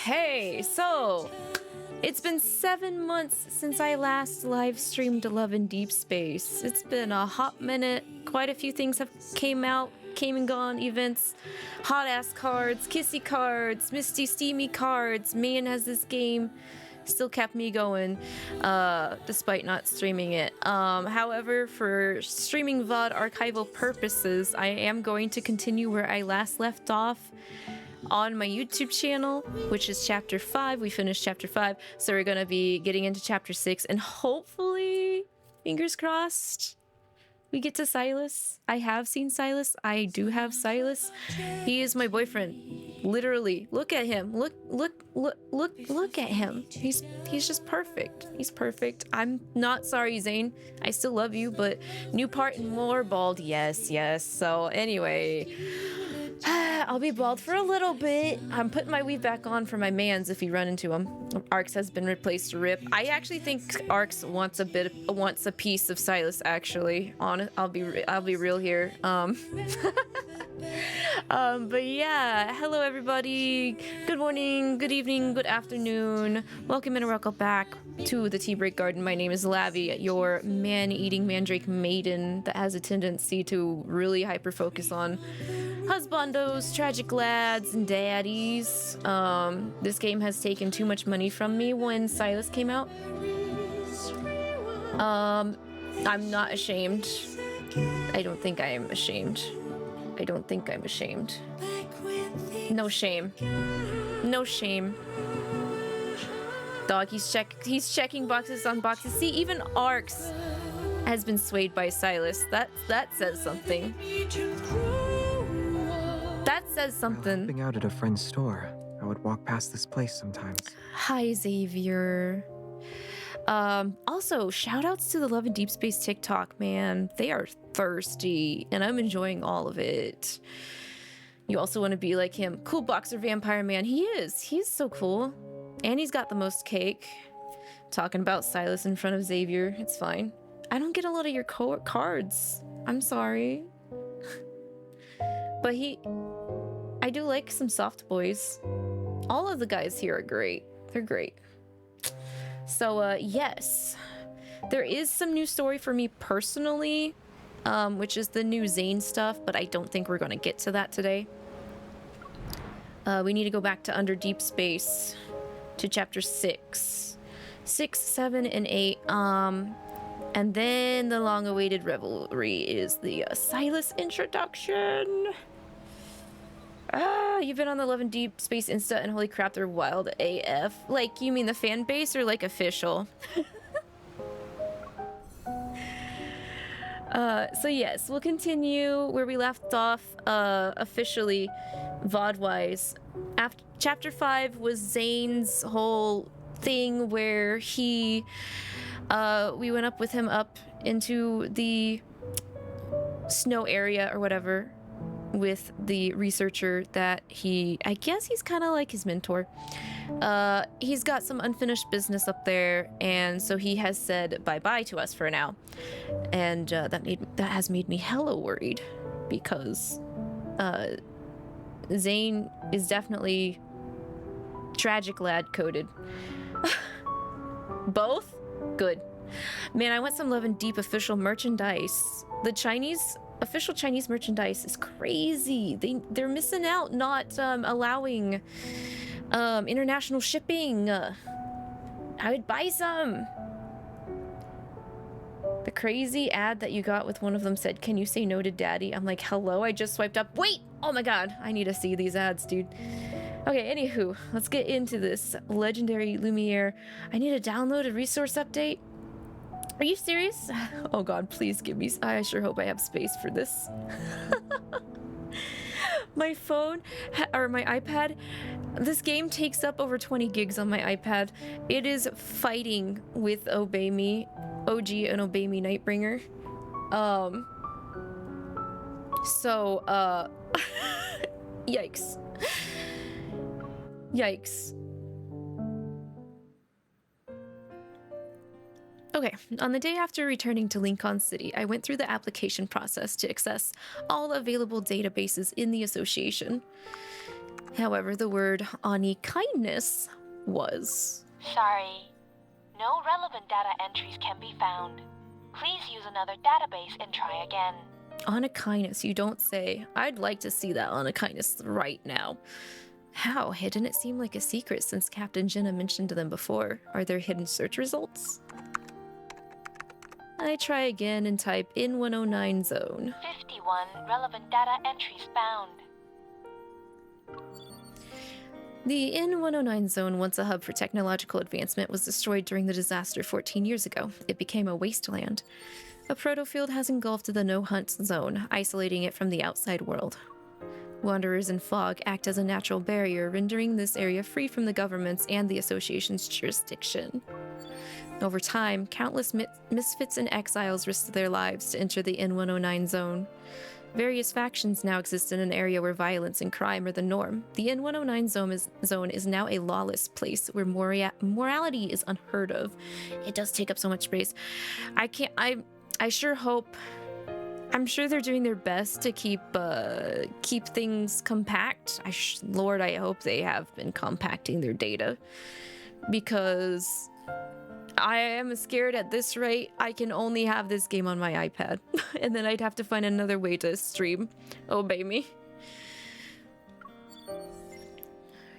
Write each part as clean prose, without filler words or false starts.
Okay, so it's been 7 months since I last live streamed Love in Deepspace. It's been a hot minute. Quite a few things have came and gone, events, hot ass cards, kissy cards, misty steamy cards. Man, has this game still kept me going despite not streaming it. However, for streaming VOD archival purposes, I am going to continue where I last left off on my YouTube channel, which is chapter 5. We finished chapter 5, so we're gonna be getting into chapter 6, and hopefully, fingers crossed, we get to Silas. I have seen Silas. I do have Silas. He is my boyfriend. Literally, look at him. Look at him. He's just perfect. He's perfect. I'm not sorry, Zane. I still love you, but new part and more bald. Yes. So anyway, I'll be bald for a little bit. I'm putting my weave back on for my mans if you run into him. Arx has been replaced to Rip. I actually think Arx wants a piece of Silas. Actually, I'll be real here. But yeah, hello everybody. Good morning, good evening, good afternoon. Welcome and welcome back to the Tea Break Garden. My name is Lavi, your man-eating Mandrake maiden that has a tendency to really hyper-focus on husbandos, tragic lads, and daddies. This game has taken too much money from me when Silas came out. I'm not ashamed. I don't think I am ashamed. I don't think I'm ashamed. No shame. No shame. Dog, he's checking boxes on boxes. See, even Arx has been swayed by Silas. That says something. That says something. While helping out at a friend's store, I would walk past this place sometimes. Hi, Xavier. Also, shout outs to the Love in Deepspace TikTok, man. They are thirsty, and I'm enjoying all of it. You also want to be like him. Cool boxer vampire man. He is. He's so cool. And he's got the most cake. Talking about Silas in front of Xavier. It's fine. I don't get a lot of your cards. I'm sorry. But I do like some soft boys. All of the guys here are great. They're great. So, yes. There is some new story for me personally, which is the new Zane stuff, but I don't think we're going to get to that today. We need to go back to Under Deep Space to chapter 6. 6, 7, and 8. And then the long-awaited revelry is the Silas introduction. You've been on the Love in Deepspace Insta, and holy crap, they're wild AF. Like, you mean the fan base or like official? So yes, we'll continue where we left off, officially, VOD-wise. After chapter 5 was Zane's whole thing where we went up with him up into the snow area or whatever with the researcher that I guess he's kind of like his mentor. He's got some unfinished business up there, and so he has said bye-bye to us for now. And that has made me hella worried, because Zane is definitely tragic lad coded. Both? Good. Man, I want some Love and Deep official merchandise. The official Chinese merchandise is crazy. They're missing out not allowing international shipping. I would buy some. The crazy ad that you got with one of them said, "Can you say no to daddy?" I'm like, hello, I just swiped up. Wait! Oh my god, I need to see these ads, dude. Okay, anywho, let's get into this legendary Lumiere. I need to download a resource update. Are you serious? Oh god, please give me... I sure hope I have space for this. My phone, or my iPad, this game takes up over 20 gigs on my iPad. It is fighting with Obey Me, OG and Obey Me Nightbringer. Yikes. Yikes. Okay, on the day after returning to Lincoln City, I went through the application process to access all available databases in the association. However, the word Ani kindness was. Sorry. No relevant data entries can be found. Please use another database and try again. Ani kindness, you don't say. I'd like to see that Ani kindness right now. How? It didn't seem like a secret since Captain Jenna mentioned them before. Are there hidden search results? I try again and type in 109 zone. 51 relevant data entries found. The N109 zone, once a hub for technological advancement, was destroyed during the disaster 14 years ago. It became a wasteland. A protofield has engulfed the no-hunt zone, isolating it from the outside world. Wanderers and fog act as a natural barrier, rendering this area free from the government's and the association's jurisdiction. Over time, countless misfits and exiles risked their lives to enter the N109 zone. Various factions now exist in an area where violence and crime are the norm. The N109 zone is now a lawless place where morality is unheard of. It does take up so much space. I sure hope... I'm sure they're doing their best to keep things compact. Lord, I hope they have been compacting their data. Because... I am scared at this rate. I can only have this game on my iPad. And then I'd have to find another way to stream. Obey me.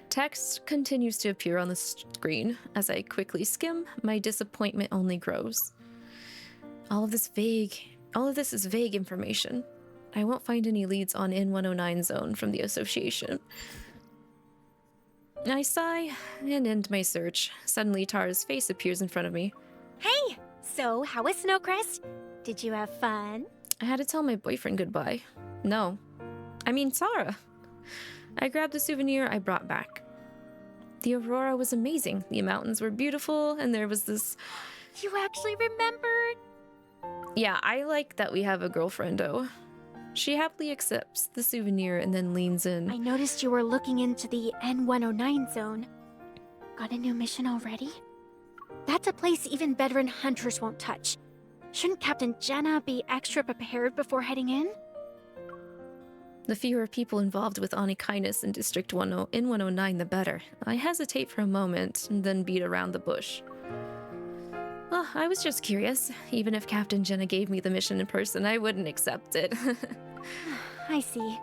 Text continues to appear on the screen. As I quickly skim, my disappointment only grows. All of this is vague information. I won't find any leads on N109 zone from the association. I sigh and end my search. Suddenly, Tara's face appears in front of me. Hey! So, how was Snowcrest? Did you have fun? I had to tell my boyfriend goodbye. No. I mean, Tara. I grabbed the souvenir I brought back. The aurora was amazing. The mountains were beautiful, and there was this... You actually remembered? Yeah, I like that we have a girlfriendo. She happily accepts the souvenir and then leans in. I noticed you were looking into the N109 zone. Got a new mission already? That's a place even veteran hunters won't touch. Shouldn't Captain Jenna be extra prepared before heading in? The fewer people involved with Ani kindness in District 10 in 109, the better. I hesitate for a moment and then beat around the bush. Well, I was just curious. Even if Captain Jenna gave me the mission in person, I wouldn't accept it. I see.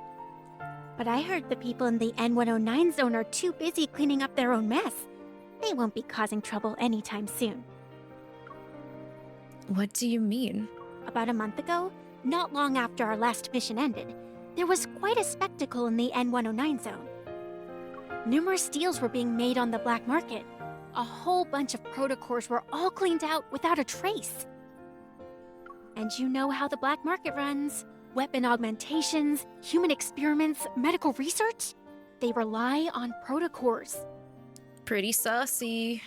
But I heard the people in the N109 zone are too busy cleaning up their own mess. They won't be causing trouble anytime soon. What do you mean? About a month ago, not long after our last mission ended, there was quite a spectacle in the N109 zone. Numerous deals were being made on the black market. A whole bunch of protocores were all cleaned out without a trace. And you know how the black market runs. Weapon augmentations, human experiments, medical research. They rely on protocores. Pretty saucy.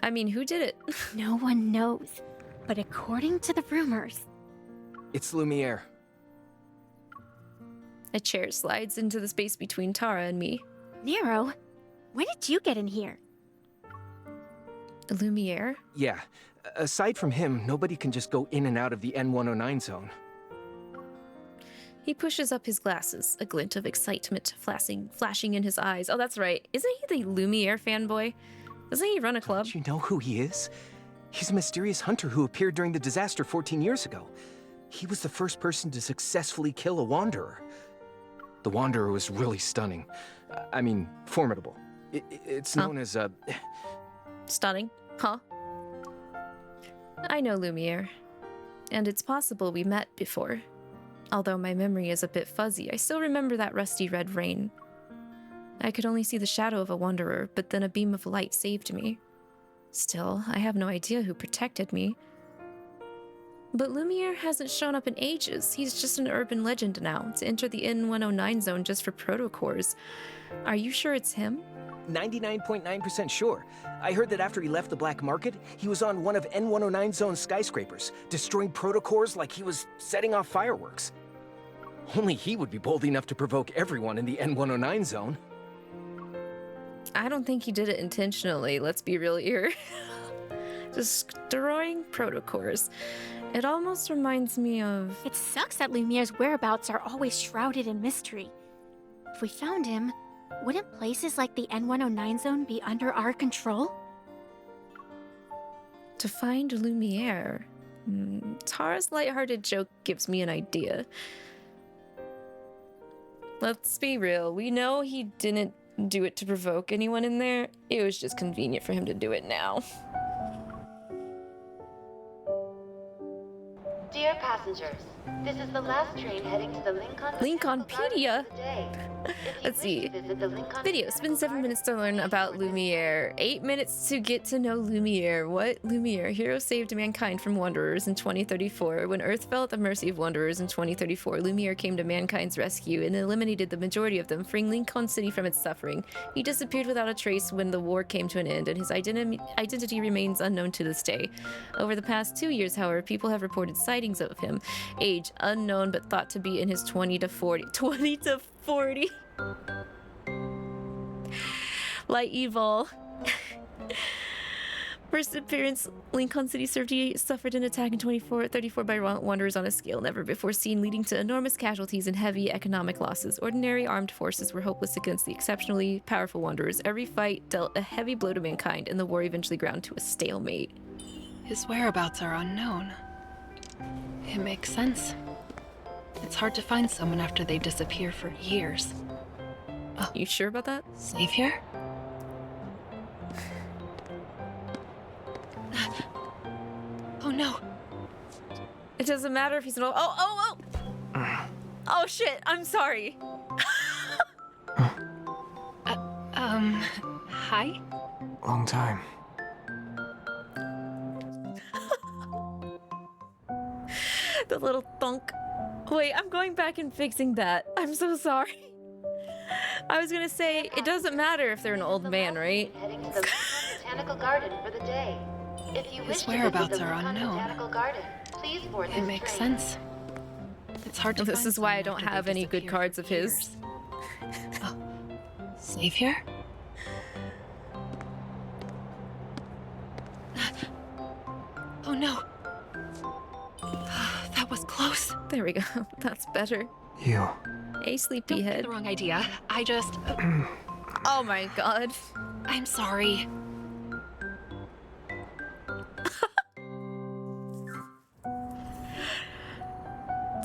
I mean, who did it? No one knows. But according to the rumors... It's Lumiere. A chair slides into the space between Tara and me. Nero, when did you get in here? Lumiere? Yeah. Aside from him, nobody can just go in and out of the N109 zone. He pushes up his glasses, a glint of excitement flashing in his eyes. Oh, that's right. Isn't he the Lumiere fanboy? Doesn't he run a club? Don't you know who he is? He's a mysterious hunter who appeared during the disaster 14 years ago. He was the first person to successfully kill a Wanderer. The Wanderer was really stunning. I mean, formidable. It's known as a... Stunning? Huh? I know Lumiere. And it's possible we met before. Although my memory is a bit fuzzy, I still remember that rusty red rain. I could only see the shadow of a wanderer, but then a beam of light saved me. Still, I have no idea who protected me. But Lumiere hasn't shown up in ages. He's just an urban legend now, to enter the N109 zone just for protocores. Are you sure it's him? 99.9% sure. I heard that after he left the black market, he was on one of N109 zone's skyscrapers, destroying protocores like he was setting off fireworks. Only he would be bold enough to provoke everyone in the N109 zone. I don't think he did it intentionally, let's be real here. Destroying protocores. It almost reminds me of... It sucks that Lumiere's whereabouts are always shrouded in mystery. If we found him, Wouldn't places like the N109 zone be under our control? To find Lumiere. Tara's lighthearted joke gives me an idea. Let's be real. We know he didn't do it to provoke anyone in there. It was just convenient for him to do it now. Dear passengers, this is the last train heading to the Lincolnpedia? Let's see. Video. Spend 7 minutes to learn about Lumiere. 8 minutes to get to know Lumiere. What? Lumiere. Hero saved mankind from wanderers in 2034. When Earth fell at the mercy of wanderers in 2034, Lumiere came to mankind's rescue and eliminated the majority of them, freeing Lincoln City from its suffering. He disappeared without a trace when the war came to an end, and his identity remains unknown to this day. Over the past 2 years, however, people have reported sightings of him. Age unknown, but thought to be in his 20 to 40. 20 to 40. Light evil. First appearance, Lincoln City suffered an attack in 2034 by wanderers on a scale never before seen, leading to enormous casualties and heavy economic losses. Ordinary armed forces were hopeless against the exceptionally powerful wanderers. Every fight dealt a heavy blow to mankind, and the war eventually ground to a stalemate. His whereabouts are unknown. It makes sense. It's hard to find someone after they disappear for years. Oh, you sure about that? Savior? Oh no. It doesn't matter if he's an old— Oh! Oh shit, I'm sorry. Hi? Long time. The little thunk. Wait, I'm going back and fixing that. I'm so sorry. I was gonna say, it doesn't matter if they're an old man, right? Heading to the Lincoln Botanical Garden for the day. If you wish His to visit whereabouts the are Lincoln unknown. Botanical Garden, please board It this makes train. sense. It's hard to This find is why I someone don't after have they any good disappear cards for of his. years. Oh. Savior? Oh no. That was close. There we go. That's better. You. Hey, Don't sleepyhead. get the wrong idea. I just... Oh my god. I'm sorry.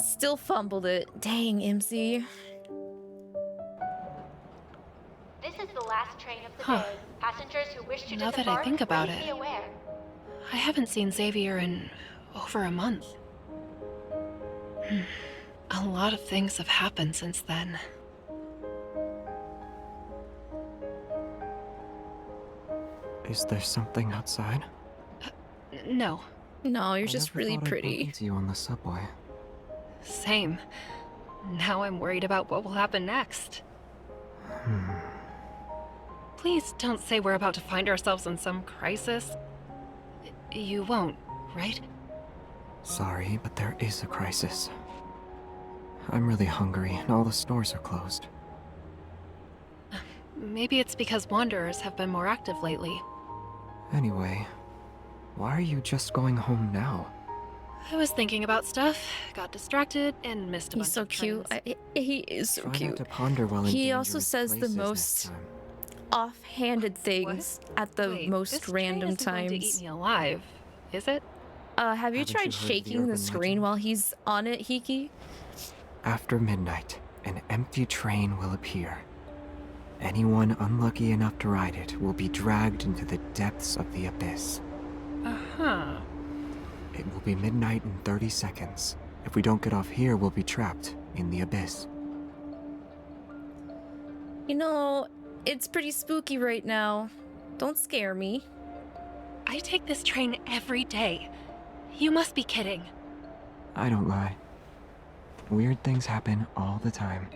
Still fumbled it. Dang, MC. This is the last train of the Huh. day. Passengers who wish to Now that I disembark, think about please it. be aware. I haven't seen Xavier in over a month. A lot of things have happened since then. Is there something outside? No, No, you're I just never really thought I'd bump pretty. into you on the subway. same. Now I'm worried about what will happen next. Please don't say we're about to find ourselves in some crisis. You won't, right? Sorry, but there is a crisis. I'm really hungry, and all the stores are closed. Maybe it's because wanderers have been more active lately. Anyway, why are you just going home now? I was thinking about stuff, got distracted, and missed a bunch He's so of cute. trains. He is so Try not cute. to ponder while in He also dangerous says the places next most time. offhanded things at the Wait, most this train random isn't going to times. eat me alive, is it? Have you Haven't tried you heard of the shaking the urban screen legend? while he's on it, Hiki? After midnight, an empty train will appear. Anyone unlucky enough to ride it will be dragged into the depths of the abyss. Uh-huh. It will be midnight in 30 seconds. If we don't get off here, we'll be trapped in the abyss. You know, it's pretty spooky right now. Don't scare me. I take this train every day. You must be kidding. I don't lie. Weird things happen all the time.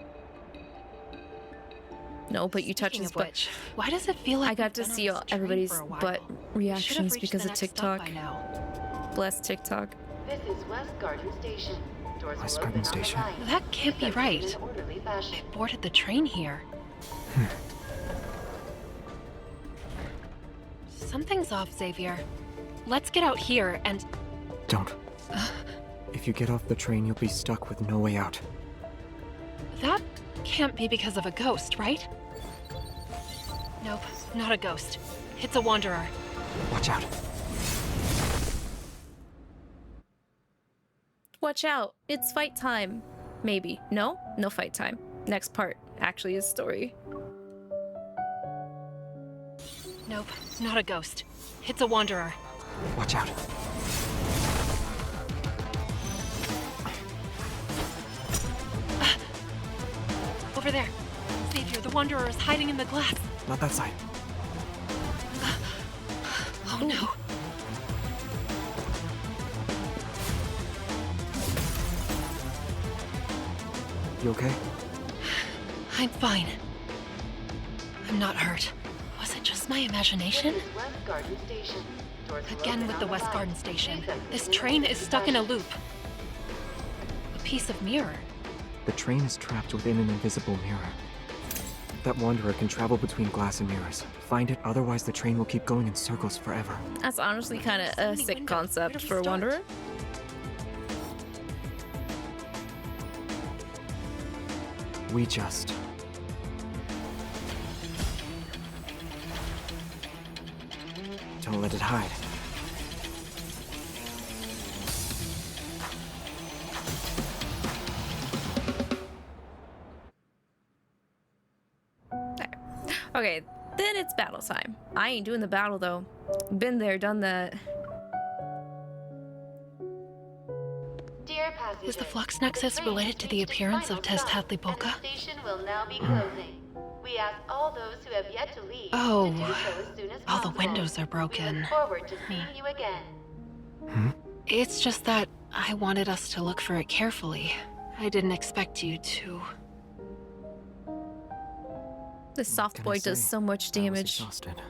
No, but you touch Speaking his of butt. which, why does it feel like I got we've to been on see this train everybody's for a while? butt Should've reactions reached because the of next stop TikTok. by now. Bless TikTok. This is West Garden Station. Doors West will Garden open on the Station? right. That can't be Exit right. in an orderly fashion. I boarded the train here. Something's off, Xavier. Let's get out here and... Don't. If you get off the train, you'll be stuck with no way out. That can't be because of a ghost, right? Nope, not a ghost. It's a wanderer. Watch out. Watch out. It's fight time. Maybe. No? No fight time. Next part. Actually is story. Nope, not a ghost. It's a wanderer. Watch out. Over there. Xavier, the wanderer is hiding in the glass. Not that side. Oh no. You okay? I'm fine. I'm not hurt. Was it just my imagination? West Garden Station. Again with the West Garden Station. This train is stuck in a loop. A piece of mirror. The train is trapped within an invisible mirror. That wanderer can travel between glass and mirrors. Find it, otherwise the train will keep going in circles forever. That's honestly kind of a sick concept for a wanderer. We just... don't let it hide. Okay, then it's battle time. I ain't doing the battle though. Been there, done that. Dear passengers, Is the flux nexus related to the appearance of 𝐶𝐊𝐿? The station will now be closing. We ask all those who have yet to leave Oh, to do so as soon as all the possible. windows are We broken. look forward to seeing you again. It's just that I wanted us to look for it carefully. I didn't expect you to. This soft Can I boy does say, so much I was damage. exhausted.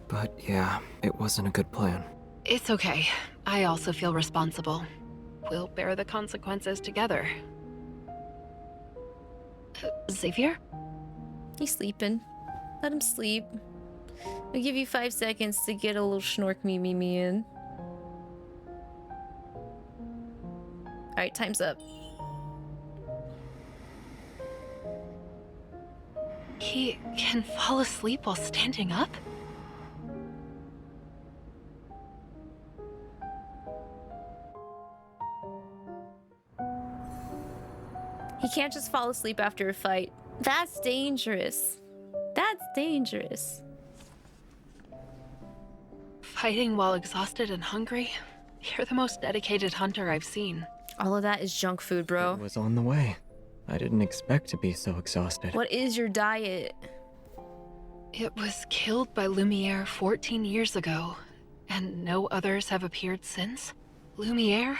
But yeah, it wasn't a good plan. It's okay. I also feel responsible. We'll bear the consequences together. Xavier? He's sleeping. Let him sleep. I'll give you 5 seconds to get a little schnork me in. Alright, time's up. He can fall asleep while standing up? He can't just fall asleep after a fight. That's dangerous. That's dangerous. Fighting while exhausted and hungry? You're the most dedicated hunter I've seen. All of that is junk food, bro. It was on the way. I didn't expect to be so exhausted. What is your diet? It was killed by Lumiere 14 years ago, and no others have appeared since. Lumiere?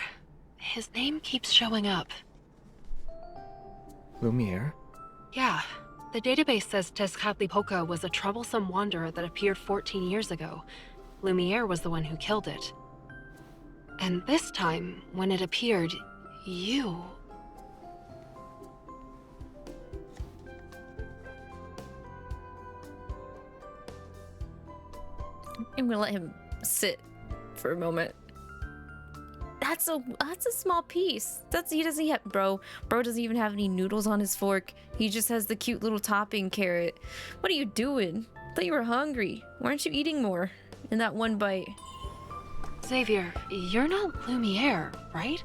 His name keeps showing up. Lumiere? Yeah. The database says 𝐶𝐊𝐿 was a troublesome wanderer that appeared 14 years ago. Lumiere was the one who killed it. And this time, when it appeared, you... I'm gonna let him sit for a moment. That's a small piece. He doesn't have bro doesn't even have any noodles on his fork. He just has the cute little topping carrot. What are you doing? I thought you were hungry. Why aren't you eating more in that one bite? Xavier, you're not Lumiere, right?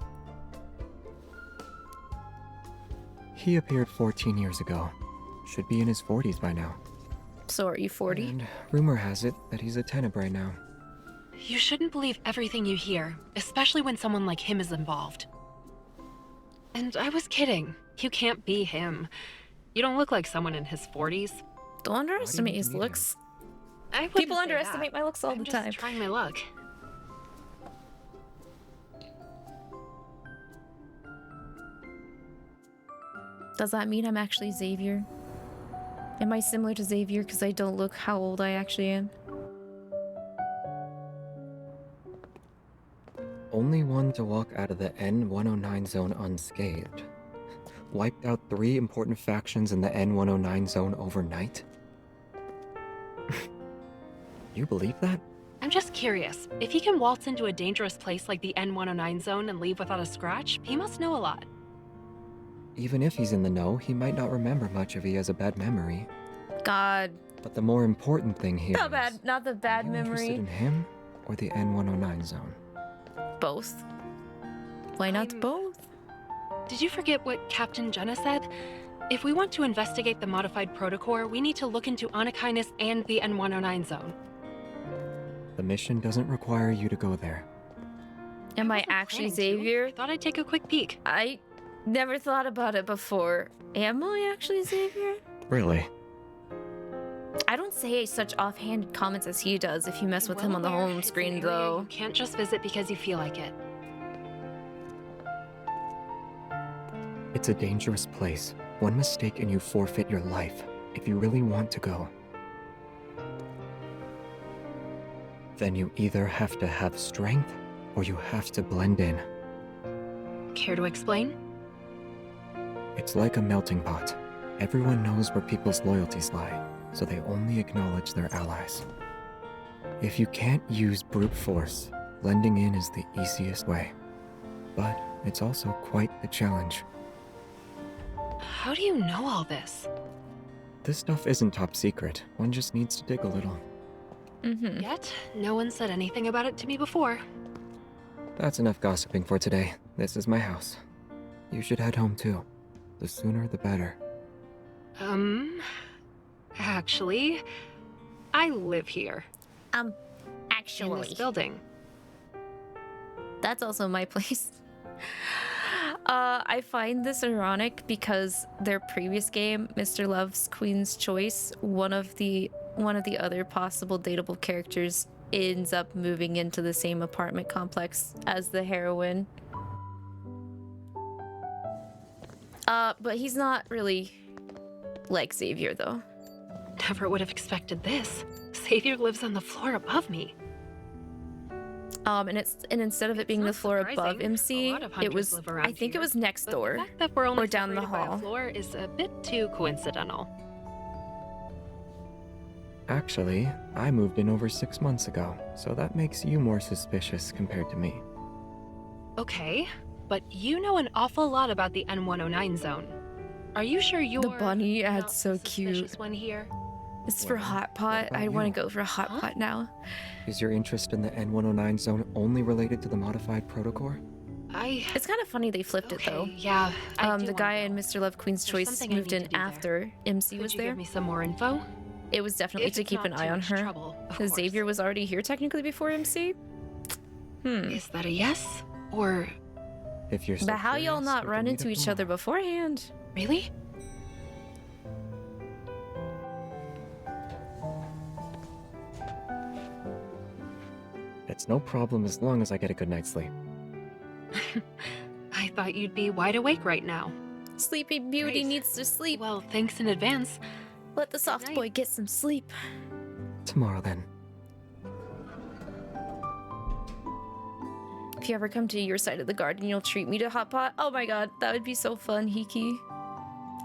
He appeared 14 years ago. Should be in his 40s by now. So are you 40? And rumor has it that he's a Tenebrae now. You shouldn't believe everything you hear, especially when someone like him is involved. And I was kidding. You can't be him. You don't look like someone in his 40s. Don't underestimate his mean? looks. I wouldn't People say underestimate that. my looks all I'm the just time. trying my luck. Does that mean I'm actually Xavier? Am I similar to Xavier because I don't look how old I actually am? Only one to walk out of the N109 zone unscathed. Wiped out 3 important factions in the N109 zone overnight? You believe that? I'm just curious. If he can waltz into a dangerous place like the N109 zone and leave without a scratch, he must know a lot. Even if he's in the know, he might not remember much if he has a bad memory. God. But the more important thing here Not bad. is, Not the bad are you memory. interested in him or the N109 zone? Both. Why not both? Did you forget what Captain Jenna said? If we want to investigate the modified protocore, we need to look into Anakinus and the N109 zone. The mission doesn't require you to go there. Am I wasn't actually planning to. Xavier? I thought I'd take a quick peek. I never thought about it before. Am I actually Xavier? Really? I don't say such offhanded comments as he does if you mess with him on the Well aware home it's an screen, area though. You can't just visit because you feel like it. It's a dangerous place. One mistake and you forfeit your life, if you really want to go. Then you either have to have strength, or you have to blend in. Care to explain? It's like a melting pot. Everyone knows where people's loyalties lie, so they only acknowledge their allies. If you can't use brute force, blending in is the easiest way. But it's also quite the challenge. How do you know all this? This stuff isn't top secret. One just needs to dig a little. Mm-hmm. Yet, no one said anything about it to me before. That's enough gossiping for today. This is my house. You should head home too. The sooner the better. Actually, I live here. In Actually. this building. That's also my place. I find this ironic because their previous game, Mr. Love's Queen's Choice, one of the other possible dateable characters ends up moving into the same apartment complex as the heroine. But he's not really like Xavier, though. Never would have expected this. Xavier lives on the floor above me. And instead of it being It's the not floor above surprising. MC, A lot of it hunters was, live around I think it here. was next But door. the fact that we're only or down the separated by hall. a floor is a bit too coincidental. Actually, I moved in over 6 months ago, so that makes you more suspicious compared to me. Okay, but you know an awful lot about the N109 zone. Are you sure you're The bunny not ad's so the suspicious cute. one here? It's for Well, hot pot. about I want you? to go for a hot Huh? pot now. Is your interest in the N109 zone only related to the modified protocore? It's kind of funny they flipped it though. Yeah. I do The wanna guy in go. Mr. Love Queen's There's Choice something I moved need in to do there. after MC Could was you there. give me some more info? It was definitely If to it's keep an not eye too on much her. trouble, of Because course. Xavier was already here technically before MC. Is that a yes? Or If you're so But how y'all curious, not we can run meet into up each other tomorrow. beforehand? really? It's no problem as long as I get a good night's sleep. I thought you'd be wide awake right now. Sleepy Beauty Great. needs to sleep. Well, thanks in advance. Let the soft night. boy get some sleep. Tomorrow then. If you ever come to your side of the garden, you'll treat me to hot pot. Oh my god, that would be so fun, Hiki.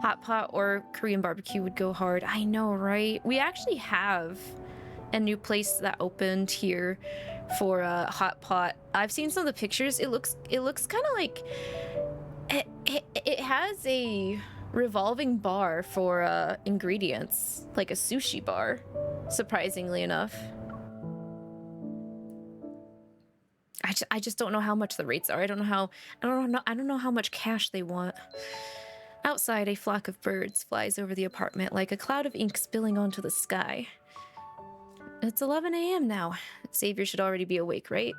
Hot pot or Korean barbecue would go hard. I know, right? We actually have a new place that opened here for a hot pot. I've seen some of the pictures. It looks kind of like it has a revolving bar for ingredients, like a sushi bar, surprisingly enough. I just don't know how much the rates are. I don't know how much cash they want. Outside, a flock of birds flies over the apartment like a cloud of ink spilling onto the sky. It's 11 a.m. now. Xavier should already be awake, right?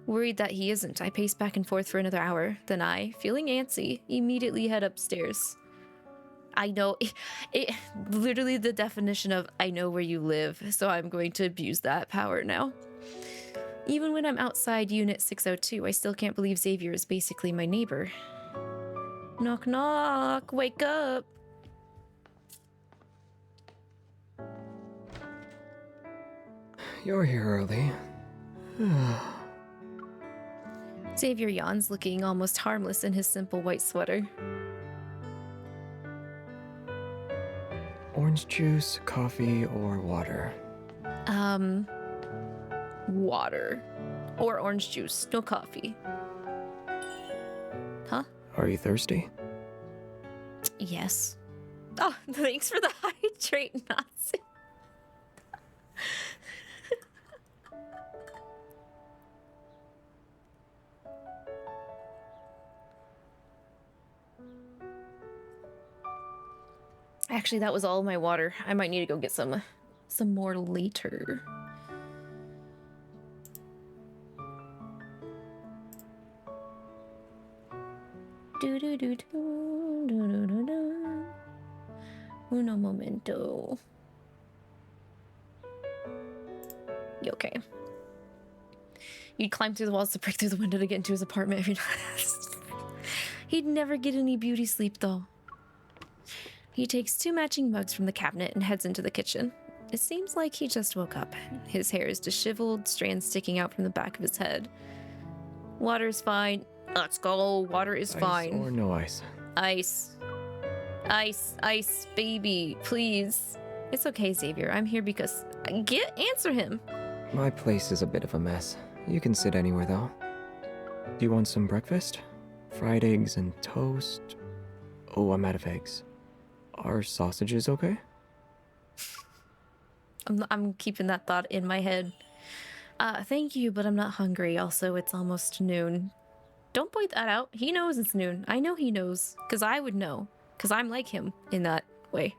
Worried that he isn't, I pace back and forth for another hour. Then I, feeling antsy, immediately head upstairs. I know, it literally the definition of I know where you live, so I'm going to abuse that power now. Even when I'm outside Unit 602, I still can't believe Xavier is basically my neighbor. Knock knock, wake up! You're here early. Xavier yawns, looking almost harmless in his simple white sweater. Orange juice, coffee, or water? Water. Or orange juice, no coffee. Huh? Are you thirsty? Yes. Oh, thanks for the hydrate, Natsu. Actually, that was all my water. I might need to go get some more later. Do do do do do do do do. Uno momento. You okay? You'd climb through the walls to break through the window to get into his apartment if you're not. He'd never get any beauty sleep though. He takes 2 matching mugs from the cabinet and heads into the kitchen. It seems like he just woke up. His hair is disheveled, strands sticking out from the back of his head. Water's fine. Let's go. Water is fine. Ice or no ice? Ice. Ice, ice, baby, please. It's okay, Xavier. I'm here because... Answer him. My place is a bit of a mess. You can sit anywhere, though. Do you want some breakfast? Fried eggs and toast? Oh, I'm out of eggs. Are sausages okay? I'm keeping that thought in my head. Thank you, but I'm not hungry. Also, it's almost noon. Don't point that out. He knows it's noon. I know he knows, because I would know, because I'm like him in that way.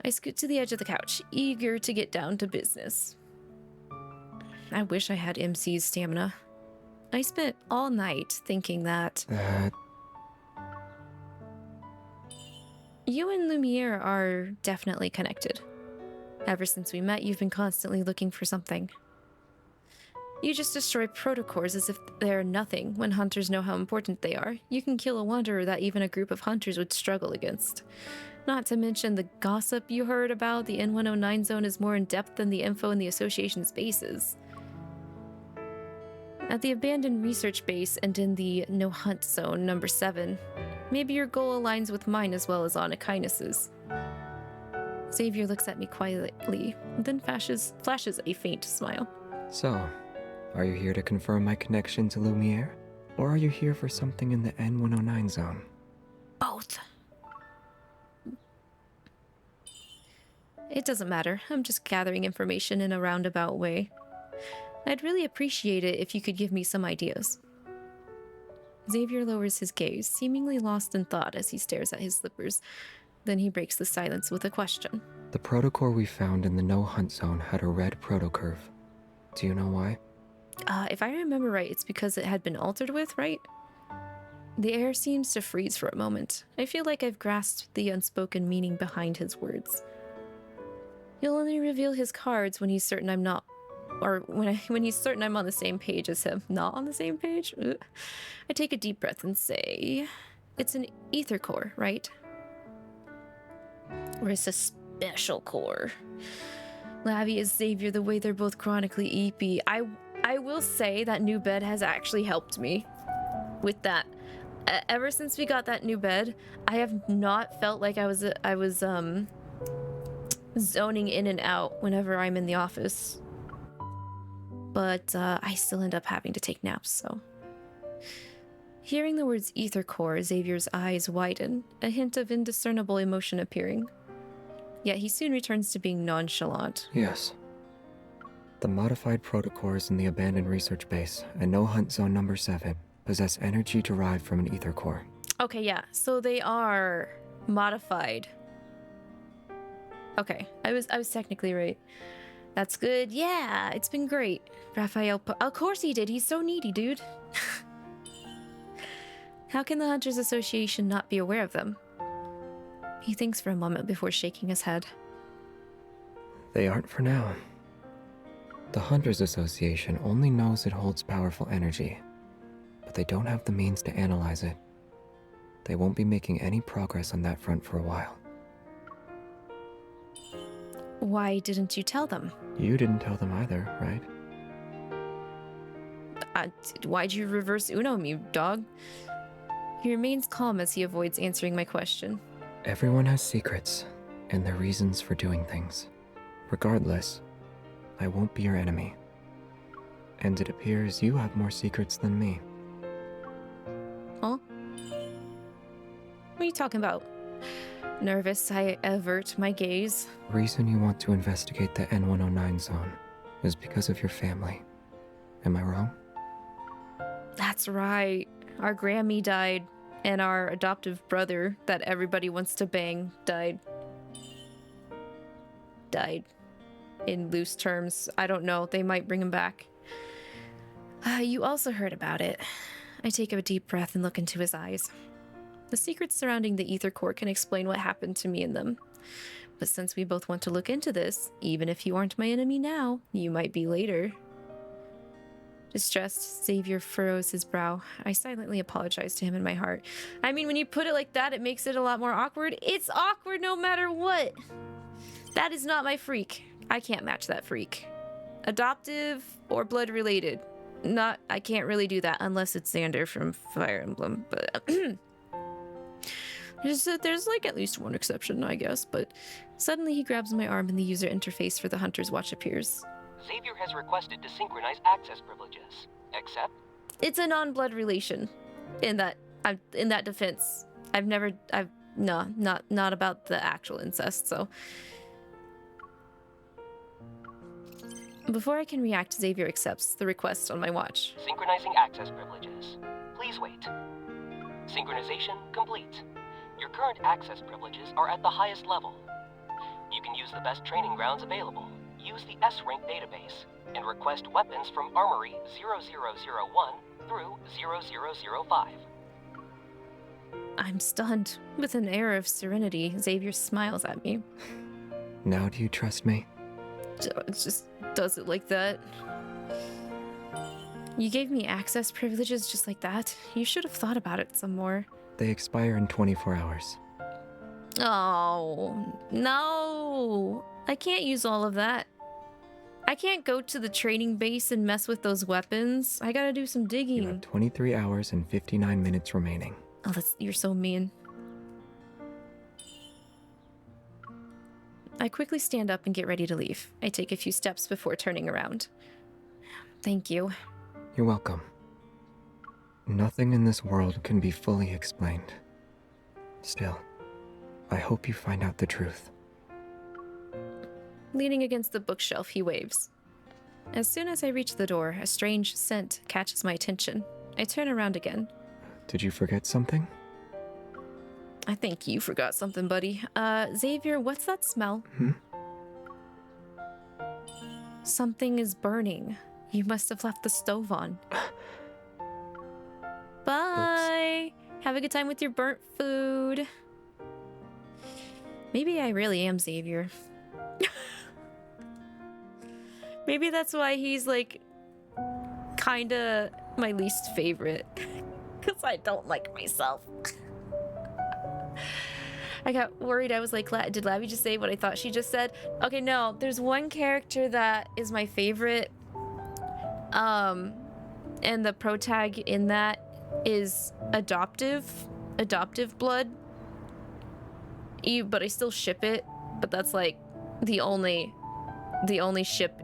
I scoot to the edge of the couch, eager to get down to business. I wish I had MC's stamina. I spent all night thinking that... You and Lumiere are definitely connected. Ever since we met, you've been constantly looking for something. You just destroy protocores as if they're nothing when hunters know how important they are. You can kill a wanderer that even a group of hunters would struggle against. Not to mention the gossip you heard about the N109 zone is more in-depth than the info in the association's bases. At the abandoned research base and in the no-hunt zone, number 7, maybe your goal aligns with mine as well as Anakinus's. Xavier looks at me quietly, then flashes a faint smile. So, are you here to confirm my connection to Lumiere? Or are you here for something in the N109 zone? Both. It doesn't matter. I'm just gathering information in a roundabout way. I'd really appreciate it if you could give me some ideas. Xavier lowers his gaze, seemingly lost in thought as he stares at his slippers. Then he breaks the silence with a question. The protocore we found in the no-hunt zone had a red protocurve. Do you know why? If I remember right, it's because it had been altered with, right? The air seems to freeze for a moment. I feel like I've grasped the unspoken meaning behind his words. He'll only reveal his cards when he's certain I'm not... Or when he's certain I'm on the same page as him. Not on the same page? Ugh. I take a deep breath and say... It's an ether core, right? Or it's a special core. Lavi is Xavier the way they're both chronically EP. I will say that new bed has actually helped me with that. Ever since we got that new bed, I have not felt like I was zoning in and out whenever I'm in the office. But I still end up having to take naps, so. Hearing the words ether core, Xavier's eyes widen, a hint of indiscernible emotion appearing. Yet he soon returns to being nonchalant. Yes. The modified protocores in the abandoned research base and no-hunt zone number 7 possess energy derived from an ether core. Okay, yeah, so they are modified. Okay, I was technically right. That's good. Yeah, it's been great. Raphael, of course he did. He's so needy, dude. How can the Hunters Association not be aware of them? He thinks for a moment before shaking his head. They aren't for now. The Hunters Association only knows it holds powerful energy, but they don't have the means to analyze it. They won't be making any progress on that front for a while. Why didn't you tell them? You didn't tell them either, right? Why'd you reverse Uno me, dog? He remains calm as he avoids answering my question. Everyone has secrets, and their reasons for doing things. Regardless, I won't be your enemy. And it appears you have more secrets than me. Huh? What are you talking about? Nervous, I avert my gaze. The reason you want to investigate the N109 zone is because of your family. Am I wrong? That's right. Our Grammy died, and our adoptive brother that everybody wants to bang died. In loose terms. I don't know. They might bring him back. You also heard about it. I take a deep breath and look into his eyes. The secrets surrounding the ether core can explain what happened to me and them. But since we both want to look into this, even if you aren't my enemy now, you might be later. Distressed, Xavier furrows his brow. I silently apologize to him in my heart. I mean, when you put it like that, it makes it a lot more awkward. It's awkward no matter what. That is not my freak. I can't match that freak. Adoptive or blood related. I can't really do that unless it's Xander from Fire Emblem, but there's like at least one exception, I guess, but suddenly he grabs my arm and the user interface for the Hunter's Watch appears. Xavier has requested to synchronize access privileges. Accept? It's a non-blood relation. In that defense, not about the actual incest, so. Before I can react, Xavier accepts the request on my watch. Synchronizing access privileges. Please wait. Synchronization complete. Your current access privileges are at the highest level. You can use the best training grounds available, use the S-rank database, and request weapons from Armory 0001 through 0005. I'm stunned. With an air of serenity, Xavier smiles at me. Now do you trust me? Just does it like that. You gave me access privileges just like that. You should have thought about it some more. They expire in 24 hours. Oh, no. I can't use all of that. I can't go to the training base and mess with those weapons. I gotta do some digging. You have 23 hours and 59 minutes remaining. Oh, you're so mean. I quickly stand up and get ready to leave. I take a few steps before turning around. Thank you. You're welcome. Nothing in this world can be fully explained. Still, I hope you find out the truth. Leaning against the bookshelf, he waves. As soon as I reach the door, a strange scent catches my attention. I turn around again. Did you forget something? I think you forgot something, buddy. Xavier, what's that smell? Something is burning. You must have left the stove on. Bye! Oops. Have a good time with your burnt food. Maybe I really am Xavier. Maybe that's why he's like kinda my least favorite. Because I don't like myself. I got worried. I was like, did Lavi just say what I thought she just said? Okay, no. There's one character that is my favorite. And the protag in that is adoptive blood. But I still ship it. But that's like the only ship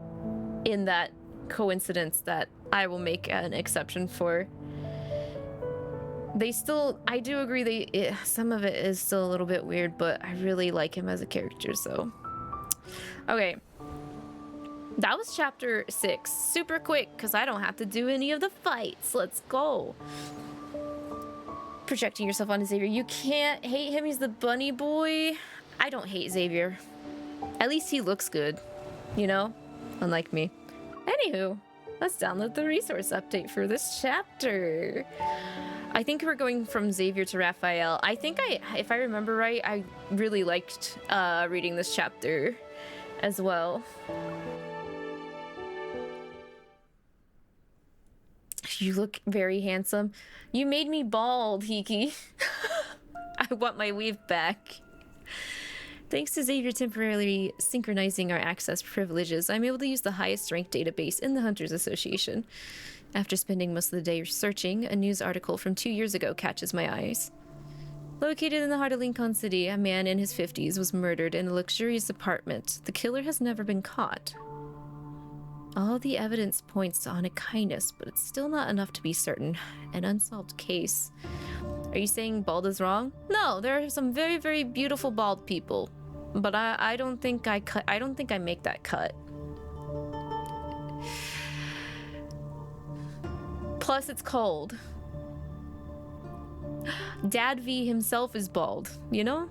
in that coincidence that I will make an exception for. I do agree some of it is still a little bit weird, but I really like him as a character, so. Okay. That was chapter 6. Super quick, because I don't have to do any of the fights. Let's go. Projecting yourself onto Xavier. You can't hate him, he's the bunny boy. I don't hate Xavier. At least he looks good, you know? Unlike me. Anywho, let's download the resource update for this chapter. I think we're going from Xavier to Raphael. I think if I remember right, I really liked reading this chapter as well. You look very handsome. You made me bald, 𝐒𝐿𝐒. I want my weave back. Thanks to Xavier temporarily synchronizing our access privileges, I'm able to use the highest ranked database in the Hunters Association. After spending most of the day searching, a news article from 2 years ago catches my eyes. Located in the heart of Lincoln City, a man in his 50s was murdered in a luxurious apartment. The killer has never been caught. All the evidence points on a kindness, but it's still not enough to be certain. An unsolved case. Are you saying bald is wrong? No, there are some very, very beautiful bald people. But I don't think I make that cut. Plus, it's cold. Dad V himself is bald, you know?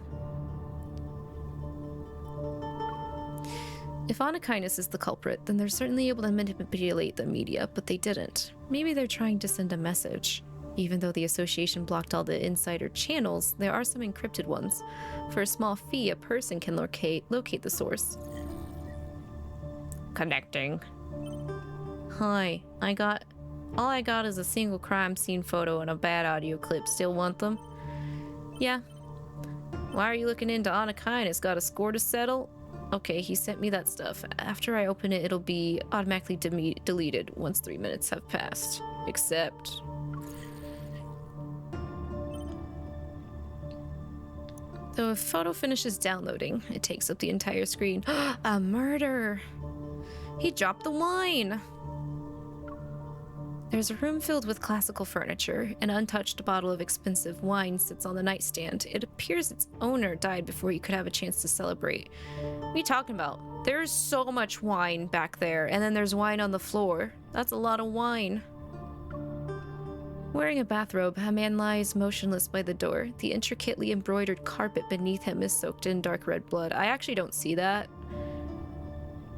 If 𝐂𝐸𝐿 is the culprit, then they're certainly able to manipulate the media, but they didn't. Maybe they're trying to send a message. Even though the association blocked all the insider channels, there are some encrypted ones. For a small fee, a person can locate the source. Connecting. Hi, all I got is a single crime scene photo and a bad audio clip. Still want them? Yeah. Why are you looking into 𝐂𝐸𝐿? Got a score to settle? Okay, he sent me that stuff. After I open it, it'll be automatically deleted once 3 minutes have passed. Except... So if photo finishes downloading, it takes up the entire screen. A murder! He dropped the wine! There's a room filled with classical furniture. An untouched bottle of expensive wine sits on the nightstand. It appears its owner died before you could have a chance to celebrate. What are you talking about? There's so much wine back there, and then there's wine on the floor. That's a lot of wine. Wearing a bathrobe, a man lies motionless by the door. The intricately embroidered carpet beneath him is soaked in dark red blood. I actually don't see that,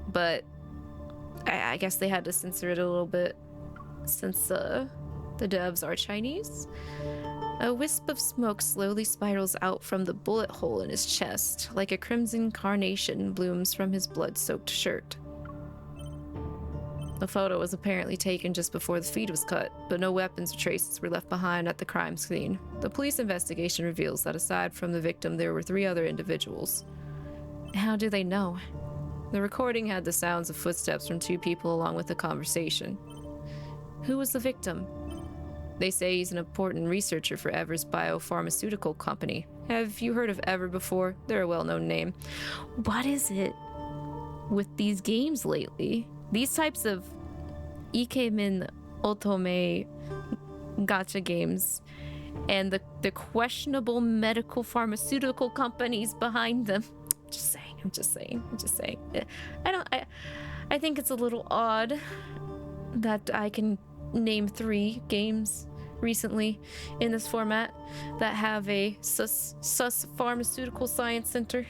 but I guess they had to censor it a little bit since the devs are Chinese. A wisp of smoke slowly spirals out from the bullet hole in his chest, like a crimson carnation blooms from his blood-soaked shirt. The photo was apparently taken just before the feed was cut, but no weapons or traces were left behind at the crime scene. The police investigation reveals that aside from the victim, there were 3 other individuals. How do they know? The recording had the sounds of footsteps from 2 people along with a conversation. Who was the victim? They say he's an important researcher for 𝐓𝐿's biopharmaceutical company. Have you heard of 𝐓𝐿 before? They're a well-known name. What is it with these games lately? These types of 𝐒𝐄𝐈𝐒 Otome gacha games and the questionable medical pharmaceutical companies behind them. I'm just saying. I think it's a little odd that I can name 3 games recently in this format that have a sus pharmaceutical science center.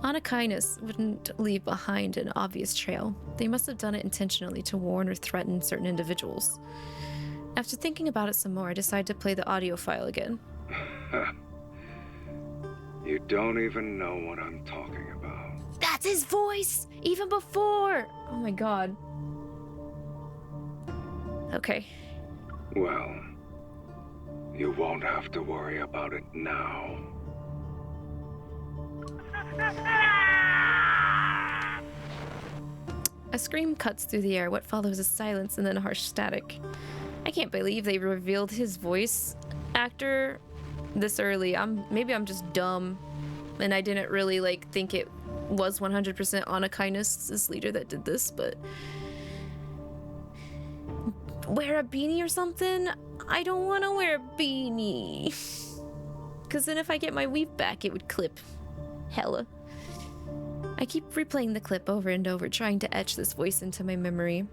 𝐂𝐸𝐿 wouldn't leave behind an obvious trail. They must have done it intentionally to warn or threaten certain individuals. After thinking about it some more, I decided to play the audio file again. You don't even know what I'm talking about. That's his voice! Even before! Oh my god. Okay. Well, you won't have to worry about it now. A scream cuts through the air. What follows is silence and then harsh static. I can't believe they revealed his voice actor this early. Maybe I'm just dumb and I didn't really think it was 100% 𝐂𝐸𝐿's leader that did this, but wear a beanie or something? I don't want to wear a beanie. Because then if I get my weave back, it would clip. Hella. I keep replaying the clip over and over, trying to etch this voice into my memory.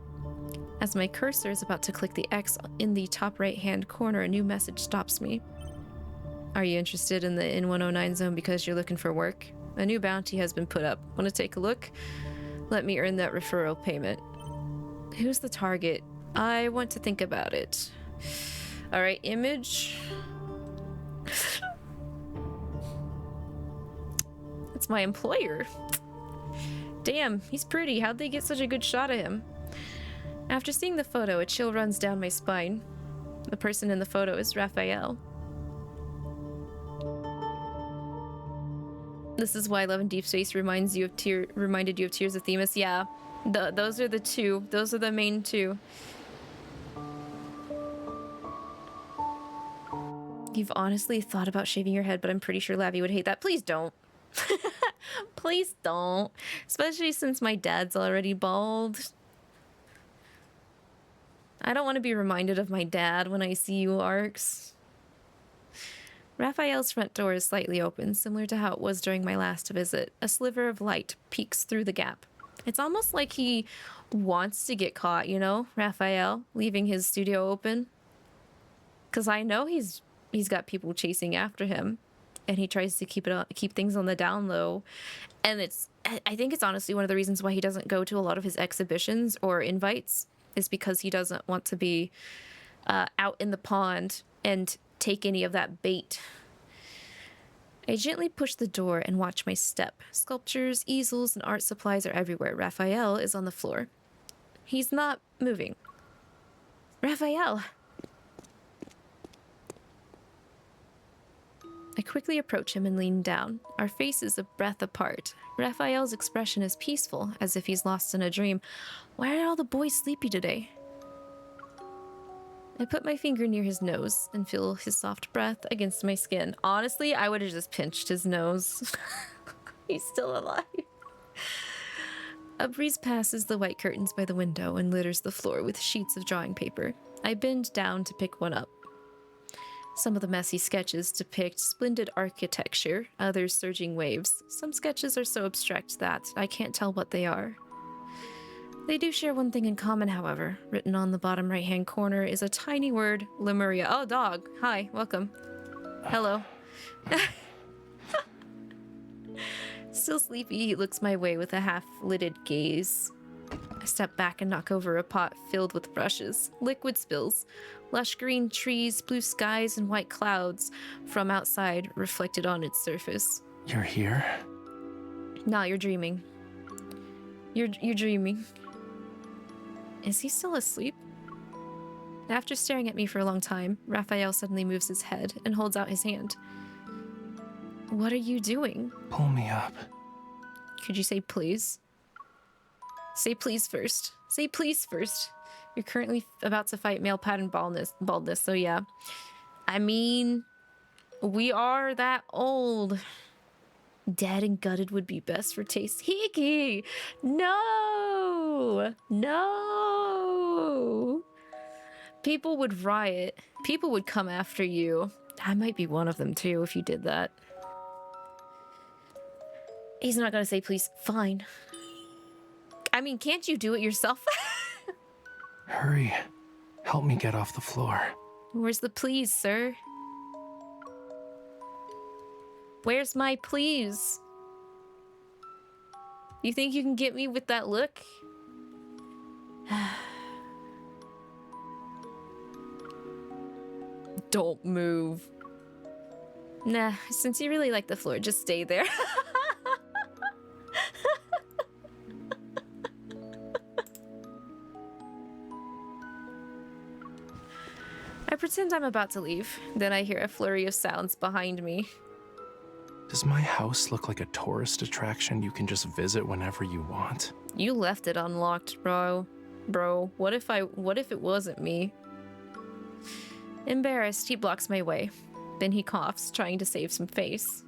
As my cursor is about to click the X in the top right-hand corner, a new message stops me. Are you interested in the N109 zone because you're looking for work? A new bounty has been put up. Want to take a look? Let me earn that referral payment. Who's the target? I want to think about it. Alright, image. It's my employer. Damn, he's pretty. How'd they get such a good shot of him? After seeing the photo, a chill runs down my spine. The person in the photo is Raphael. This is why Love and Deepspace reminded you of Tears of Themis. Yeah, those are the 2. Those are the main 2. You've honestly thought about shaving your head, but I'm pretty sure Lavi would hate that. Please don't. Please don't. Especially since my dad's already bald. I don't want to be reminded of my dad when I see you, 𝐒𝐸𝐿. Raphael's front door is slightly open, similar to how it was during my last visit. A sliver of light peeks through the gap. It's almost like he wants to get caught, you know, Raphael, leaving his studio open. Because I know he's got people chasing after him, and he tries to keep things on the down low. And I think it's honestly one of the reasons why he doesn't go to a lot of his exhibitions or invites, is because he doesn't want to be out in the pond and take any of that bait. I gently push the door and watch my step. Sculptures, easels, and art supplies are everywhere. Raphael is on the floor. He's not moving. Raphael! I quickly approach him and lean down. Our faces a breath apart. Raphael's expression is peaceful, as if he's lost in a dream. Why are all the boys sleepy today? I put my finger near his nose and feel his soft breath against my skin. Honestly, I would have just pinched his nose. He's still alive. A breeze passes the white curtains by the window and litters the floor with sheets of drawing paper. I bend down to pick one up. Some of the messy sketches depict splendid architecture, others surging waves. Some sketches are so abstract that I can't tell what they are. They do share one thing in common, however. Written on the bottom right-hand corner is a tiny word, Lemuria. Oh, dog. Hi, welcome. Hello. Still sleepy, he looks my way with a half-lidded gaze. I step back and knock over a pot filled with brushes. Liquid spills. Lush green trees, blue skies, and white clouds from outside reflected on its surface. You're here? Nah, you're dreaming. You're dreaming. Is he still asleep? After staring at me for a long time, Raphael suddenly moves his head and holds out his hand. What are you doing? Pull me up. Could you say please? Say please first. Say please first. You're currently about to fight male pattern baldness, so yeah. I mean, we are that old. Dead and gutted would be best for taste. Hiki! No! No! People would riot. People would come after you. I might be one of them too if you did that. He's not gonna say please. Fine. I mean, can't you do it yourself? Hurry. Help me get off the floor. Where's the please, sir? Where's my please? You think you can get me with that look? Don't move. Nah, since you really like the floor, just stay there. I pretend I'm about to leave. Then I hear a flurry of sounds behind me. Does my house look like a tourist attraction you can just visit whenever you want? You left it unlocked, bro. Bro, what if it wasn't me? Embarrassed, he blocks my way. Then he coughs, trying to save some face.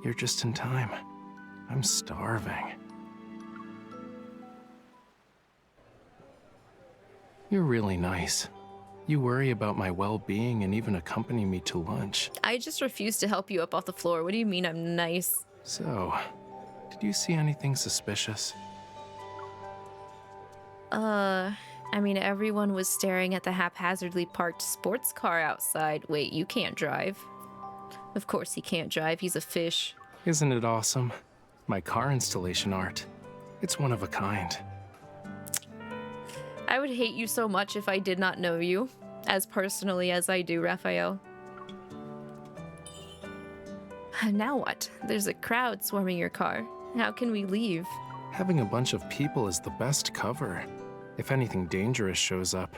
You're just in time. I'm starving. You're really nice. You worry about my well-being and even accompany me to lunch. I just refuse to help you up off the floor. What do you mean I'm nice? So, did you see anything suspicious? I mean, everyone was staring at the haphazardly parked sports car outside. Wait, you can't drive? Of course he can't drive. He's a fish. Isn't it awesome? My car installation art. It's one of a kind. I would hate you so much if I did not know you, as personally as I do, Raphael. Now what? There's a crowd swarming your car. How can we leave? Having a bunch of people is the best cover. If anything dangerous shows up,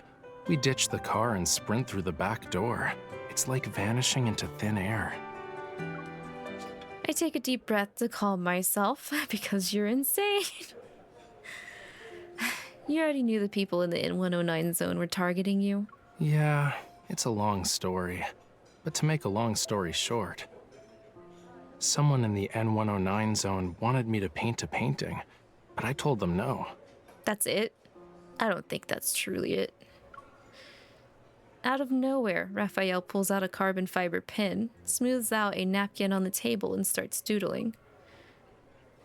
we ditch the car and sprint through the back door. It's like vanishing into thin air. I take a deep breath to calm myself, because you're insane. You already knew the people in the N109 zone were targeting you. Yeah, it's a long story. But to make a long story short, someone in the N109 zone wanted me to paint a painting, but I told them no. That's it? I don't think that's truly it. Out of nowhere, Raphael pulls out a carbon fiber pen, smooths out a napkin on the table, and starts doodling.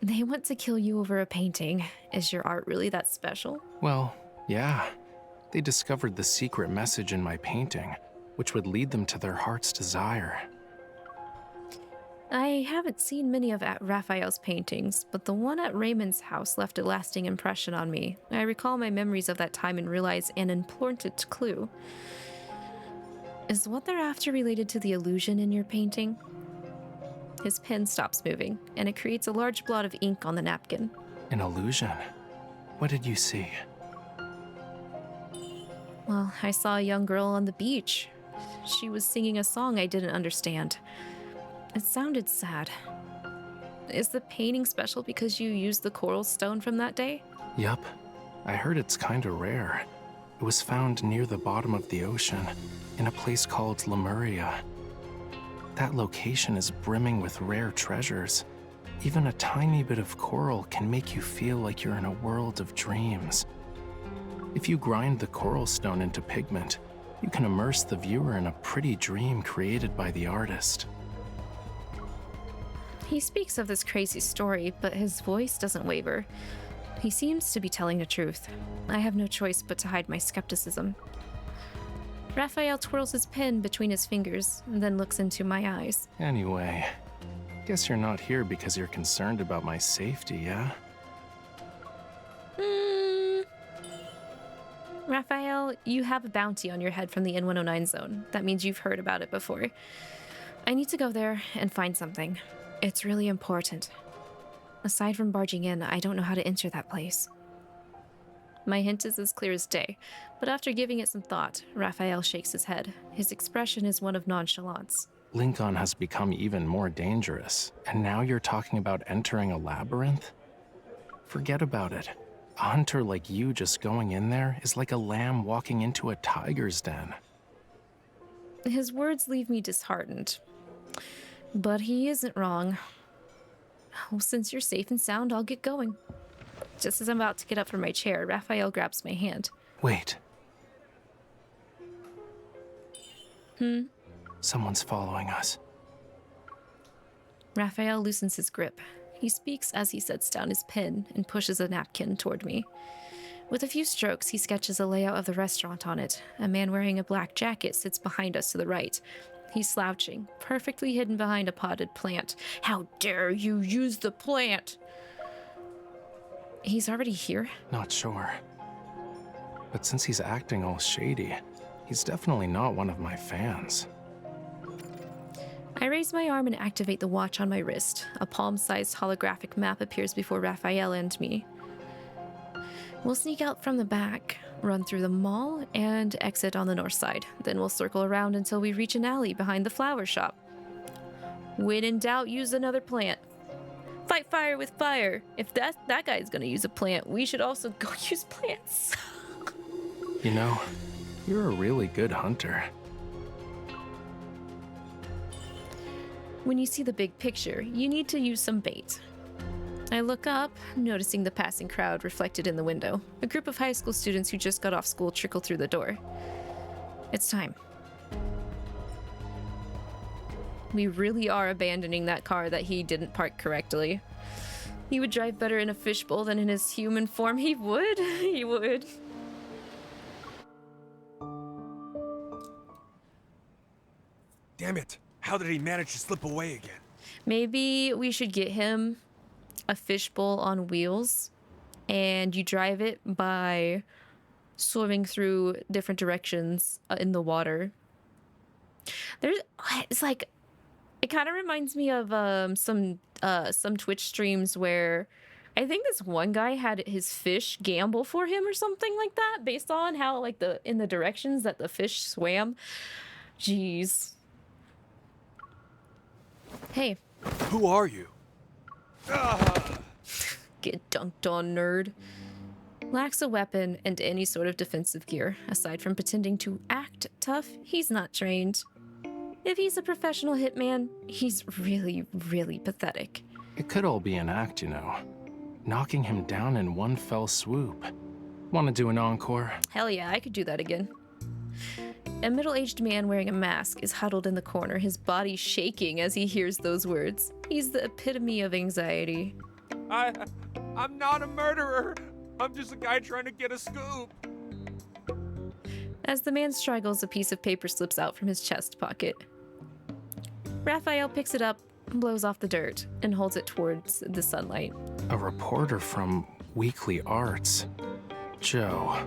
They want to kill you over a painting. Is your art really that special? Well, yeah. They discovered the secret message in my painting, which would lead them to their heart's desire. I haven't seen many of Raphael's paintings, but the one at Raymond's house left a lasting impression on me. I recall my memories of that time and realize an important clue. Is what they're after related to the illusion in your painting? His pen stops moving, and it creates a large blot of ink on the napkin. An illusion? What did you see? Well, I saw a young girl on the beach. She was singing a song I didn't understand. It sounded sad. Is the painting special because you used the coral stone from that day? Yup. I heard it's kinda rare. It was found near the bottom of the ocean, in a place called Lemuria. That location is brimming with rare treasures. Even a tiny bit of coral can make you feel like you're in a world of dreams. If you grind the coral stone into pigment, you can immerse the viewer in a pretty dream created by the artist. He speaks of this crazy story, but his voice doesn't waver. He seems to be telling the truth. I have no choice but to hide my skepticism. Raphael twirls his pen between his fingers, and then looks into my eyes. Anyway, guess you're not here because you're concerned about my safety, yeah? Raphael, you have a bounty on your head from the N109 zone. That means you've heard about it before. I need to go there and find something. It's really important. Aside from barging in, I don't know how to enter that place. My hint is as clear as day, but after giving it some thought, Raphael shakes his head. His expression is one of nonchalance. Lincoln has become even more dangerous, and now you're talking about entering a labyrinth? Forget about it. A hunter like you just going in there is like a lamb walking into a tiger's den. His words leave me disheartened. But he isn't wrong. Well, since you're safe and sound, I'll get going. Just as I'm about to get up from my chair, Raphael grabs my hand. Wait. Someone's following us. Raphael loosens his grip. He speaks as he sets down his pen and pushes a napkin toward me. With a few strokes, he sketches a layout of the restaurant on it. A man wearing a black jacket sits behind us to the right. He's slouching, perfectly hidden behind a potted plant. How dare you use the plant? He's already here? Not sure. But since he's acting all shady, he's definitely not one of my fans. I raise my arm and activate the watch on my wrist. A palm-sized holographic map appears before Raphael and me. We'll sneak out from the back, run through the mall, and exit on the north side. Then we'll circle around until we reach an alley behind the flower shop. When in doubt, use another plant. Fight fire with fire. If that guy's gonna use a plant, we should also go use plants. You know, you're a really good hunter. When you see the big picture, you need to use some bait. I look up, noticing the passing crowd reflected in the window. A group of high school students who just got off school trickle through the door. It's time. We really are abandoning that car that he didn't park correctly. He would drive better in a fishbowl than in his human form. He would. He would. Damn it. How did he manage to slip away again? Maybe we should get him a fishbowl on wheels, and you drive it by swimming through different directions in the water. It's like, it kind of reminds me of some Twitch streams where I think this one guy had his fish gamble for him or something like that, based on how like in the directions that the fish swam. Jeez. Hey. Who are you? Get dunked on, nerd. Lacks a weapon and any sort of defensive gear. Aside from pretending to act tough, he's not trained. If he's a professional hitman, he's really, really pathetic. It could all be an act, you know. Knocking him down in one fell swoop. Want to do an encore? Hell yeah, I could do that again. A middle-aged man wearing a mask is huddled in the corner, his body shaking as he hears those words. He's the epitome of anxiety. I'm not a murderer. I'm just a guy trying to get a scoop. As the man struggles, a piece of paper slips out from his chest pocket. Raphael picks it up, blows off the dirt, and holds it towards the sunlight. A reporter from Weekly Arts. Joe.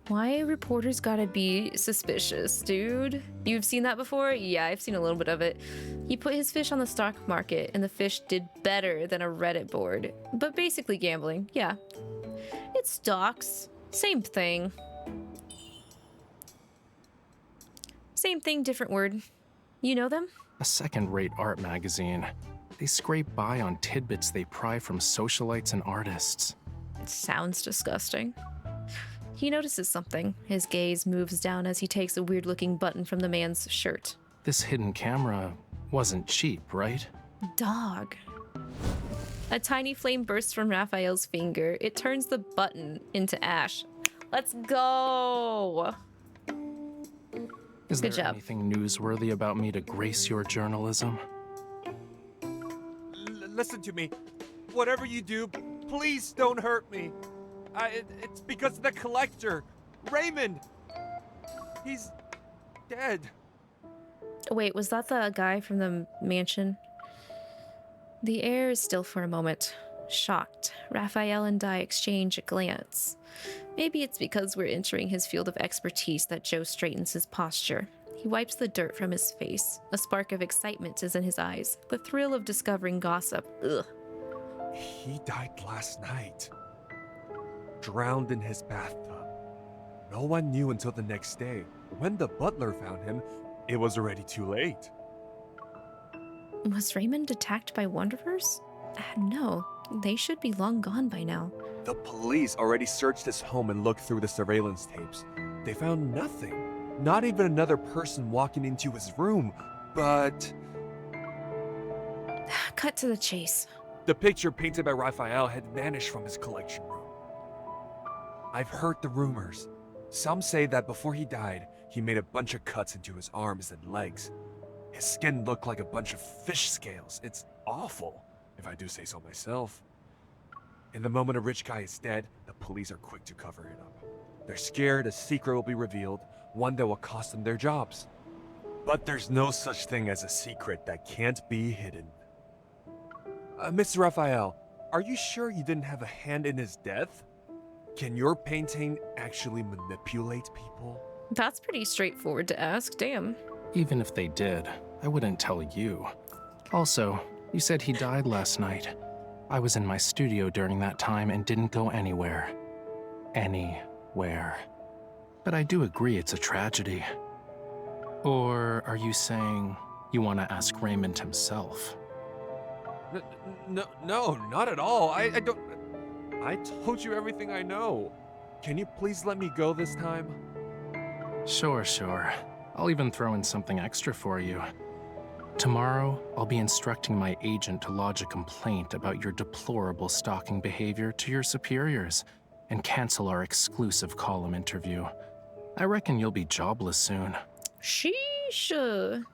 Why reporters gotta be suspicious, dude? You've seen that before? Yeah, I've seen a little bit of it. He put his fish on the stock market, and the fish did better than a Reddit board. But basically gambling, yeah. It's stocks. Same thing. Same thing, different word. You know them? A second-rate art magazine. They scrape by on tidbits they pry from socialites and artists. It sounds disgusting. He notices something. His gaze moves down as he takes a weird-looking button from the man's shirt. This hidden camera wasn't cheap, right? Dog. A tiny flame bursts from Raphael's finger. It turns the button into ash. Let's go! Is Good there job. anything newsworthy about me to grace your journalism? Listen to me. Whatever you do, please don't hurt me. It's because of the collector, Raymond. He's dead. Wait, was that the guy from the mansion? The air is still for a moment. Shocked, Raphael and I exchange a glance. Maybe it's because we're entering his field of expertise that Joe straightens his posture. He wipes the dirt from his face. A spark of excitement is in his eyes. The thrill of discovering gossip. Ugh. He died last night. Drowned in his bathtub. No one knew until the next day. When the butler found him, it was already too late. Was Raymond attacked by Wanderers? No, they should be long gone by now. The police already searched his home and looked through the surveillance tapes. They found nothing. Not even another person walking into his room, but... Cut to the chase. The picture painted by Raphael had vanished from his collection room. I've heard the rumors. Some say that before he died, he made a bunch of cuts into his arms and legs. His skin looked like a bunch of fish scales. It's awful, if I do say so myself. In the moment a rich guy is dead, the police are quick to cover it up. They're scared a secret will be revealed, one that will cost them their jobs. But there's no such thing as a secret that can't be hidden. Mr. Raphael, are you sure you didn't have a hand in his death? Can your painting actually manipulate people? That's pretty straightforward to ask, damn. Even if they did, I wouldn't tell you. Also, you said he died last night. I was in my studio during that time and didn't go anywhere. Anywhere. But I do agree it's a tragedy. Or are you saying you want to ask Raymond himself? No, not at all. I don't... I told you everything I know. Can you please let me go this time? Sure. I'll even throw in something extra for you. Tomorrow, I'll be instructing my agent to lodge a complaint about your deplorable stalking behavior to your superiors and cancel our exclusive column interview. I reckon you'll be jobless soon. Sheesh.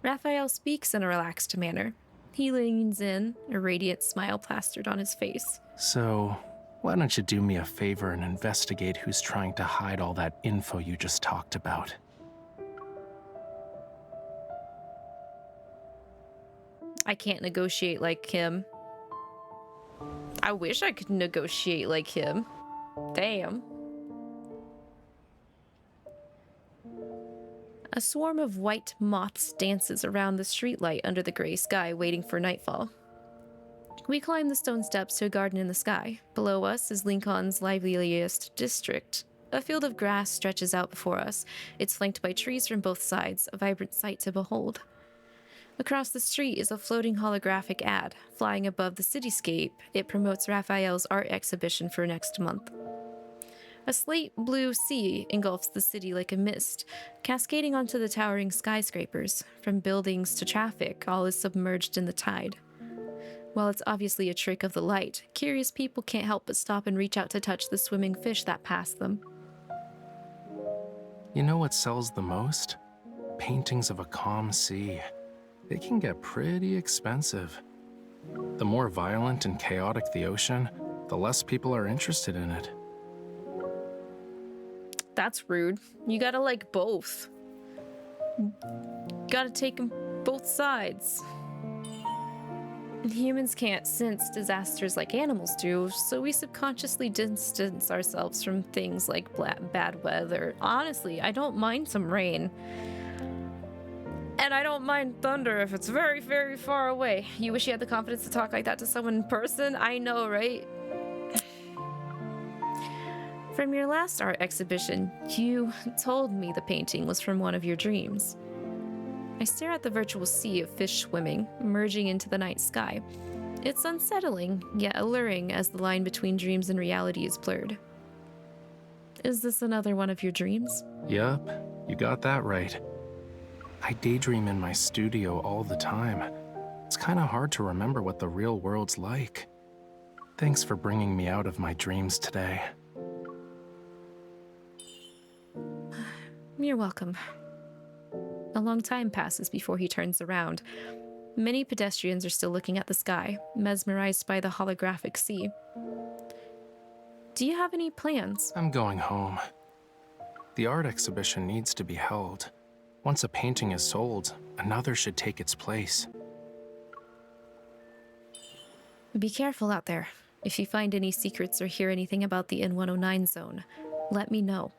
Raphael speaks in a relaxed manner. He leans in, a radiant smile plastered on his face. So, why don't you do me a favor and investigate who's trying to hide all that info you just talked about? I can't negotiate like him. I wish I could negotiate like him. Damn. A swarm of white moths dances around the streetlight under the gray sky, waiting for nightfall. We climb the stone steps to a garden in the sky. Below us is Lincoln's liveliest district. A field of grass stretches out before us. It's flanked by trees from both sides, a vibrant sight to behold. Across the street is a floating holographic ad. Flying above the cityscape, it promotes Raphael's art exhibition for next month. A slate blue sea engulfs the city like a mist, cascading onto the towering skyscrapers. From buildings to traffic, all is submerged in the tide. While it's obviously a trick of the light, curious people can't help but stop and reach out to touch the swimming fish that pass them. You know what sells the most? Paintings of a calm sea. They can get pretty expensive. The more violent and chaotic the ocean, the less people are interested in it. That's rude. You gotta like both. Gotta take 'em both sides. Humans can't sense disasters like animals do, so we subconsciously distance ourselves from things like bad weather. Honestly, I don't mind some rain. And I don't mind thunder if it's very, very far away. You wish you had the confidence to talk like that to someone in person? I know, right? From your last art exhibition, you told me the painting was from one of your dreams. I stare at the virtual sea of fish swimming, merging into the night sky. It's unsettling, yet alluring as the line between dreams and reality is blurred. Is this another one of your dreams? Yup, you got that right. I daydream in my studio all the time. It's kinda hard to remember what the real world's like. Thanks for bringing me out of my dreams today. You're welcome. A long time passes before he turns around. Many pedestrians are still looking at the sky, mesmerized by the holographic sea. Do you have any plans? I'm going home. The art exhibition needs to be held. Once a painting is sold, another should take its place. Be careful out there. If you find any secrets or hear anything about the N109 zone, let me know.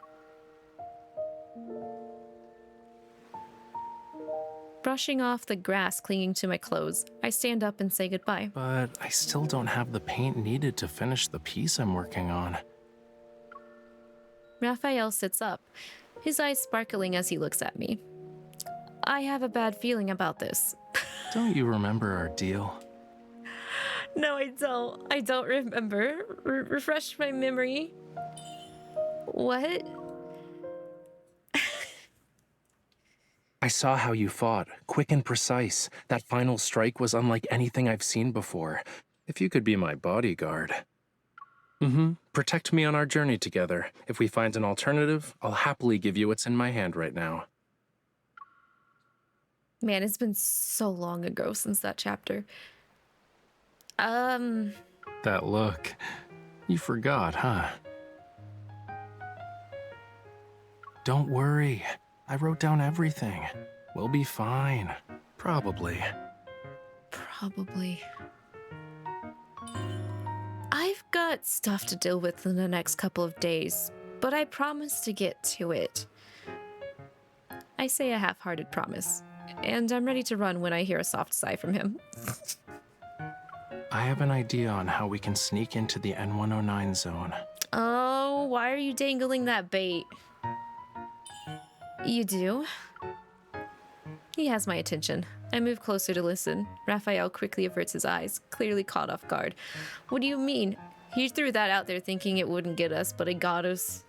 Brushing off the grass clinging to my clothes, I stand up and say goodbye. But I still don't have the paint needed to finish the piece I'm working on. Raphael sits up, his eyes sparkling as he looks at me. I have a bad feeling about this. Don't you remember our deal? No, I don't. I don't remember. Refresh my memory. What? I saw how you fought, quick and precise. That final strike was unlike anything I've seen before. If you could be my bodyguard. Protect me on our journey together. If we find an alternative, I'll happily give you what's in my hand right now. Man, it's been so long ago since that chapter. That look. You forgot, huh? Don't worry. I wrote down everything. We'll be fine. Probably. Probably. I've got stuff to deal with in the next couple of days, but I promise to get to it. I say a half-hearted promise, and I'm ready to run when I hear a soft sigh from him. I have an idea on how we can sneak into the N109 zone. Oh, why are you dangling that bait? You do? He has my attention. I move closer to listen. Raphael quickly averts his eyes, clearly caught off guard. What do you mean? He threw that out there thinking it wouldn't get us, but it got us.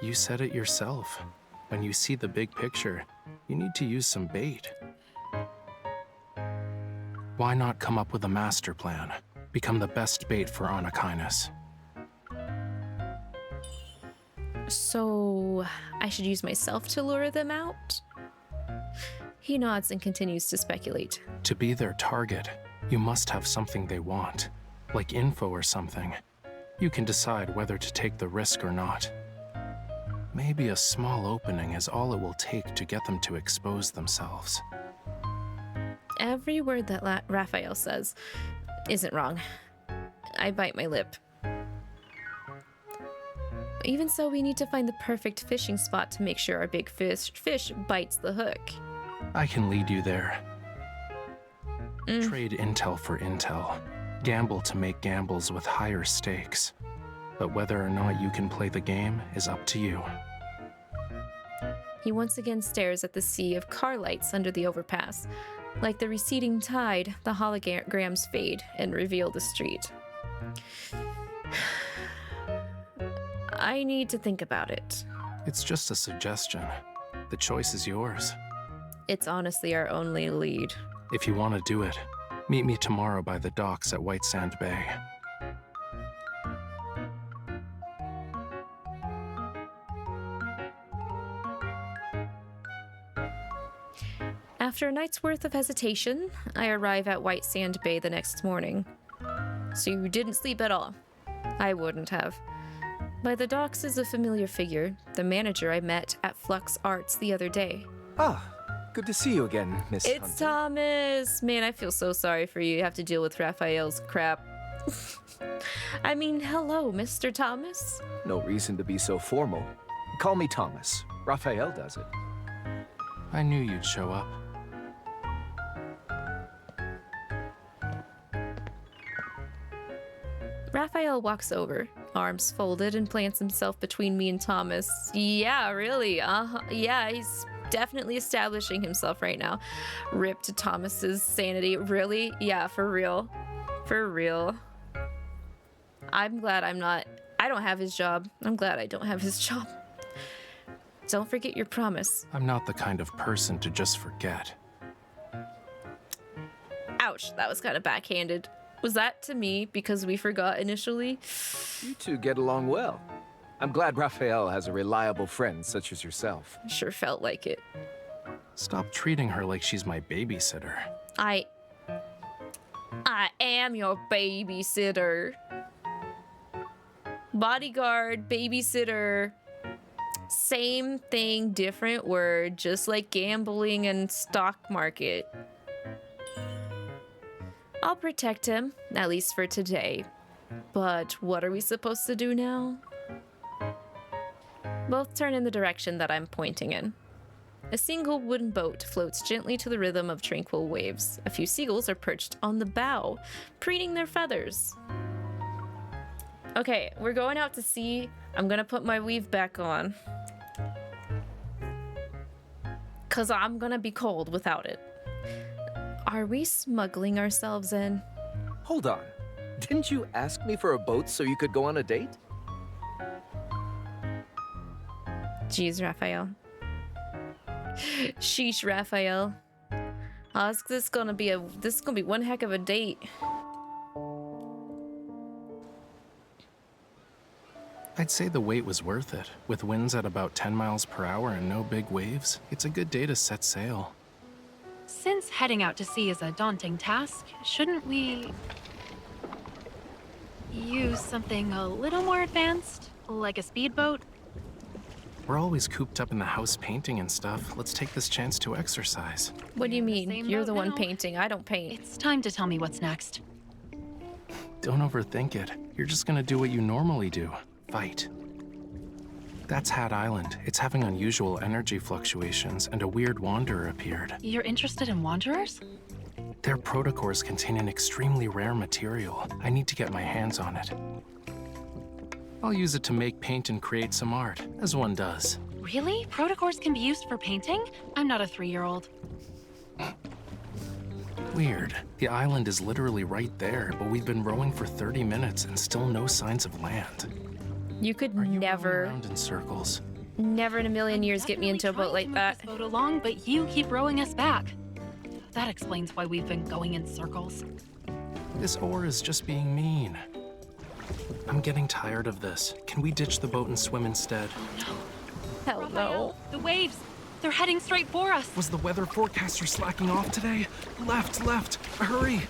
You said it yourself. When you see the big picture, you need to use some bait. Why not come up with a master plan? Become the best bait for Anakinus. So, I should use myself to lure them out? He nods and continues to speculate. To be their target, you must have something they want, like info or something. You can decide whether to take the risk or not. Maybe a small opening is all it will take to get them to expose themselves. Every word that Raphael says isn't wrong. I bite my lip. Even so, we need to find the perfect fishing spot to make sure our big fish bites the hook. I can lead you there. Trade intel for intel. Gamble to make gambles with higher stakes. But whether or not you can play the game is up to you. He once again stares at the sea of car lights under the overpass. Like the receding tide, the holograms fade and reveal the street. I need to think about it. It's just a suggestion. The choice is yours. It's honestly our only lead. If you want to do it, meet me tomorrow by the docks at White Sand Bay. After a night's worth of hesitation, I arrive at White Sand Bay the next morning. So you didn't sleep at all? I wouldn't have. By the docks is a familiar figure, the manager I met at Flux Arts the other day. Ah, good to see you again, Miss It's Hunter. Thomas! Man, I feel so sorry for you. You have to deal with Raphael's crap. I mean, hello, Mr. Thomas. No reason to be so formal. Call me Thomas. Raphael does it. I knew you'd show up. Raphael walks over, arms folded, and plants himself between me and Thomas. Yeah, really. Yeah, he's definitely establishing himself right now. Rip to Thomas's sanity. Really? Yeah, for real. For real. I'm glad I don't have his job. I'm glad I don't have his job. Don't forget your promise. I'm not the kind of person to just forget. Ouch, that was kind of backhanded. Was that to me because we forgot initially? You two get along well. I'm glad Raphael has a reliable friend such as yourself. Sure felt like it. Stop treating her like she's my babysitter. I am your babysitter. Bodyguard, babysitter. Same thing, different word, just like gambling and stock market. I'll protect him, at least for today. But what are we supposed to do now? Both turn in the direction that I'm pointing in. A single wooden boat floats gently to the rhythm of tranquil waves. A few seagulls are perched on the bow, preening their feathers. Okay, we're going out to sea. I'm gonna put my weave back on. 'Cause I'm gonna be cold without it. Are we smuggling ourselves in? Hold on. Didn't you ask me for a boat so you could go on a date? Jeez, Raphael. Sheesh, Raphael. This is gonna be one heck of a date. I'd say the wait was worth it. With winds at about 10 miles per hour and no big waves, it's a good day to set sail. Since heading out to sea is a daunting task, shouldn't we use something a little more advanced, like a speedboat? We're always cooped up in the house painting and stuff. Let's take this chance to exercise. What do you mean? Same You're boat the one now. painting. I don't paint. It's time to tell me what's next. Don't overthink it. You're just gonna do what you normally do. Fight. That's Hat Island. It's having unusual energy fluctuations, and a weird wanderer appeared. You're interested in wanderers? Their protocores contain an extremely rare material. I need to get my hands on it. I'll use it to make paint and create some art, as one does. Really? Protocores can be used for painting? I'm not a 3-year-old. Weird. The island is literally right there, but we've been rowing for 30 minutes and still no signs of land. You could Are you never, rowing around in circles? never in a million years get me into a boat like that. Boat along, but you keep rowing us back. That explains why we've been going in circles. This oar is just being mean. I'm getting tired of this. Can we ditch the boat and swim instead? Hell no. The waves! They're heading straight for us! Was the weather forecaster slacking off today? Left, hurry!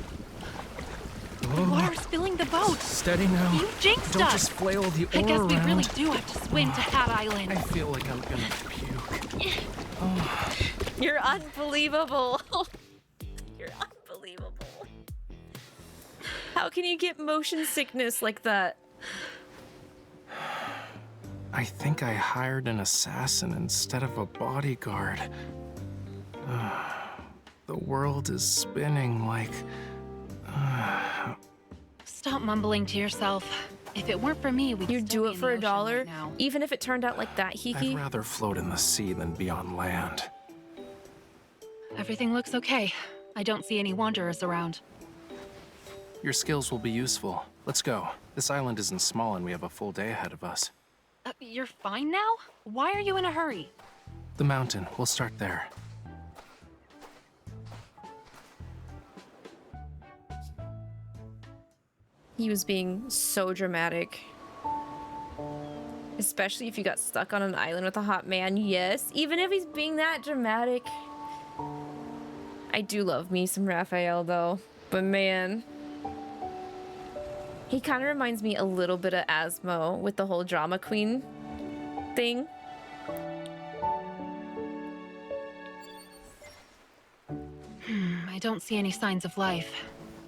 The water's filling the boat! Steady now. You jinxed Don't us! just flail the oar I guess we around. really do have to swim to Hat Island. I feel like I'm gonna puke. Oh. You're unbelievable. You're unbelievable. How can you get motion sickness like that? I think I hired an assassin instead of a bodyguard. The world is spinning like... Stop mumbling to yourself. If it weren't for me, we'd You'd still do be it in for the a ocean dollar, right now. even if it turned out like that, I'd Hiki? rather float in the sea than be on land. Everything looks okay. I don't see any wanderers around. Your skills will be useful. Let's go. This island isn't small and we have a full day ahead of us. You're fine now? Why are you in a hurry? The mountain. We'll start there. He was being so dramatic. Especially if you got stuck on an island with a hot man. Yes, even if he's being that dramatic. I do love me some Raphael though, but man, he kind of reminds me a little bit of Asmo with the whole drama queen thing. I don't see any signs of life.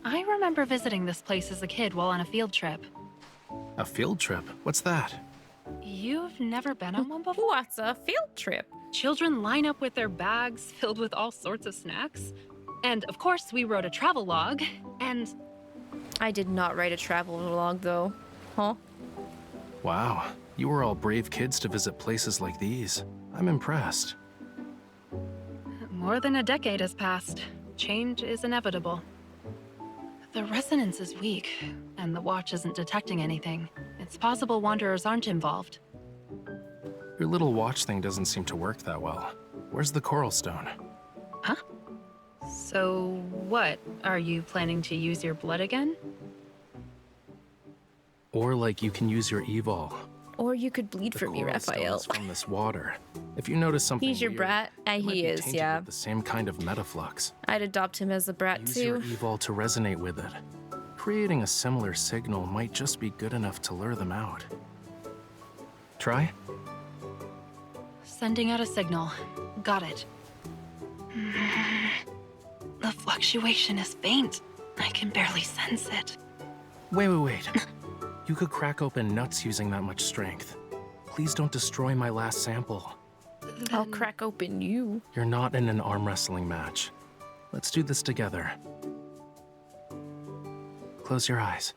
I remember visiting this place as a kid while on a field trip. A field trip? What's that? You've never been on one before? What's a field trip? Children line up with their bags filled with all sorts of snacks. And of course, we wrote a travel log, and... I did not write a travel log though. Huh? Wow, you were all brave kids to visit places like these. I'm impressed. More than a decade has passed. Change is inevitable. The resonance is weak, and the watch isn't detecting anything. It's possible wanderers aren't involved. Your little watch thing doesn't seem to work that well. Where's the coral stone? Huh? So what? Are you planning to use your blood again? Or like you can use your 𝐒𝐈. Or you could bleed The for me, coral stone Raphael. is from this water. If you notice something He's your weird, brat? it might He be is, tainted yeah. with the same kind of metaflux. I'd adopt him as a brat Use too. your 𝐒𝐈 to resonate with it. Creating a similar signal might just be good enough to lure them out. Try? Sending out a signal. Got it. The fluctuation is faint. I can barely sense it. Wait. You could crack open nuts using that much strength. Please don't destroy my last sample. I'll crack open you. You're not in an arm wrestling match. Let's do this together. Close your eyes.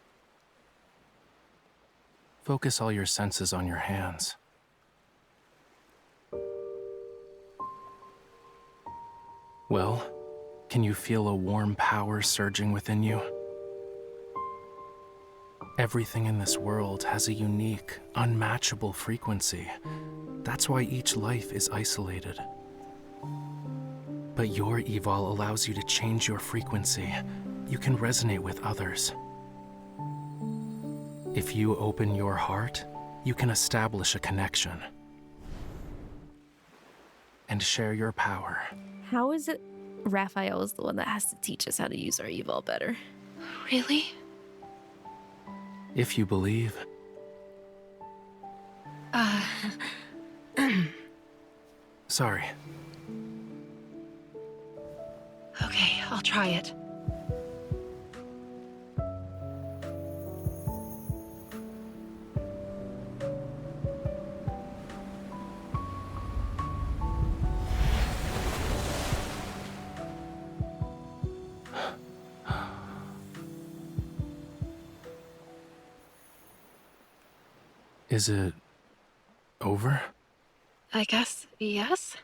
Focus all your senses on your hands. Well, can you feel a warm power surging within you? Everything in this world has a unique, unmatchable frequency. That's why each life is isolated. But your 𝐒𝐈 allows you to change your frequency. You can resonate with others. If you open your heart, you can establish a connection. And share your power. How is it Raphael is the one that has to teach us how to use our 𝐒𝐈 better? Really? If you believe. Sorry. Okay, I'll try it. Is it over? I guess yes?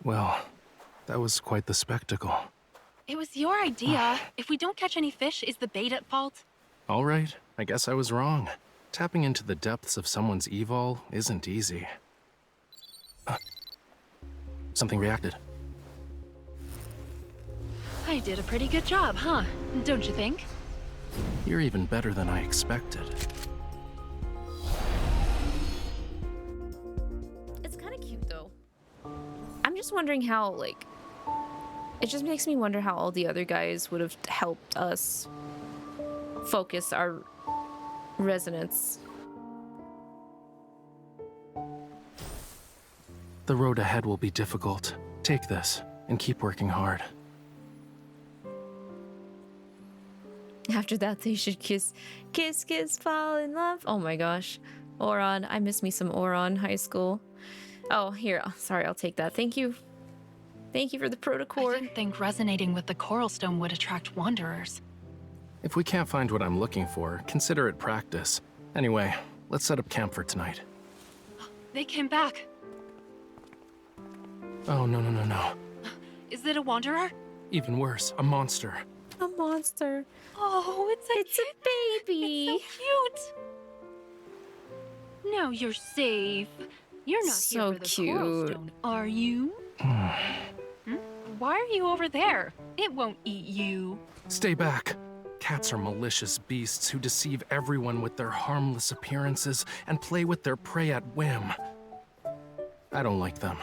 Well, that was quite the spectacle. It was your idea. If we don't catch any fish, is the bait at fault? All right, I guess I was wrong. Tapping into the depths of someone's 𝐒𝐈 isn't easy. Something reacted. I did a pretty good job, huh? Don't you think? You're even better than I expected. It's kind of cute though. I'm just wondering how, like, it just makes me wonder how all the other guys would have helped us focus our resonance. The road ahead will be difficult. Take this and keep working hard. After that, they should kiss, kiss, kiss, fall in love. Oh my gosh. Auron. I miss me some Auron high school. Oh, here. Sorry, I'll take that. Thank you. Thank you for the I protocol. didn't think resonating with the coral stone would attract wanderers. If we can't find what I'm looking for, consider it practice. Anyway, let's set up camp for tonight. They came back. Oh, no. Is it a wanderer? Even worse, a monster. A monster. Oh, it's a baby. It's so cute. Now you're safe. You're not So here for the coral cute. stone, are you? Why are you over there? It won't eat you. Stay back. Cats are malicious beasts who deceive everyone with their harmless appearances and play with their prey at whim. I don't like them.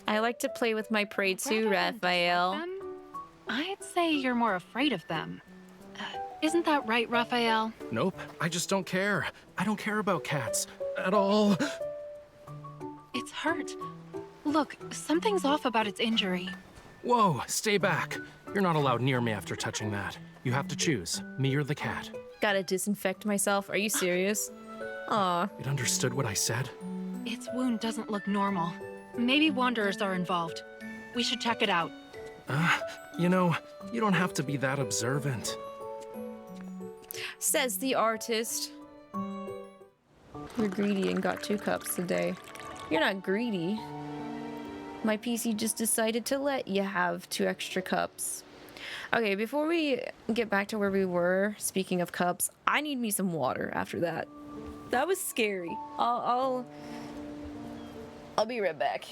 I like to play with my prey too, Rather than dislike Raphael. them, I'd say you're more afraid of them. Isn't that right, Raphael? Nope, I just don't care. I don't care about cats. At all. It's hurt. Look, something's off about its injury. Whoa, stay back. You're not allowed near me after touching that. You have to choose, me or the cat. Gotta disinfect myself. Are you serious? Aw. It understood what I said? Its wound doesn't look normal. Maybe wanderers are involved. We should check it out. You know, you don't have to be that observant. Says the artist. You're greedy and got 2 cups today. You're not greedy. My PC just decided to let you have 2 extra cups. Okay, before we get back to where we were, speaking of cups, I need me some water after that. That was scary. I'll be right back.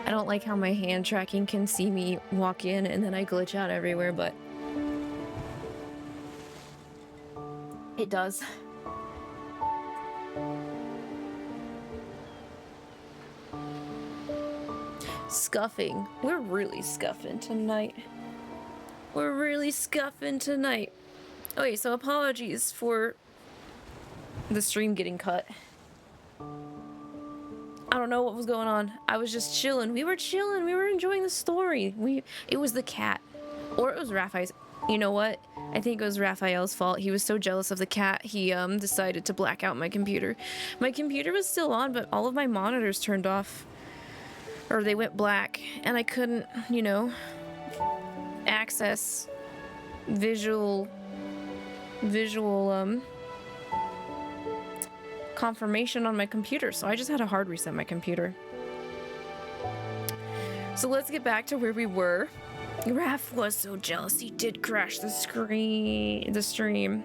I don't like how my hand tracking can see me walk in and then I glitch out everywhere, but it does. Scuffing. We're really scuffing tonight. We're really scuffing tonight. Okay, so apologies for the stream getting cut. I don't know what was going on. I was just chilling. We were chilling. We were enjoying the story. It was the cat. Or it was Raphael's. You know what? I think it was Raphael's fault. He was so jealous of the cat, he decided to black out my computer. My computer was still on, but all of my monitors turned off. Or they went black. And I couldn't, you know, access visual confirmation on my computer, so I just had to hard reset my computer. So let's get back to where we were. Raph was so jealous he did crash the stream.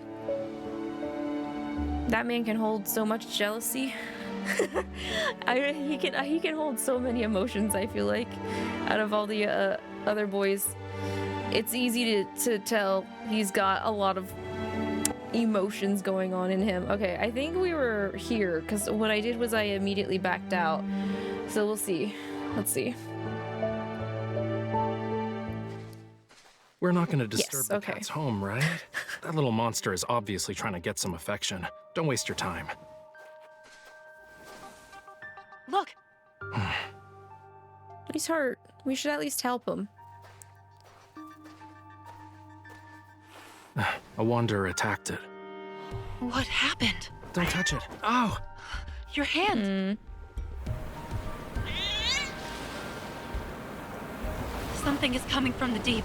That man can hold so much jealousy. He can hold so many emotions, I feel like, out of all the other boys. It's easy to tell he's got a lot of emotions going on in him. Okay, I think we were here because what I did was I immediately backed out. So we'll see. Let's see. We're not going to disturb the cat's home, right? That little monster is obviously trying to get some affection. Don't waste your time. Look! He's hurt. We should at least help him. A wanderer attacked it. What happened? Don't touch it. Ow! Your hand! Something is coming from the deep.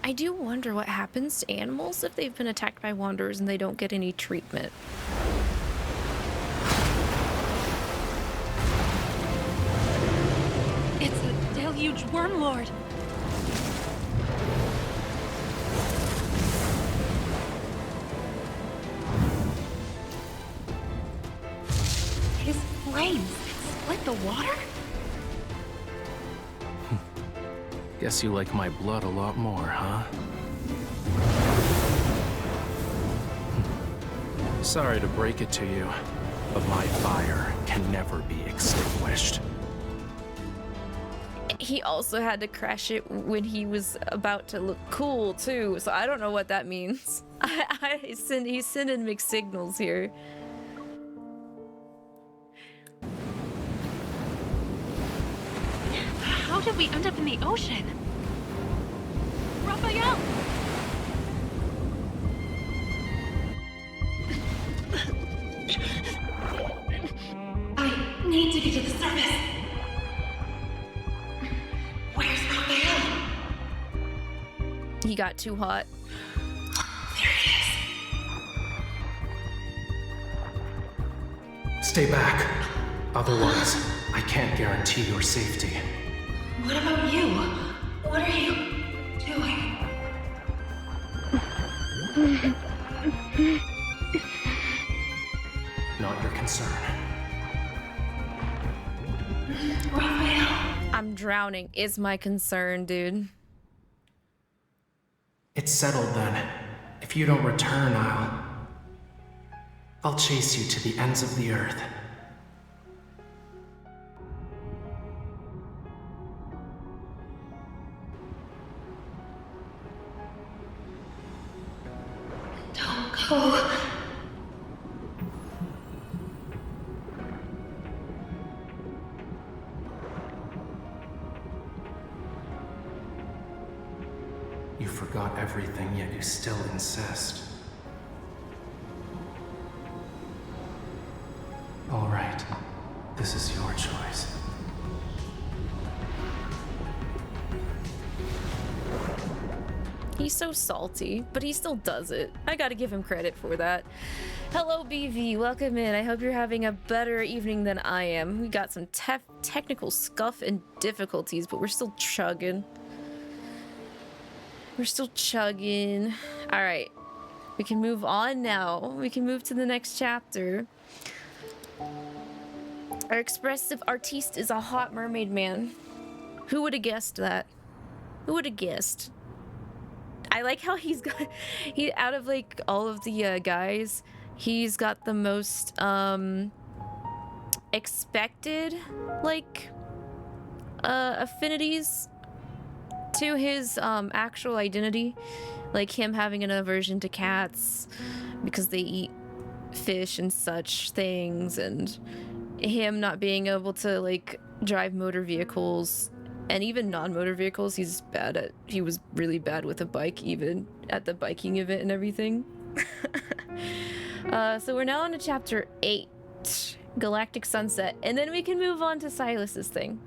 I do wonder what happens to animals if they've been attacked by wanderers and they don't get any treatment. It's a deluge wormlord. His flames split the water? Guess you like my blood a lot more, huh? sorry to break it to you, but my fire can never be extinguished. He also had to crash it when he was about to look cool too, so I don't know what that means. He's sending mixed signals here. How did we end up in the ocean? Raphael! I need to get to the surface. Where's Raphael? He got too hot. There he is. Stay back. Otherwise, I can't guarantee your safety. What about you? What are you doing? Not your concern. Raphael. I'm drowning is my concern, dude. It's settled then. If you don't return, I'll chase you to the ends of the earth. Don't go. You forgot everything, yet you still insist. All right, this is your choice. He's so salty, but he still does it. I gotta give him credit for that. Hello, BV. Welcome in. I hope you're having a better evening than I am. We got some technical scuff and difficulties, but we're still chugging. We're still chugging. All right. We can move on now. We can move to the next chapter. Our expressive artiste is a hot mermaid man. Who would have guessed that? Who would have guessed? I like how he out of like all of the guys, he's got the most expected like affinities to his actual identity, like him having an aversion to cats because they eat fish and such things, and him not being able to like drive motor vehicles and even non-motor vehicles. He was really bad with a bike, even at the biking event and everything. So we're now on to chapter 8, Galactic Sunset, and then we can move on to Silas's thing.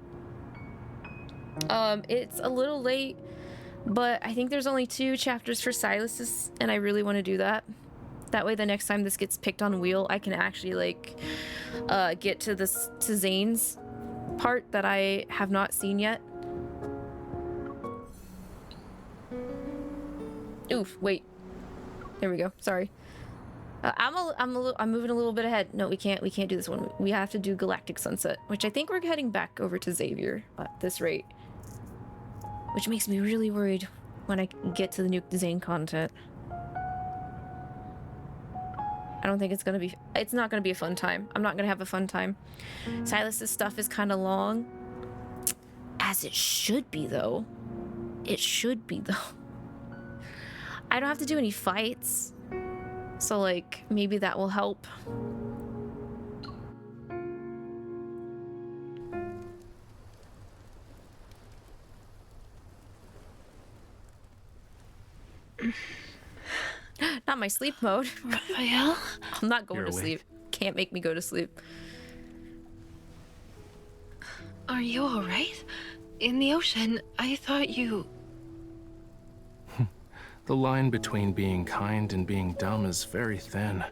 It's a little late, but I think there's only 2 chapters for Silas's, and I really want to do that. That way the next time this gets picked on wheel, I can actually like get to Zane's part that I have not seen yet. Oof, wait. There we go. Sorry. I'm moving a little bit ahead. No, we can't do this one. We have to do Galactic Sunset, which I think we're heading back over to Xavier at this rate. Which makes me really worried when I get to the new Zane content. I don't think it's not gonna be a fun time. I'm not gonna have a fun time. Silas's stuff is kind of long. As it should be, though. It should be, though. I don't have to do any fights. So, like, maybe that will help. Not my sleep mode. Raphael? I'm not going to sleep. Can't make me go to sleep. Are you alright? In the ocean, I thought you... The line between being kind and being dumb is very thin.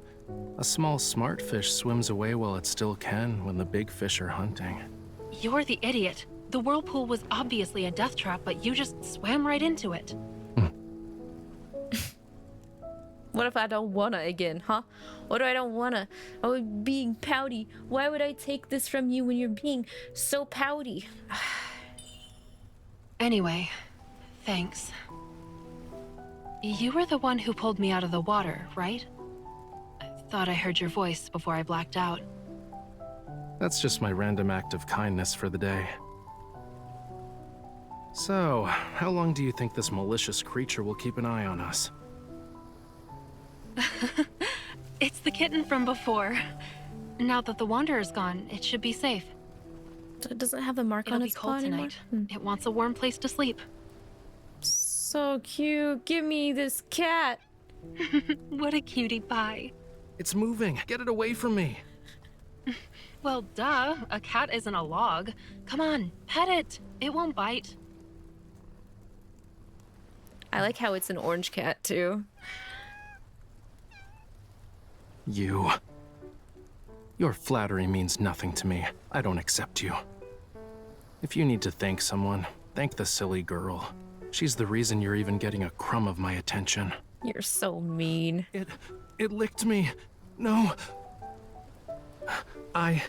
A small smart fish swims away while it still can when the big fish are hunting. You're the idiot. The whirlpool was obviously a death trap, but you just swam right into it. What if I don't wanna again, huh? What do I don't wanna? Oh, being pouty. Why would I take this from you when you're being so pouty? Anyway, thanks. You were the one who pulled me out of the water, right? Thought I heard your voice before I blacked out. That's just my random act of kindness for the day. So, how long do you think this malicious creature will keep an eye on us? It's the kitten from before. Now that the Wanderer's gone, it should be safe. So it doesn't have the mark It'll on be its cold paw anymore? tonight. It wants a warm place to sleep. So cute. Give me this cat. What a cutie pie. It's moving. Get it away from me. Well, duh. A cat isn't a log. Come on, pet it. It won't bite. I like how it's an orange cat, too. Your flattery means nothing to me. I don't accept you. If you need to thank someone, thank the silly girl. She's the reason you're even getting a crumb of my attention. You're so mean. It licked me. No. A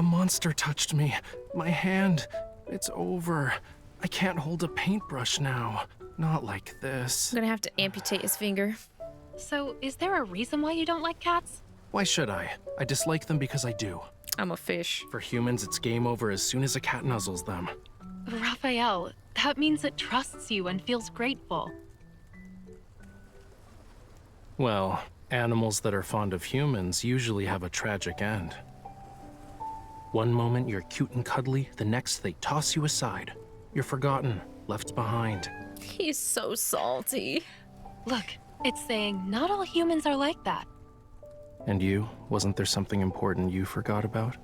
monster touched me. My hand. It's over. I can't hold a paintbrush now. Not like this. I'm gonna have to amputate his finger. So, is there a reason why you don't like cats? Why should I? I dislike them because I do. I'm a fish. For humans, it's game over as soon as a cat nuzzles them. Raphael, that means it trusts you and feels grateful. Well, animals that are fond of humans usually have a tragic end. One moment you're cute and cuddly, the next they toss you aside. You're forgotten, left behind. He's so salty. Look, it's saying not all humans are like that. And you? Wasn't there something important you forgot about?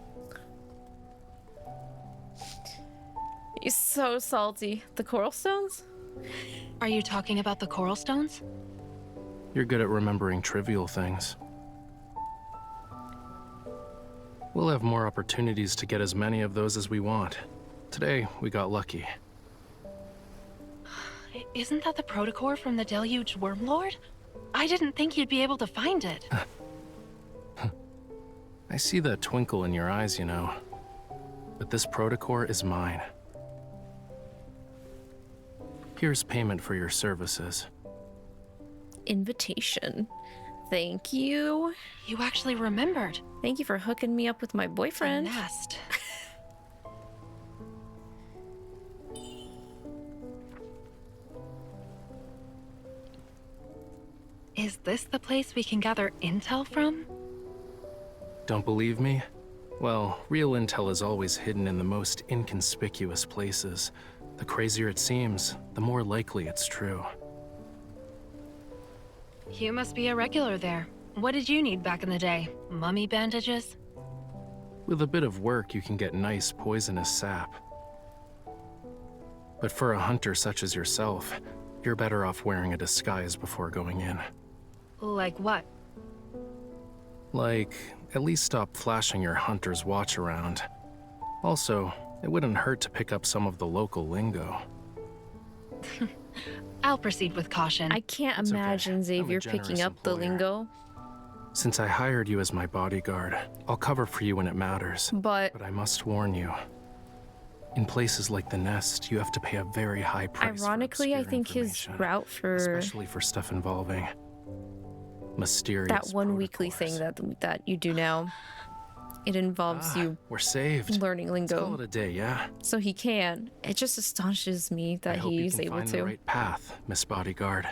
He's so salty. The coral stones? Are you talking about the coral stones? You're good at remembering trivial things. We'll have more opportunities to get as many of those as we want. Today, we got lucky. Isn't that the protocore from the deluged Wormlord? I didn't think you'd be able to find it. I see the twinkle in your eyes, you know. But this protocore is mine. Here's payment for your services. Invitation. Thank you. You actually remembered. Thank you for hooking me up with my boyfriend. A nest. Is this the place we can gather intel from? Don't believe me? Well, real intel is always hidden in the most inconspicuous places. The crazier it seems, the more likely it's true. You must be a regular there. What did you need back in the day? Mummy bandages? With a bit of work, you can get nice, poisonous sap. But for a hunter such as yourself, you're better off wearing a disguise before going in. Like what? Like, at least stop flashing your hunter's watch around. Also, it wouldn't hurt to pick up some of the local lingo. I'll proceed with caution. I can't imagine Xavier picking up the lingo. Since I hired you as my bodyguard, I'll cover for you when it matters. But I must warn you. In places like the Nest, you have to pay a very high price. Ironically, I think his route for... especially for stuff involving... mysterious that one weekly thing that you do now. It involves you we're saved. Learning lingo. Let's call it a day, yeah? So he can. It just astonishes me that he's able to. I hope you can find the right path, Miss Bodyguard.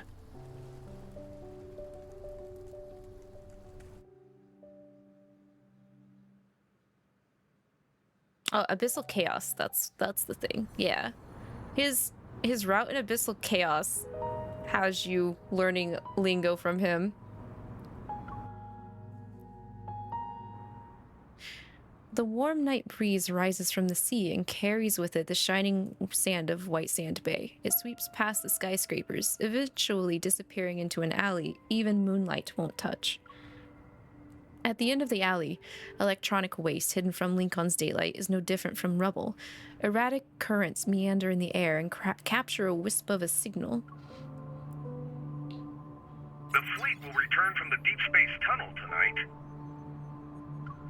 Oh, Abyssal Chaos. That's the thing. Yeah. His route in Abyssal Chaos has you learning lingo from him. The warm night breeze rises from the sea and carries with it the shining sand of White Sand Bay. It sweeps past the skyscrapers, eventually disappearing into an alley even moonlight won't touch. At the end of the alley, electronic waste hidden from Lincoln's daylight is no different from rubble. Erratic currents meander in the air and capture a wisp of a signal. The fleet will return from the Deepspace tunnel tonight.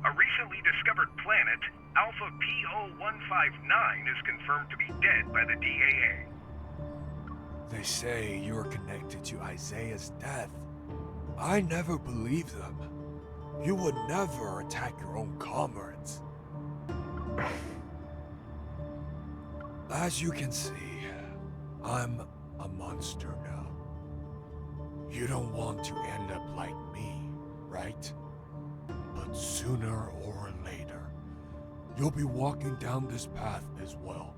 A recently discovered planet, Alpha P0159, is confirmed to be dead by the DAA. They say you're connected to Isaiah's death. I never believed them. You would never attack your own comrades. As you can see, I'm a monster now. You don't want to end up like me, right? But sooner or later, you'll be walking down this path as well.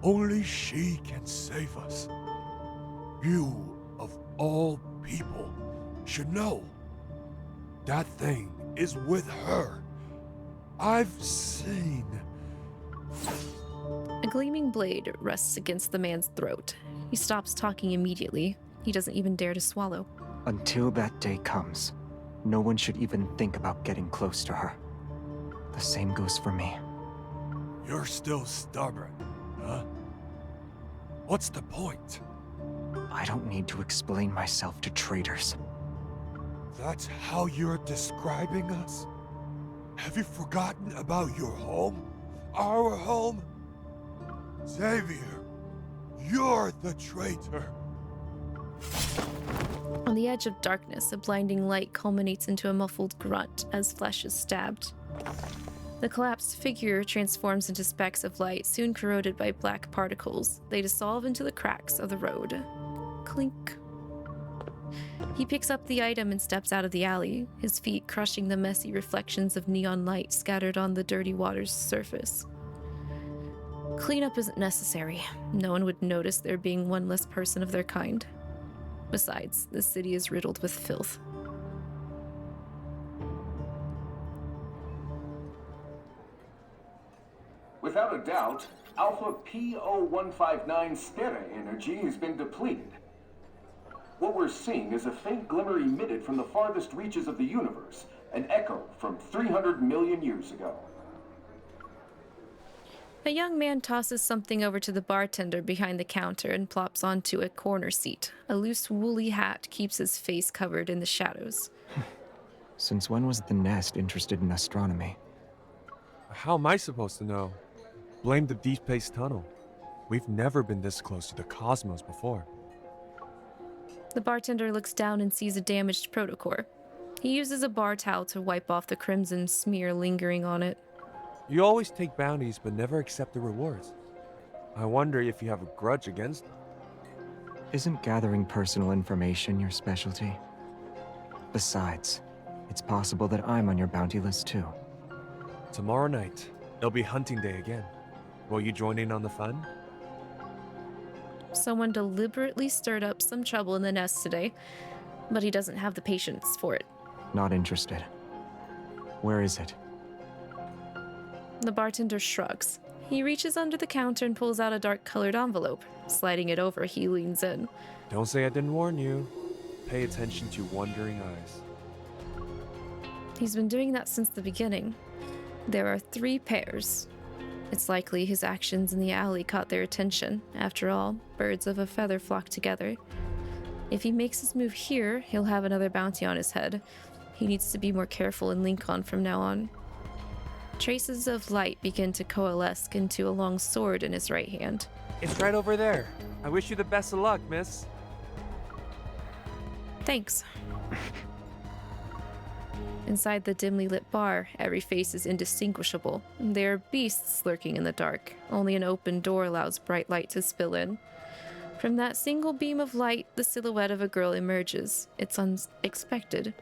Only she can save us. You, of all people, should know. That thing is with her. I've seen. A gleaming blade rests against the man's throat. He stops talking immediately. He doesn't even dare to swallow. Until that day comes, no one should even think about getting close to her. The same goes for me. You're still stubborn, huh? What's the point? I don't need to explain myself to traitors. That's how you're describing us? Have you forgotten about your home? Our home? Xavier, you're the traitor. On the edge of darkness, a blinding light culminates into a muffled grunt as flesh is stabbed. The collapsed figure transforms into specks of light, soon corroded by black particles. They dissolve into the cracks of the road. Clink. He picks up the item and steps out of the alley, his feet crushing the messy reflections of neon light scattered on the dirty water's surface. Cleanup isn't necessary. No one would notice there being one less person of their kind. Besides, the city is riddled with filth. Without a doubt, Alpha P0159 Stera energy has been depleted. What we're seeing is a faint glimmer emitted from the farthest reaches of the universe, an echo from 300 million years ago. A young man tosses something over to the bartender behind the counter and plops onto a corner seat. A loose woolly hat keeps his face covered in the shadows. Since when was the Nest interested in astronomy? How am I supposed to know? Blame the Deepspace tunnel. We've never been this close to the cosmos before. The bartender looks down and sees a damaged protocore. He uses a bar towel to wipe off the crimson smear lingering on it. You always take bounties but never accept the rewards. I wonder if you have a grudge against them. Isn't gathering personal information your specialty? Besides, it's possible that I'm on your bounty list too. Tomorrow night, it'll be hunting day again. Will you join in on the fun? Someone deliberately stirred up some trouble in the Nest today, but he doesn't have the patience for it. Not interested. Where is it? The bartender shrugs. He reaches under the counter and pulls out a dark-colored envelope. Sliding it over, he leans in. Don't say I didn't warn you. Pay attention to wandering eyes. He's been doing that since the beginning. There are 3 pairs. It's likely his actions in the alley caught their attention. After all, birds of a feather flock together. If he makes his move here, he'll have another bounty on his head. He needs to be more careful in Lincoln from now on. Traces of light begin to coalesce into a long sword in his right hand. It's right over there. I wish you the best of luck, miss. Thanks. Inside the dimly lit bar, every face is indistinguishable. There are beasts lurking in the dark. Only an open door allows bright light to spill in. From that single beam of light, the silhouette of a girl emerges. It's unexpected,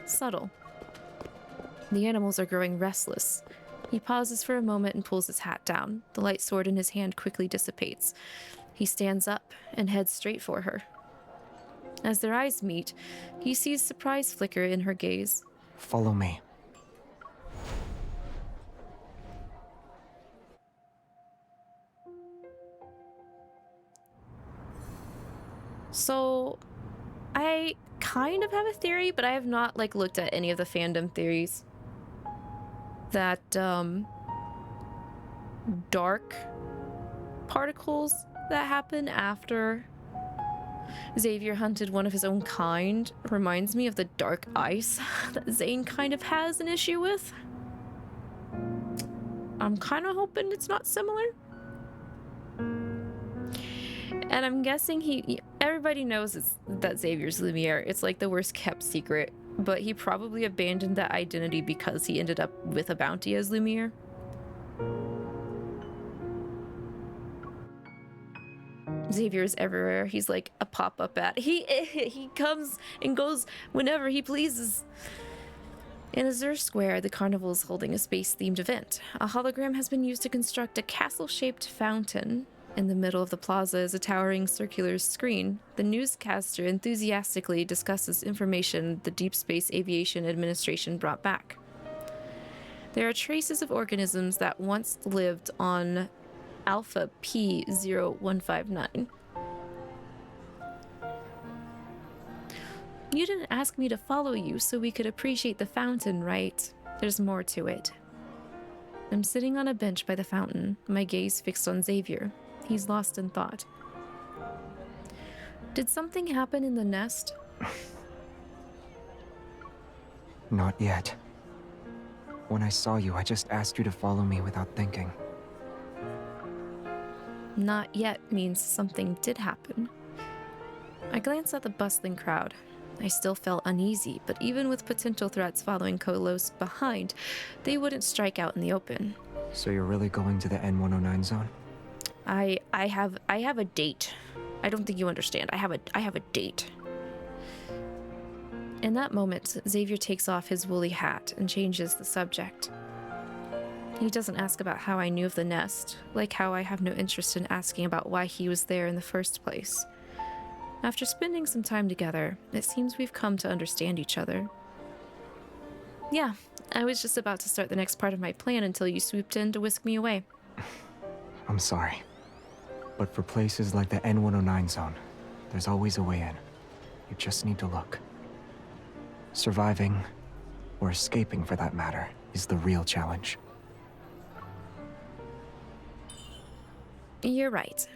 subtle. The animals are growing restless. He pauses for a moment and pulls his hat down. The light sword in his hand quickly dissipates. He stands up and heads straight for her. As their eyes meet, he sees surprise flicker in her gaze. Follow me. So, I kind of have a theory, but I have not looked at any of the fandom theories. That dark particles that happen after Xavier hunted one of his own kind reminds me of the dark ice that Zane kind of has an issue with. I'm kind of hoping it's not similar. And I'm guessing everybody knows that Xavier's Lumiere. It's like the worst kept secret but he probably abandoned that identity because he ended up with a bounty as Lumiere. Xavier is everywhere. He's like a pop-up ad. He comes and goes whenever he pleases. In Azure Square, the carnival is holding a space-themed event. A hologram has been used to construct a castle-shaped fountain. In the middle of the plaza is a towering circular screen. The newscaster enthusiastically discusses information the Deep Space Aviation Administration brought back. There are traces of organisms that once lived on Alpha P0159. You didn't ask me to follow you so we could appreciate the fountain, right? There's more to it. I'm sitting on a bench by the fountain, my gaze fixed on Xavier. He's lost in thought. Did something happen in the nest? Not yet. When I saw you, I just asked you to follow me without thinking. Not yet means something did happen. I glanced at the bustling crowd. I still felt uneasy, but even with potential threats following Kolos behind, they wouldn't strike out in the open. So you're really going to the N109 zone? I have a date. I don't think you understand. I have a date. In that moment, Xavier takes off his woolly hat and changes the subject. He doesn't ask about how I knew of the nest, like how I have no interest in asking about why he was there in the first place. After spending some time together, it seems we've come to understand each other. Yeah, I was just about to start the next part of my plan until you swooped in to whisk me away. I'm sorry. But for places like the N109 zone, there's always a way in. You just need to look. Surviving, or escaping for that matter, is the real challenge. You're right.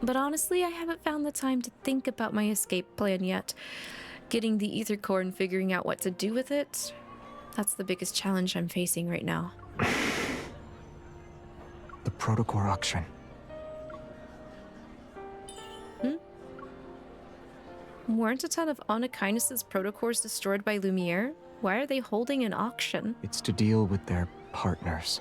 But honestly, I haven't found the time to think about my escape plan yet. Getting the ether core and figuring out what to do with it, that's the biggest challenge I'm facing right now. The protocore auction. Weren't a ton of 𝐒𝐿𝐼 protocores destroyed by Lumiere? Why are they holding an auction? It's to deal with their partners.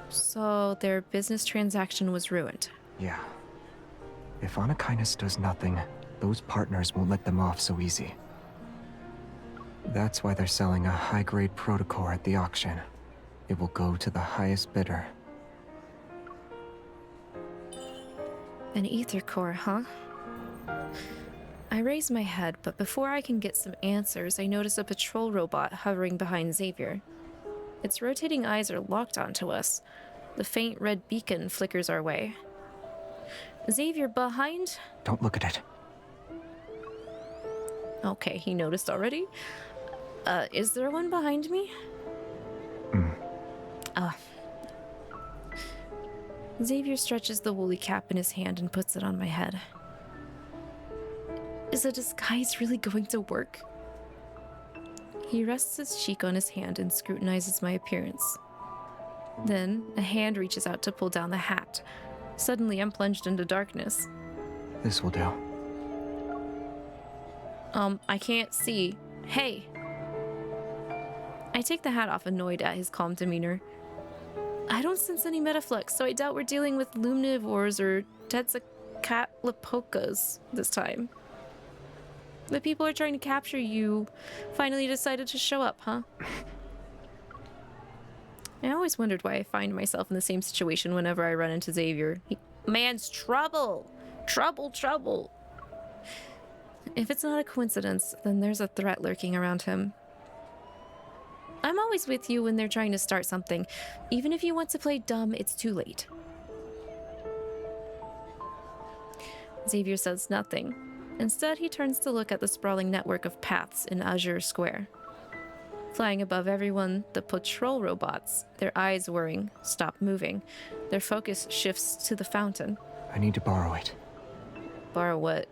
So their business transaction was ruined. Yeah. If 𝐒𝐿𝐼 does nothing, those partners won't let them off so easy. That's why they're selling a high-grade protocore at the auction. It will go to the highest bidder. An ether core, huh? I raise my head, but before I can get some answers, I notice a patrol robot hovering behind Xavier. Its rotating eyes are locked onto us. The faint red beacon flickers our way. Xavier, behind? Don't look at it. Okay, he noticed already. Is there one behind me? Xavier stretches the woolly cap in his hand and puts it on my head. Is a disguise really going to work? He rests his cheek on his hand and scrutinizes my appearance. Then, a hand reaches out to pull down the hat. Suddenly, I'm plunged into darkness. This will do. I can't see. Hey! I take the hat off, annoyed at his calm demeanor. I don't sense any metaflex, so I doubt we're dealing with lumnivores or Tezcatlipoca's this time. The people are trying to capture you finally decided to show up, huh? I always wondered why I find myself in the same situation whenever I run into Xavier. Man's trouble! Trouble! If it's not a coincidence, then there's a threat lurking around him. I'm always with you when they're trying to start something. Even if you want to play dumb, it's too late. Xavier says nothing. Instead, he turns to look at the sprawling network of paths in Azure Square. Flying above everyone, the patrol robots, their eyes whirring, stop moving. Their focus shifts to the fountain. I need to borrow it. Borrow what?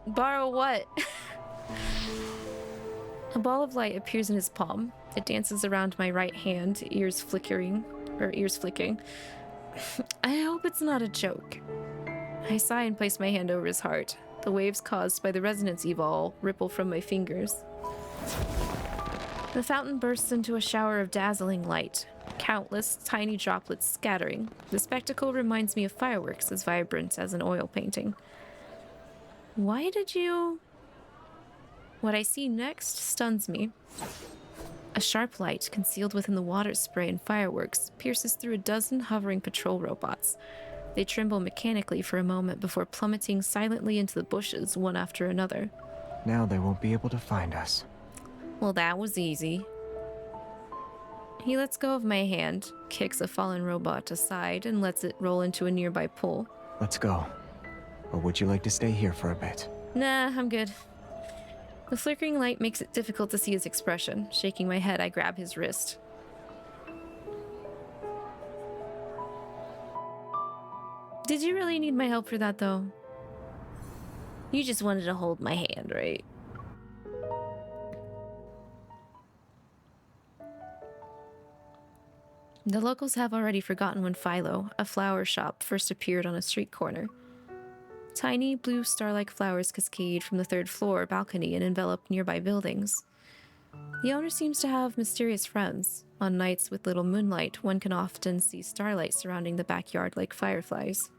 Borrow what? A ball of light appears in his palm. It dances around my right hand, ears flicking. I hope it's not a joke. I sigh and place my hand over his heart. The waves caused by the resonance evol ripple from my fingers. The fountain bursts into a shower of dazzling light, countless tiny droplets scattering. The spectacle reminds me of fireworks, as vibrant as an oil painting. Why did you... What I see next stuns me. A sharp light, concealed within the water spray and fireworks, pierces through a dozen hovering patrol robots. They tremble mechanically for a moment before plummeting silently into the bushes, one after another. Now they won't be able to find us. Well, that was easy. He lets go of my hand, kicks a fallen robot aside, and lets it roll into a nearby pool. Let's go. Or would you like to stay here for a bit? Nah, I'm good. The flickering light makes it difficult to see his expression. Shaking my head, I grab his wrist. Did you really need my help for that, though? You just wanted to hold my hand, right? The locals have already forgotten when Philo, a flower shop, first appeared on a street corner. Tiny blue star-like flowers cascade from the third floor balcony and envelop nearby buildings. The owner seems to have mysterious friends. On nights with little moonlight, one can often see starlight surrounding the backyard like fireflies.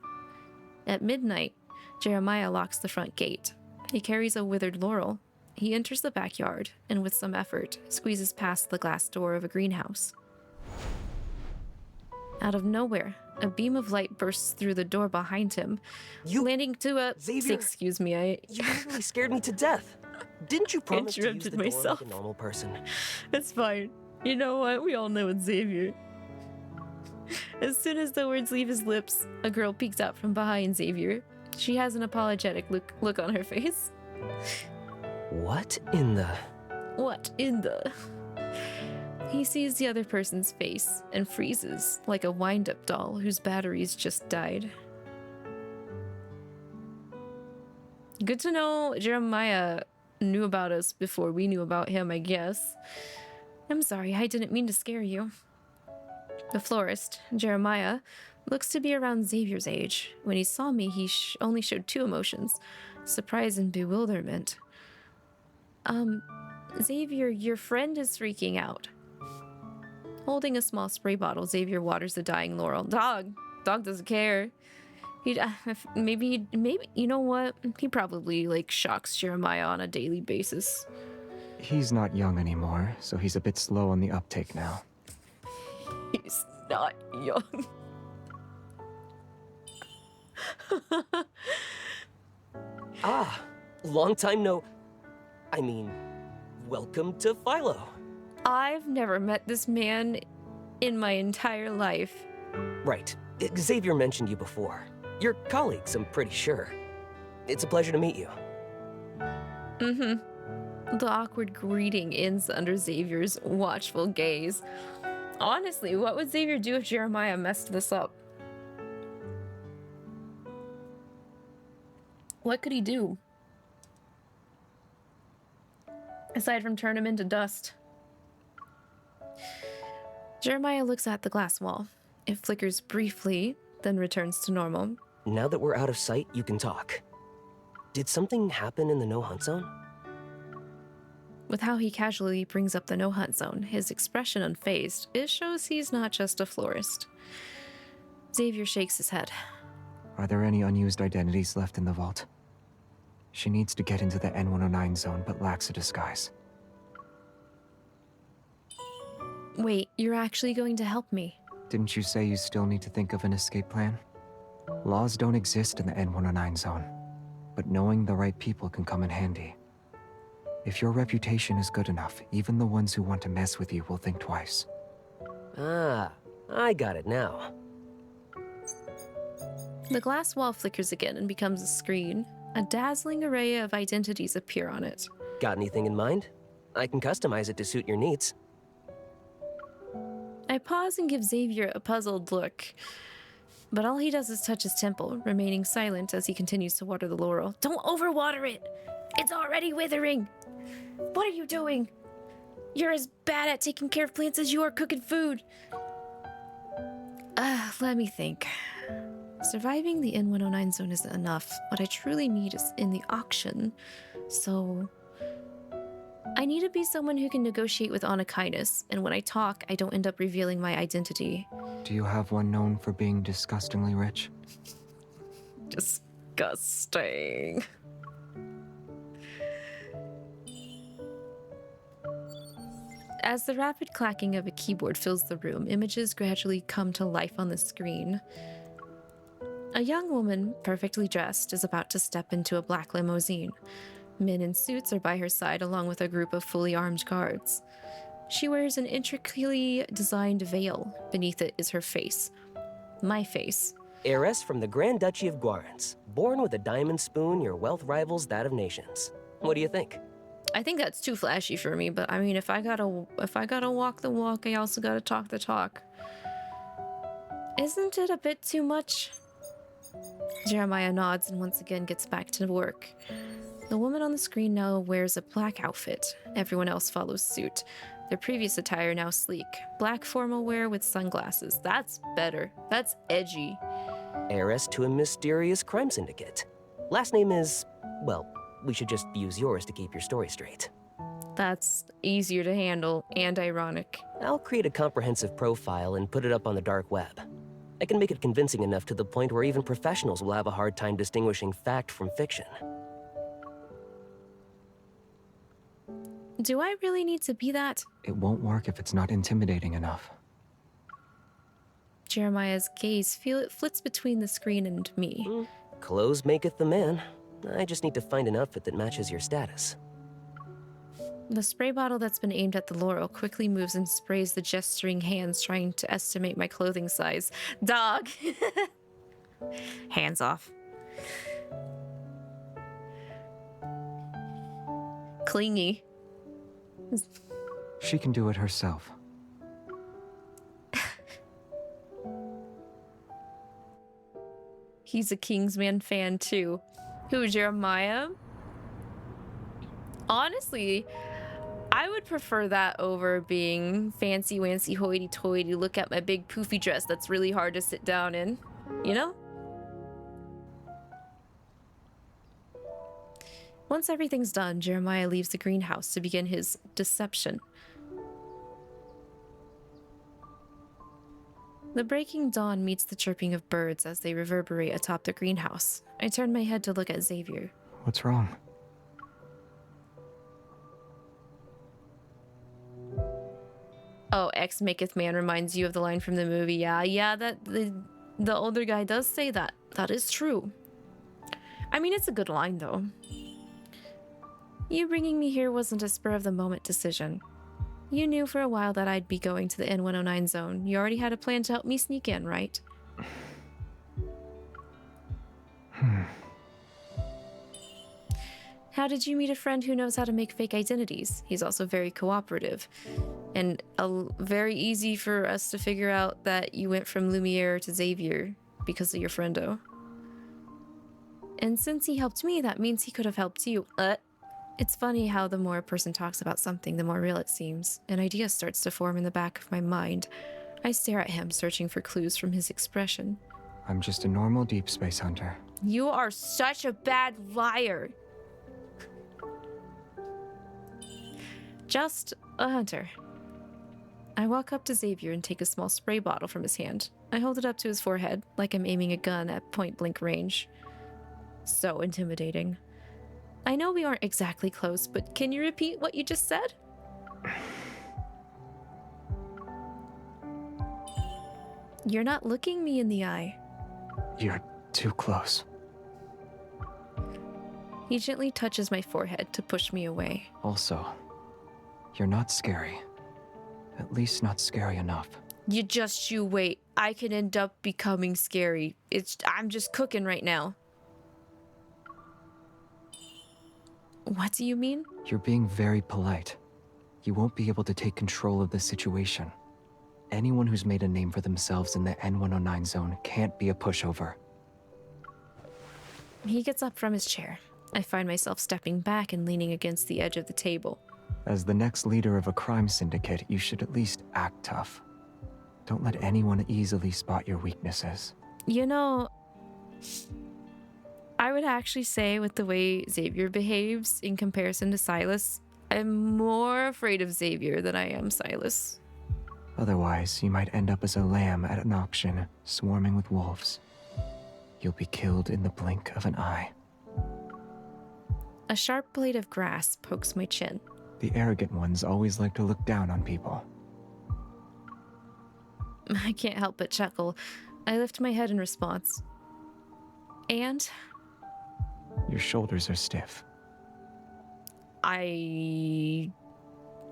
At midnight, Jeremiah locks the front gate. He carries a withered laurel. He enters the backyard and, with some effort, squeezes past the glass door of a greenhouse. Out of nowhere, a beam of light bursts through the door behind him, landing to a... Xavier, excuse me, You really scared me to death. Didn't you promise to use interrupted the door myself. like a normal person? It's fine. You know what? We all know it's Xavier. As soon as the words leave his lips, a girl peeks out from behind Xavier. She has an apologetic look on her face. What in the... What in the... He sees the other person's face and freezes, like a wind-up doll whose batteries just died. Good to know Jeremiah knew about us before we knew about him, I guess. I'm sorry, I didn't mean to scare you. The florist, Jeremiah, looks to be around Xavier's age. When he saw me, he only showed two emotions, surprise and bewilderment. Xavier, your friend is freaking out. Holding a small spray bottle, Xavier waters the dying laurel. Dog doesn't care. Maybe, you know what? He probably, shocks Jeremiah on a daily basis. He's not young anymore, so he's a bit slow on the uptake now. He's not young. Long time no... I mean, welcome to Philo. I've never met this man in my entire life. Right. Xavier mentioned you before. You're colleagues, I'm pretty sure. It's a pleasure to meet you. Mm-hmm. The awkward greeting ends under Xavier's watchful gaze. Honestly, what would Xavier do if Jeremiah messed this up? What could he do? Aside from turn him into dust. Jeremiah looks at the glass wall. It flickers briefly, then returns to normal. Now that we're out of sight, you can talk. Did something happen in the no-hunt zone? With how he casually brings up the no-hunt zone, his expression unfazed, it shows he's not just a florist. Xavier shakes his head. Are there any unused identities left in the vault? She needs to get into the N109 zone, but lacks a disguise. Wait, you're actually going to help me? Didn't you say you still need to think of an escape plan? Laws don't exist in the N109 zone, but knowing the right people can come in handy. If your reputation is good enough, even the ones who want to mess with you will think twice. I got it now. The glass wall flickers again and becomes a screen. A dazzling array of identities appear on it. Got anything in mind? I can customize it to suit your needs. I pause and give Xavier a puzzled look, but all he does is touch his temple, remaining silent as he continues to water the laurel. Don't overwater it! It's already withering! What are you doing? You're as bad at taking care of plants as you are cooking food. Let me think. Surviving the N109 zone isn't enough. What I truly need is in the auction. So I need to be someone who can negotiate with honest kindness, and when I talk, I don't end up revealing my identity. Do you have one known for being disgustingly rich? Disgusting. As the rapid clacking of a keyboard fills the room, images gradually come to life on the screen. A young woman, perfectly dressed, is about to step into a black limousine. Men in suits are by her side, along with a group of fully armed guards. She wears an intricately designed veil. Beneath it is her face. My face. Heiress from the Grand Duchy of Guarans. Born with a diamond spoon, your wealth rivals that of nations. What do you think? I think that's too flashy for me, but I mean, if I gotta walk the walk, I also gotta talk the talk. Isn't it a bit too much? Jeremiah nods and once again gets back to work. The woman on the screen now wears a black outfit. Everyone else follows suit. Their previous attire now sleek. Black formal wear with sunglasses. That's better. That's edgy. Heiress to a mysterious crime syndicate. Last name is, well, we should just use yours to keep your story straight. That's easier to handle and ironic. I'll create a comprehensive profile and put it up on the dark web. I can make it convincing enough to the point where even professionals will have a hard time distinguishing fact from fiction. Do I really need to be that? It won't work if it's not intimidating enough. Jeremiah's gaze flits between the screen and me. Clothes maketh the man. I just need to find an outfit that matches your status. The spray bottle that's been aimed at the Laurel quickly moves and sprays the gesturing hands, trying to estimate my clothing size. Dog! Hands off. Clingy. She can do it herself. He's a Kingsman fan too. Who, Jeremiah? Honestly, I would prefer that over being fancy wancy hoity toity, look at my big poofy dress that's really hard to sit down in, you know? Once everything's done, Jeremiah leaves the greenhouse to begin his deception. The breaking dawn meets the chirping of birds as they reverberate atop the greenhouse. I turn my head to look at Xavier. What's wrong? Oh, X maketh man reminds you of the line from the movie. Yeah, that the older guy does say that. That is true. I mean, it's a good line, though. You bringing me here wasn't a spur-of-the-moment decision. You knew for a while that I'd be going to the N109 zone. You already had a plan to help me sneak in, right? How did you meet a friend who knows how to make fake identities? He's also very cooperative. And very easy for us to figure out that you went from Lumiere to Xavier because of your friendo. And since he helped me, that means he could have helped you. It's funny how the more a person talks about something, the more real it seems. An idea starts to form in the back of my mind. I stare at him, searching for clues from his expression. I'm just a normal deep space hunter. You are such a bad liar. Just a hunter. I walk up to Xavier and take a small spray bottle from his hand. I hold it up to his forehead, like I'm aiming a gun at point-blank range. So intimidating. I know we aren't exactly close, but can you repeat what you just said? You're not looking me in the eye. You're too close. He gently touches my forehead to push me away. Also, you're not scary. At least not scary enough. You wait. I can end up becoming scary. I'm just cooking right now. What do you mean? You're being very polite. You won't be able to take control of the situation. Anyone who's made a name for themselves in the N109 zone can't be a pushover. He gets up from his chair. I find myself stepping back and leaning against the edge of the table. As the next leader of a crime syndicate, you should at least act tough. Don't let anyone easily spot your weaknesses. You know, I would actually say with the way Xavier behaves in comparison to Silas, I'm more afraid of Xavier than I am Silas. Otherwise, you might end up as a lamb at an auction, swarming with wolves. You'll be killed in the blink of an eye. A sharp blade of grass pokes my chin. The arrogant ones always like to look down on people. I can't help but chuckle. I lift my head in response. And? Your shoulders are stiff. I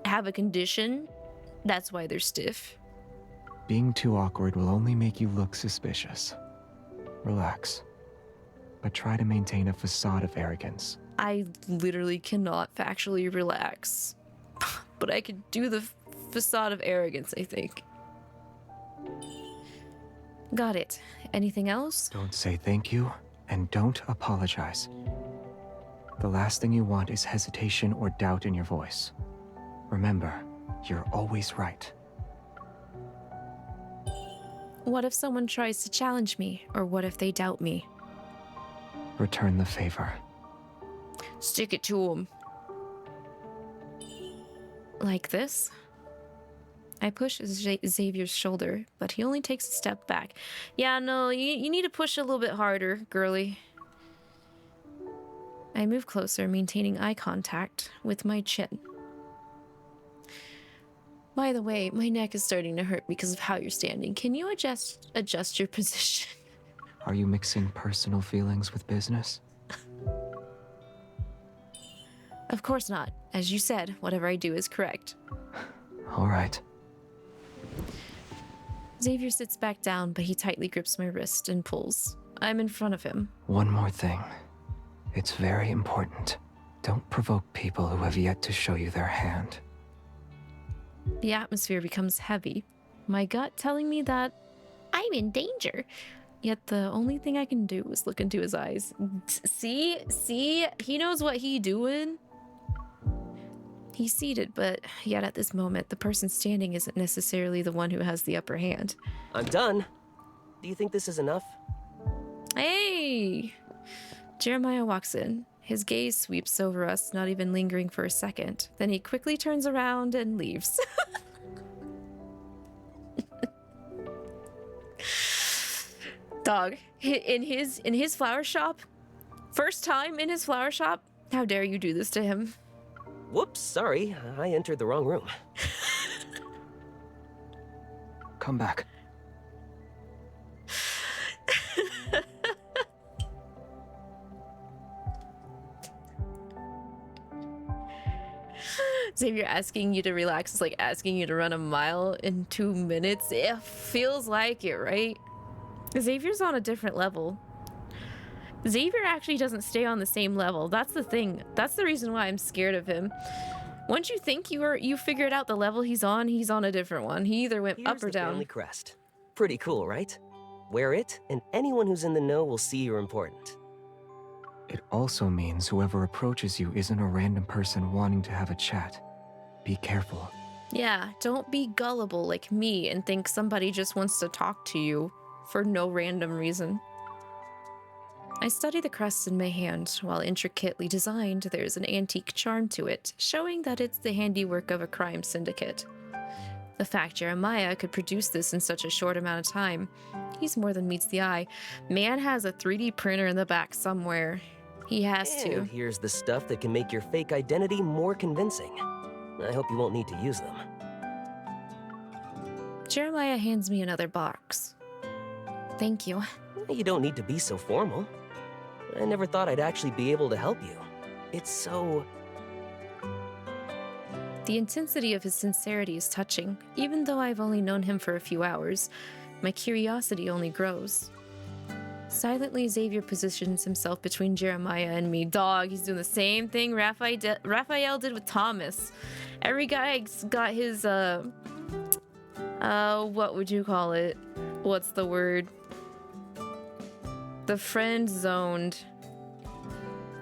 have a condition. That's why they're stiff. Being too awkward will only make you look suspicious. Relax. But try to maintain a facade of arrogance. I literally cannot factually relax. But I could do the facade of arrogance, I think. Got it. Anything else? Don't say thank you, and don't apologize. The last thing you want is hesitation or doubt in your voice. Remember, you're always right. What if someone tries to challenge me? Or what if they doubt me? Return the favor. Stick it to them. Like this? I push Xavier's shoulder, but he only takes a step back. Yeah, no, you need to push a little bit harder, girly. I move closer, maintaining eye contact with my chin. By the way, my neck is starting to hurt because of how you're standing. Can you adjust your position? Are you mixing personal feelings with business? Of course not. As you said, whatever I do is correct. All right. Xavier sits back down, but he tightly grips my wrist and pulls. I'm in front of him. One more thing. It's very important. Don't provoke people who have yet to show you their hand. The atmosphere becomes heavy, my gut telling me that I'm in danger. Yet the only thing I can do is look into his eyes. See? He knows what he doing. He's seated, but yet at this moment, the person standing isn't necessarily the one who has the upper hand. I'm done. Do you think this is enough? Hey! Jeremiah walks in. His gaze sweeps over us, not even lingering for a second. Then he quickly turns around and leaves. Dog, in his flower shop? First time in his flower shop? How dare you do this to him? Whoops, sorry. I entered the wrong room. Come back. Xavier asking you to relax is like asking you to run a mile in 2 minutes. It feels like it, right? Xavier's on a different level. Xavier actually doesn't stay on the same level. That's the thing. That's the reason why I'm scared of him. Once you think you figured out the level he's on a different one. He either went up or down. Family crest. Pretty cool, right? Wear it, and anyone who's in the know will see you're important. It also means whoever approaches you isn't a random person wanting to have a chat. Be careful. Yeah, don't be gullible like me and think somebody just wants to talk to you for no random reason. I study the crest in my hand. While intricately designed, there's an antique charm to it, showing that it's the handiwork of a crime syndicate. The fact Jeremiah could produce this in such a short amount of time, he's more than meets the eye. Man has a 3D printer in the back somewhere. He has to. And here's the stuff that can make your fake identity more convincing. I hope you won't need to use them. Jeremiah hands me another box. Thank you. You don't need to be so formal. I never thought I'd actually be able to help you. It's so... The intensity of his sincerity is touching. Even though I've only known him for a few hours, my curiosity only grows. Silently, Xavier positions himself between Jeremiah and me. Dog, he's doing the same thing Raphael did with Thomas. Every guy's got his, what would you call it? What's the word? The friend-zoned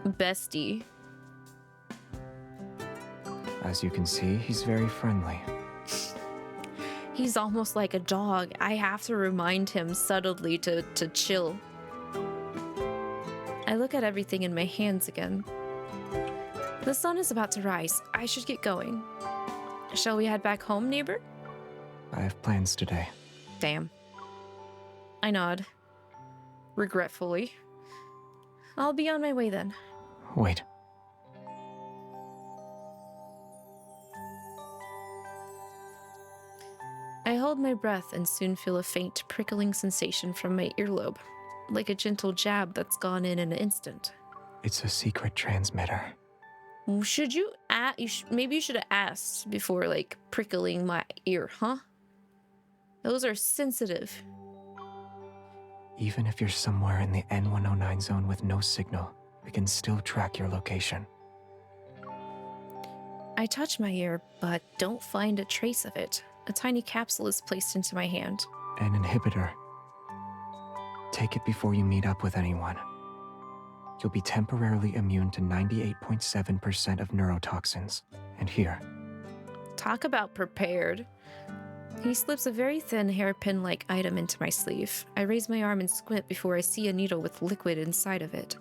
bestie. As you can see, he's very friendly. He's almost like a dog. I have to remind him subtly to chill. I look at everything in my hands again. The sun is about to rise. I should get going. Shall we head back home, neighbor? I have plans today. Damn. I nod. Regretfully. I'll be on my way then. Wait. I hold my breath and soon feel a faint, prickling sensation from my earlobe, like a gentle jab that's gone in an instant. It's a secret transmitter. Should you maybe you should have asked before, like, prickling my ear, huh? Those are sensitive. Even if you're somewhere in the N109 zone with no signal, we can still track your location. I touch my ear, but don't find a trace of it. A tiny capsule is placed into my hand. An inhibitor. Take it before you meet up with anyone. You'll be temporarily immune to 98.7% of neurotoxins. And here. Talk about prepared. He slips a very thin hairpin-like item into my sleeve. I raise my arm and squint before I see a needle with liquid inside of it.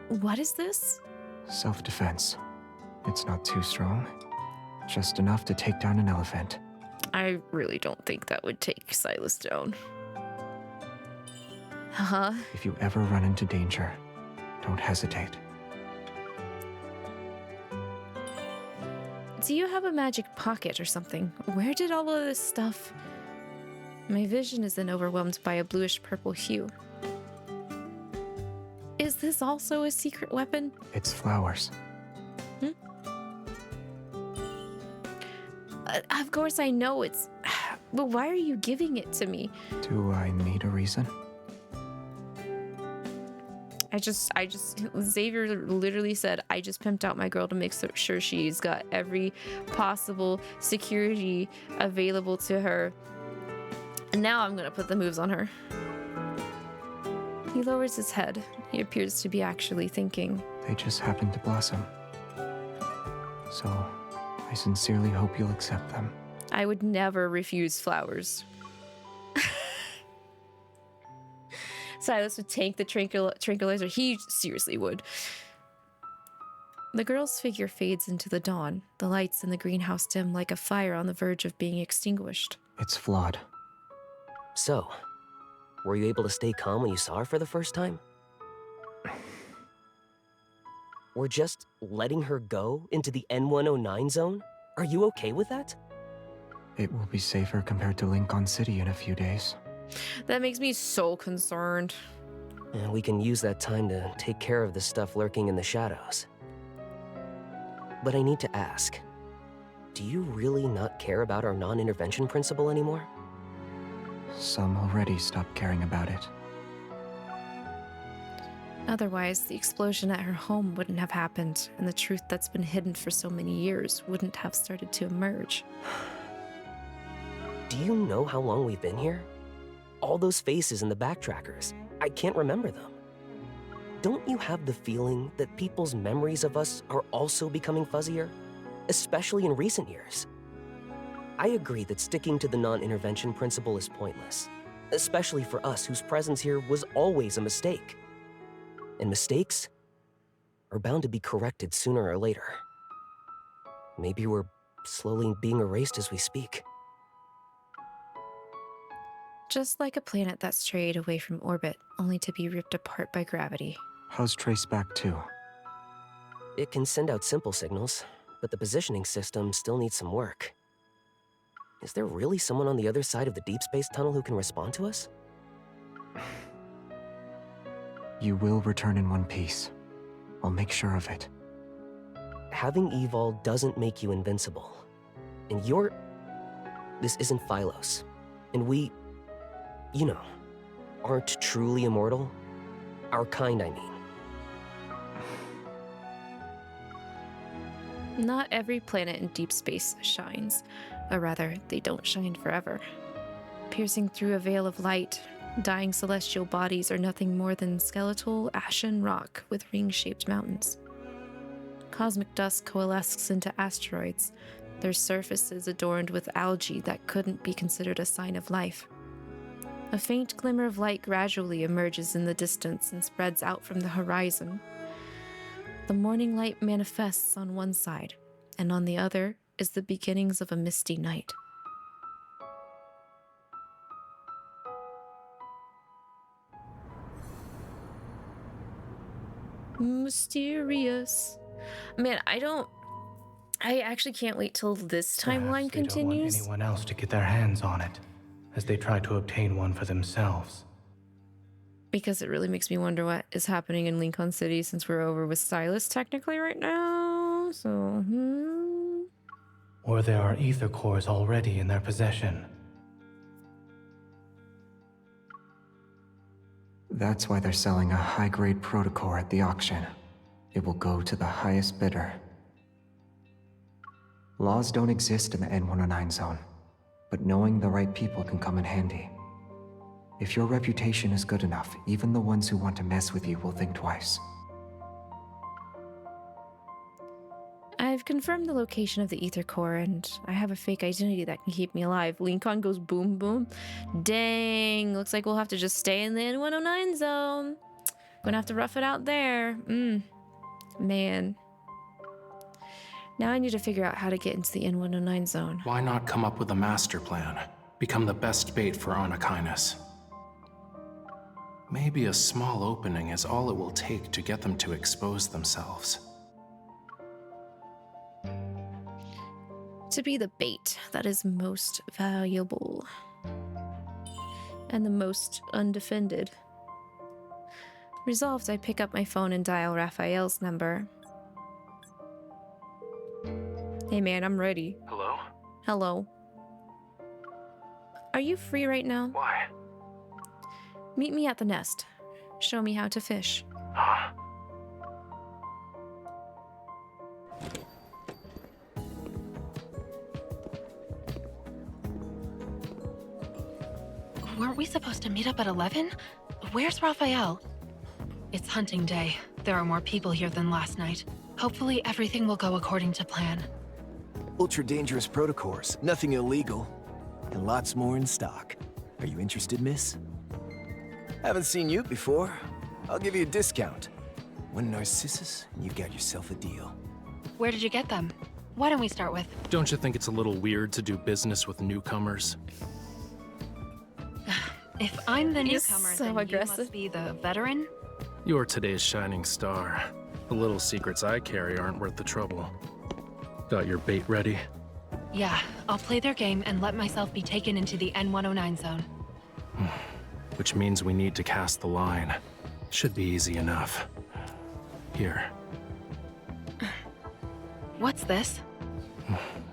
What is this? Self-defense. It's not too strong. Just enough to take down an elephant. I really don't think that would take Silas down. Huh? If you ever run into danger, don't hesitate. Do you have a magic pocket or something? Where did all of this stuff... My vision is then overwhelmed by a bluish-purple hue. Is this also a secret weapon? It's flowers. Of course I know it's... But why are you giving it to me? Do I need a reason? Xavier literally said, I just pimped out my girl to make sure she's got every possible security available to her. And now I'm gonna put the moves on her. He lowers his head. He appears to be actually thinking. They just happen to blossom. So, I sincerely hope you'll accept them. I would never refuse flowers. Silas would tank the tranquilizer. He seriously would. The girl's figure fades into the dawn. The lights in the greenhouse dim like a fire on the verge of being extinguished. It's flawed. So, were you able to stay calm when you saw her for the first time? We're just letting her go into the N109 zone? Are you okay with that? It will be safer compared to Lincoln City in a few days. That makes me so concerned. And we can use that time to take care of the stuff lurking in the shadows. But I need to ask, do you really not care about our non-intervention principle anymore? Some already stopped caring about it. Otherwise, the explosion at her home wouldn't have happened, and the truth that's been hidden for so many years wouldn't have started to emerge. Do you know how long we've been here? All those faces in the backtrackers, I can't remember them. Don't you have the feeling that people's memories of us are also becoming fuzzier? Especially in recent years. I agree that sticking to the non-intervention principle is pointless, especially for us whose presence here was always a mistake. And mistakes are bound to be corrected sooner or later. Maybe we're slowly being erased as we speak. Just like a planet that's strayed away from orbit, only to be ripped apart by gravity. How's Trace back too? It can send out simple signals, but the positioning system still needs some work. Is there really someone on the other side of the Deepspace tunnel who can respond to us? You will return in one piece. I'll make sure of it. Having 𝐒𝐈 doesn't make you invincible. And you're... This isn't Phylos. And we... You know, aren't truly immortal. Our kind, I mean. Not every planet in deep space shines, or rather, they don't shine forever. Piercing through a veil of light, dying celestial bodies are nothing more than skeletal, ashen rock with ring-shaped mountains. Cosmic dust coalesces into asteroids, their surfaces adorned with algae that couldn't be considered a sign of life. A faint glimmer of light gradually emerges in the distance and spreads out from the horizon. The morning light manifests on one side, and on the other is the beginnings of a misty night. Mysterious. Man, I actually can't wait till this timeline continues. They don't want anyone else to get their hands on it, as they try to obtain one for themselves. Because it really makes me wonder what is happening in Lincoln City, since we're over with Silas technically right now. So, Or there are ether cores already in their possession. That's why they're selling a high-grade protocore at the auction. It will go to the highest bidder. Laws don't exist in the N109 zone, but knowing the right people can come in handy. If your reputation is good enough, even the ones who want to mess with you will think twice. I've confirmed the location of the ether core, and I have a fake identity that can keep me alive. Lincoln goes boom boom. Dang, looks like we'll have to just stay in the N109 zone. Gonna have to rough it out there. Man. Now I need to figure out how to get into the N109 zone. Why not come up with a master plan? Become the best bait for 𝐒𝐿𝐼𝐒. Maybe a small opening is all it will take to get them to expose themselves. To be the bait that is most valuable and the most undefended. Resolved, I pick up my phone and dial Raphael's number. Hey man, I'm ready. Hello? Hello. Are you free right now? Why? Meet me at the nest. Show me how to fish. Huh? Weren't we supposed to meet up at 11? Where's Raphael? It's hunting day. There are more people here than last night. Hopefully everything will go according to plan. Ultra-dangerous protocores, nothing illegal. And lots more in stock. Are you interested, miss? Haven't seen you before. I'll give you a discount. One Narcissus, and you've got yourself a deal. Where did you get them? Why don't we start with... Don't you think it's a little weird to do business with newcomers? If I'm the He's newcomer, so then aggressive. you must be the veteran? You're today's shining star. The little secrets I carry aren't worth the trouble. Got your bait ready? Yeah, I'll play their game and let myself be taken into the N109 zone. Which means we need to cast the line. Should be easy enough. Here. What's this?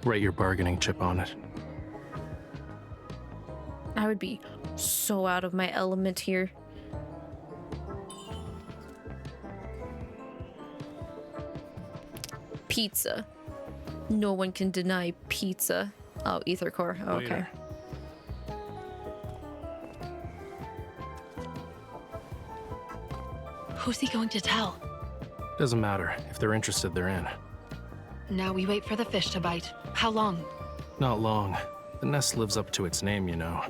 Write your bargaining chip on it. I would be so out of my element here. Pizza. No one can deny pizza. Oh, ether core. Oh, okay. Waiter. Who's he going to tell? Doesn't matter. If they're interested, they're in. Now we wait for the fish to bite. How long? Not long. The nest lives up to its name, you know.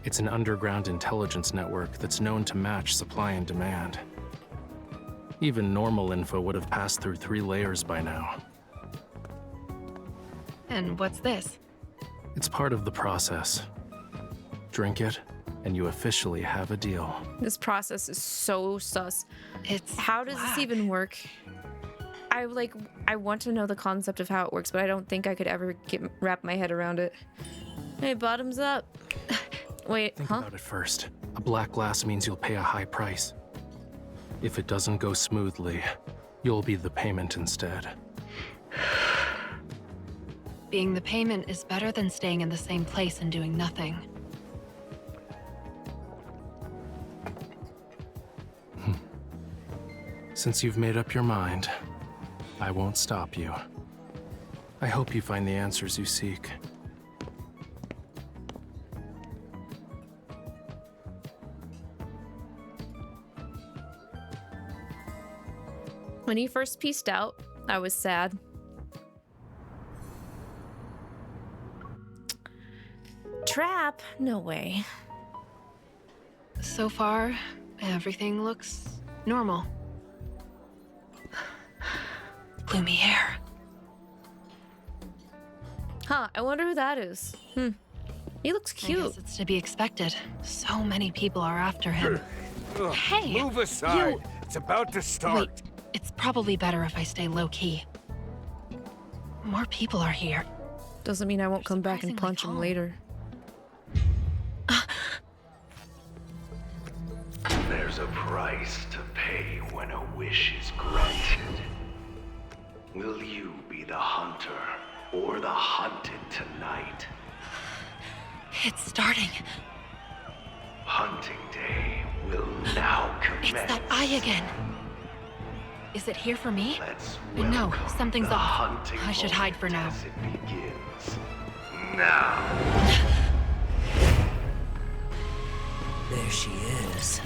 It's an underground intelligence network that's known to match supply and demand. Even normal info would have passed through 3 layers by now. And what's this? It's part of the process. Drink it, and you officially have a deal. This process is so sus. It's How does this even work? I want to know the concept of how it works, but I don't think I could ever wrap my head around it. Hey, bottoms up. Wait, Think about it first. A black glass means you'll pay a high price. If it doesn't go smoothly, you'll be the payment instead. Being the payment is better than staying in the same place and doing nothing. Since you've made up your mind, I won't stop you. I hope you find the answers you seek. When he first pieced out, I was sad. Trap? No way. So far, everything looks normal. Lumiere. Huh, I wonder who that is. He looks I cute. guess it's to be expected. So many people are after him. Hey! Move aside. You... It's about to start. Wait, it's probably better if I stay low-key. More people are here. Doesn't mean I won't come back and punch him later. There's a price to pay when a wish is granted. Will you be the hunter or the hunted tonight? It's starting. Hunting day will now commence. It's that eye again. Is it here for me? Let's No, something's the off. hunting I should hide for now. as it begins. Now. There she is.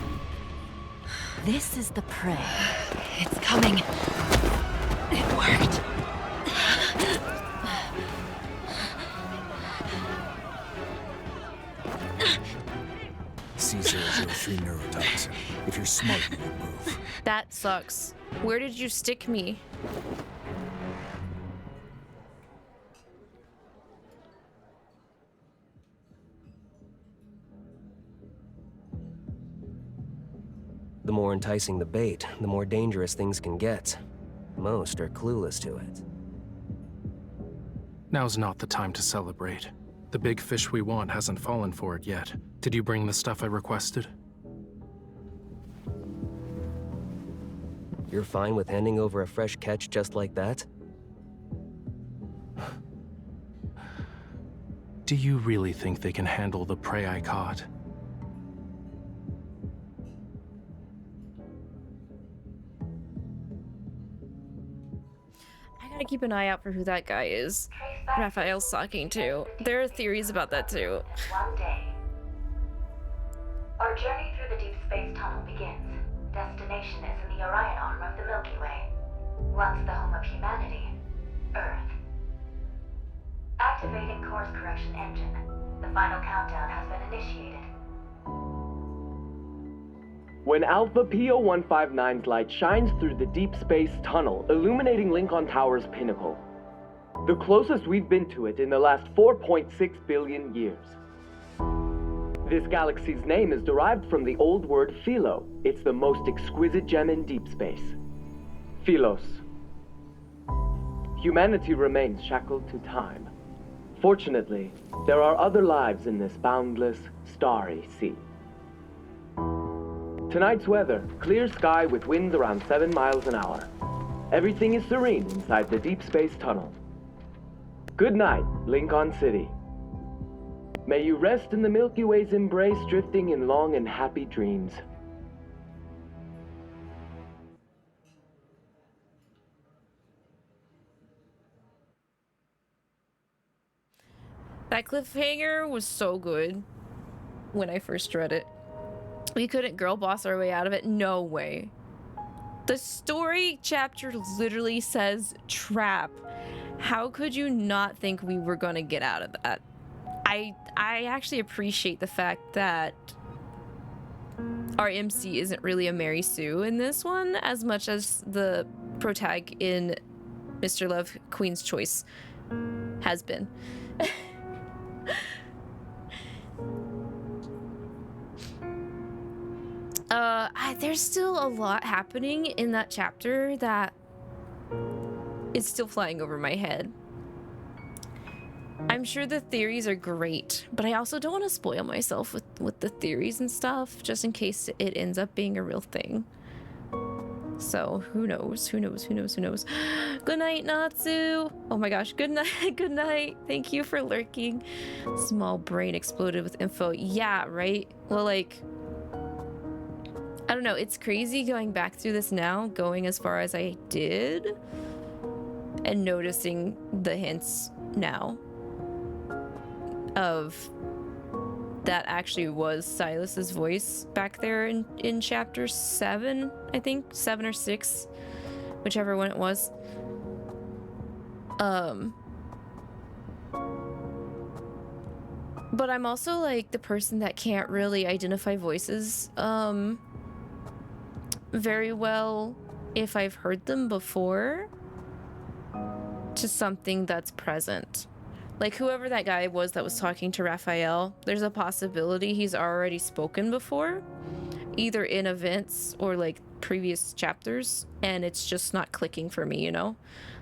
This is the prey. It's coming. It worked. C003 neurotoxin. If you're smart, you will move. That sucks. Where did you stick me? The more enticing the bait, the more dangerous things can get. Most are clueless to it. Now's not the time to celebrate. The big fish we want hasn't fallen for it yet. Did you bring the stuff I requested? You're fine with handing over a fresh catch just like that? Do you really think they can handle the prey I caught? I gotta keep an eye out for who that guy is. Raphael's talking too. There are theories about that too. One day. Our journey through the deep space tunnel begins. Destination is in the Orion arm of the Milky Way. Once the home of humanity, Earth. Activating course correction engine. The final countdown has been initiated. When Alpha P0159's light shines through the deep space tunnel, illuminating Lincoln Tower's pinnacle. The closest we've been to it in the last 4.6 billion years. This galaxy's name is derived from the old word philo. It's the most exquisite gem in deep space. Philos. Humanity remains shackled to time. Fortunately, there are other lives in this boundless, starry sea. Tonight's weather, clear sky with winds around 7 miles an hour. Everything is serene inside the deep space tunnel. Good night, Lincoln City. May you rest in the Milky Way's embrace, drifting in long and happy dreams. That cliffhanger was so good when I first read it. We couldn't girl boss our way out of it. No way. The story chapter literally says trap. How could you not think we were gonna get out of that? I actually appreciate the fact that our MC isn't really a Mary Sue in this one as much as the protag in Mr. Love Queen's Choice has been. There's still a lot happening in that chapter that is still flying over my head. I'm sure the theories are great, but I also don't want to spoil myself with the theories and stuff, just in case it ends up being a real thing. So who knows? Who knows? Who knows? Who knows? Good night, Natsu. Oh my gosh. Good night. Good night. Thank you for lurking. Small brain exploded with info. Yeah, right? Well, like, I don't know. It's crazy going back through this now, going as far as I did, and noticing the hints now of that actually was Silas's voice back there in chapter 7, I think 7 or 6, whichever one it was. But I'm also like the person that can't really identify voices very well if I've heard them before to something that's present. Like whoever that guy was that was talking to Raphael, there's a possibility he's already spoken before, either in events or like previous chapters, and it's just not clicking for me, you know?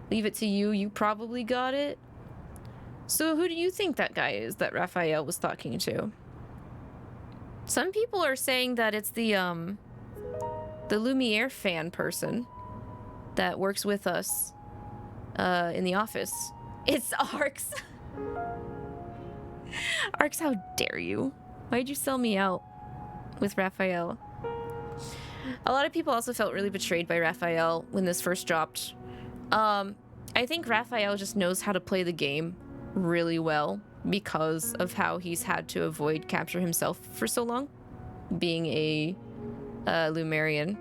Leave it to you, you probably got it. So who do you think that guy is that Raphael was talking to? Some people are saying that it's the Lumiere fan person that works with us in the office. It's Arx. Arx, how dare you? Why'd you sell me out with Raphael? A lot of people also felt really betrayed by Raphael when this first dropped. I think Raphael just knows how to play the game really well because of how he's had to avoid capture himself for so long, being a Lumerian.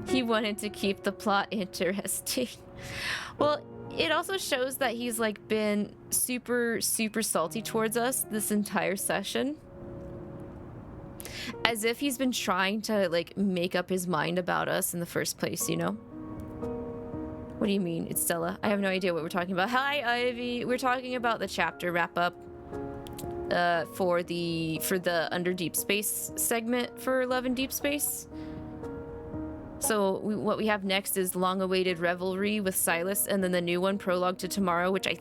He wanted to keep the plot interesting. Well, it also shows that he's like been super salty towards us this entire session, as if he's been trying to like make up his mind about us in the first place, you know? What do you mean? It's Stella. I have no idea what we're talking about. Hi, Ivy. We're talking about the chapter wrap up for the Under Deepspace segment for Love in Deepspace. So what we have next is long-awaited Revelry with Silas, and then the new one, Prologue to Tomorrow, which it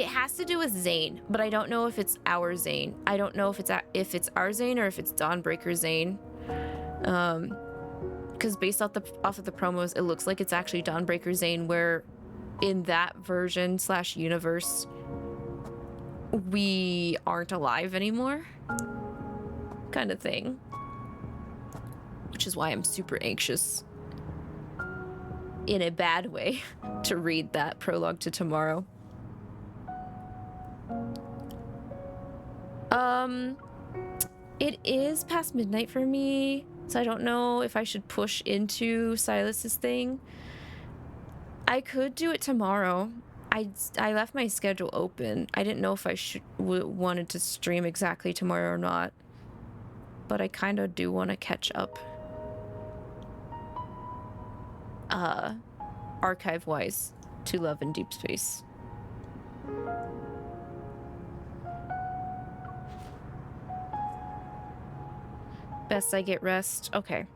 has to do with Zane, but I don't know if it's our Zane. I don't know if it's our Zane or if it's Dawnbreaker Zane. Because based off of the promos, it looks like it's actually Dawnbreaker Zane, where in that version / universe, we aren't alive anymore, kind of thing. Which is why I'm super anxious, in a bad way, to read that Prologue to Tomorrow. It is past midnight for me, so I don't know if I should push into Silas's thing. I could do it tomorrow. I left my schedule open. I didn't know if I wanted to stream exactly tomorrow or not, but I kind of do want to catch up. Archive-wise to Love in Deepspace. Best I get rest. Okay.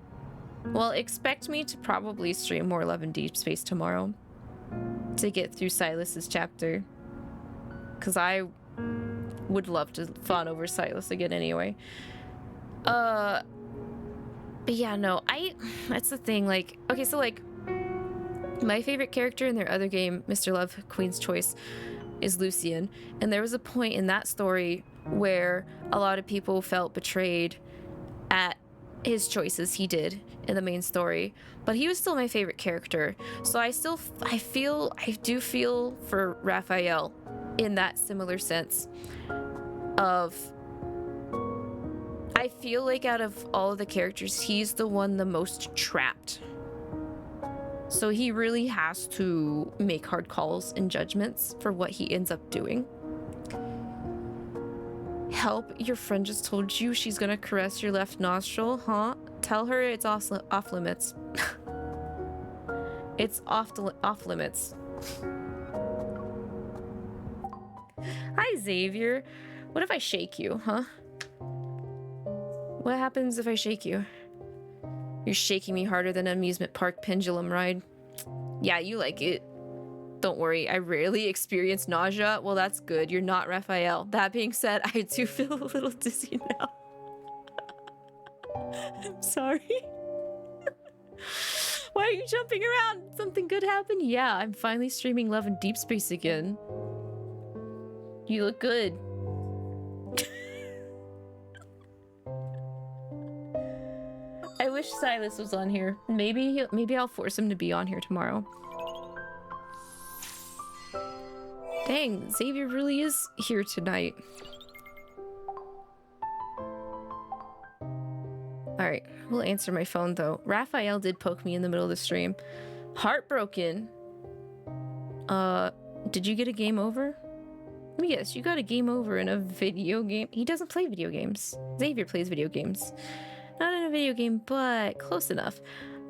Well, expect me to probably stream more Love in Deepspace tomorrow to get through Silas's chapter, because I would love to fawn over Silas again anyway. But yeah, no, that's the thing, like, okay, so like, my favorite character in their other game, Mr. Love, Queen's Choice, is Lucian, and there was a point in that story where a lot of people felt betrayed at his choices he did in the main story, but he was still my favorite character. So I do feel for Raphael in that similar sense of, I feel like out of all of the characters, he's the one the most trapped. So he really has to make hard calls and judgments for what he ends up doing. Help, your friend just told you she's gonna caress your left nostril, huh? Tell her it's off limits. It's off limits. Hi, Xavier. What if I shake you, huh? What happens if I shake you? You're shaking me harder than an amusement park pendulum ride. Yeah, you like it. Don't worry, I rarely experience nausea. Well, that's good. You're not Raphael. That being said, I do feel a little dizzy now. I'm sorry. Why are you jumping around? Something good happened? Yeah, I'm finally streaming Love in Deepspace again. You look good. I wish Silas was on here. Maybe I'll force him to be on here tomorrow. Dang, Xavier really is here tonight. Alright, we'll answer my phone though. Raphael did poke me in the middle of the stream. Heartbroken. Did you get a game over? Let me guess, you got a game over in a video game. He doesn't play video games. Xavier plays video games. Not in a video game, but close enough.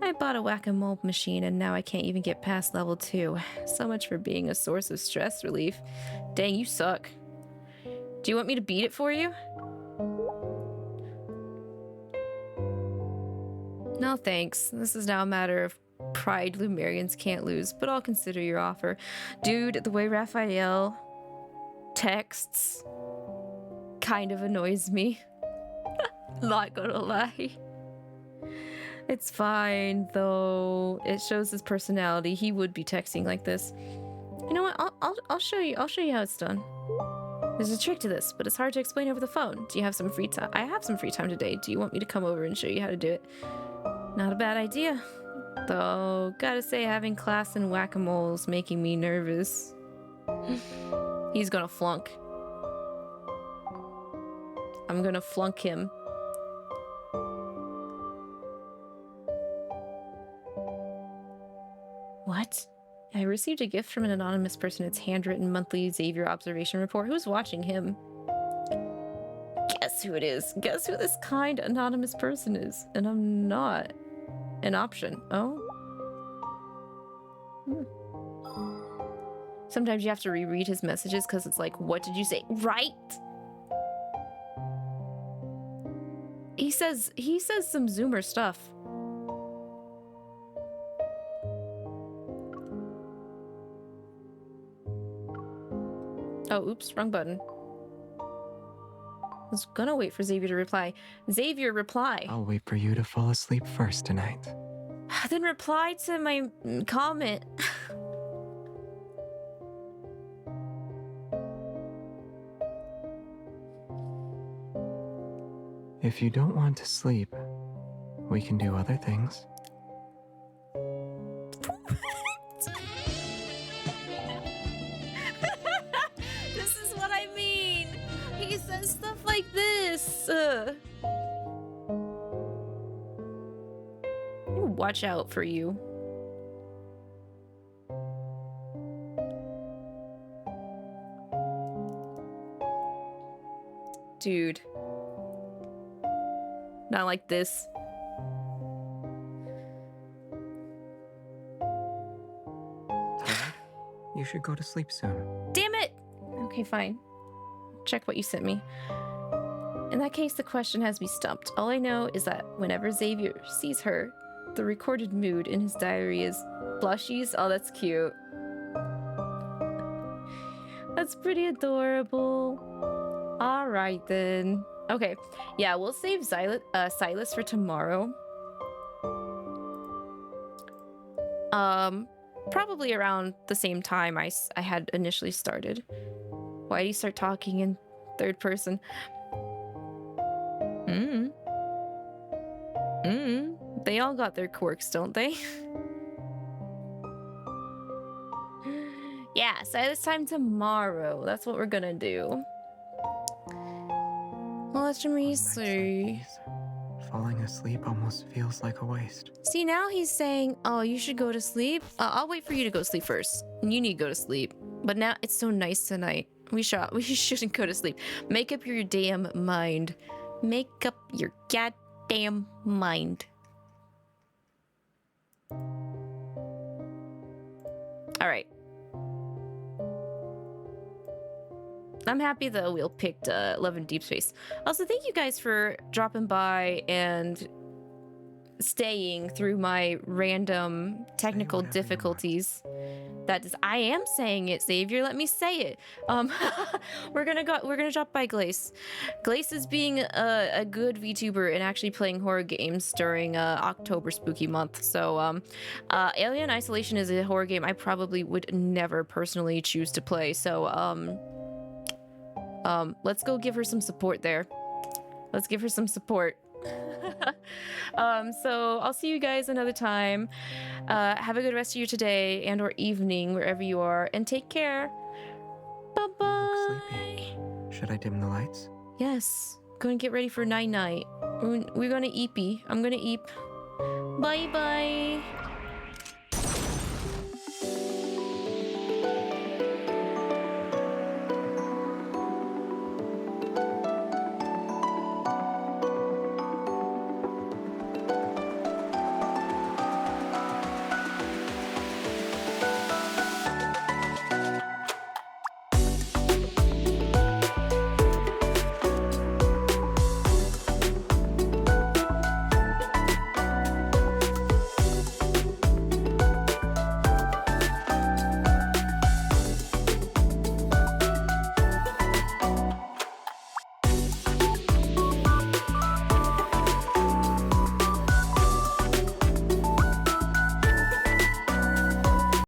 I bought a whack-a-mole machine and now I can't even get past level 2. So much for being a source of stress relief. Dang, you suck. Do you want me to beat it for you? No thanks. This is now a matter of pride Lumerians can't lose, but I'll consider your offer. Dude, the way Raphael texts kind of annoys me. Not gonna lie. It's fine, though. It shows his personality. He would be texting like this. You know what? I'll show you. I'll show you how it's done. There's a trick to this, but it's hard to explain over the phone. Do you have some free time? I have some free time today. Do you want me to come over and show you how to do it? Not a bad idea. Though, gotta say, having class in whack-a-mole's making me nervous. He's gonna flunk. I'm gonna flunk him. What? I received a gift from an anonymous person. It's handwritten monthly Xavier observation report. Who's watching him? Guess who it is. Guess who this kind anonymous person is. And I'm not an option. Oh? Sometimes you have to reread his messages because it's like, what did you say? Right? He says some Zoomer stuff. Oh, oops, wrong button. I was gonna wait for Xavier to reply. Xavier, reply. I'll wait for you to fall asleep first tonight. Then reply to my comment. If you don't want to sleep, we can do other things. This is what I mean. He says stuff like this. Watch out for you. Dude. Not like this. You should go to sleep soon. Damn it! Okay, fine. Check what you sent me. In that case, the question has me stumped. All I know is that whenever Xavier sees her, the recorded mood in his diary is blushies. Oh, that's cute. That's pretty adorable. All right, then. Okay, yeah, we'll save Silas for tomorrow. Probably around the same time I had initially started. Why do you start talking in third person? They all got their quirks, don't they? Yeah, Silas time tomorrow. That's what we're gonna do. Well, let me see. Falling asleep almost feels like a waste. See, now he's saying, oh, you should go to sleep. I'll wait for you to go to sleep first. You need to go to sleep. But now it's so nice tonight. We shouldn't go to sleep. Make up your damn mind. Make up your goddamn mind. All right. I'm happy the wheel picked Love in Deepspace. Also, thank you guys for dropping by and staying through my random technical difficulties. That is, I am saying it, Xavier. Let me say it. We're gonna drop by 𝐒𝐿𝐴ce. 𝐒𝐿𝐴ce is being a good VTuber and actually playing horror games during October spooky month. So, Alien Isolation is a horror game I probably would never personally choose to play. So, let's go give her some support there. Let's give her some support. So I'll see you guys another time. Have a good rest of your today and or evening wherever you are, and take care. Bye-bye. Should I dim the lights? Yes. Go and get ready for night-night. We're gonna eepy. I'm gonna eep. Bye-bye.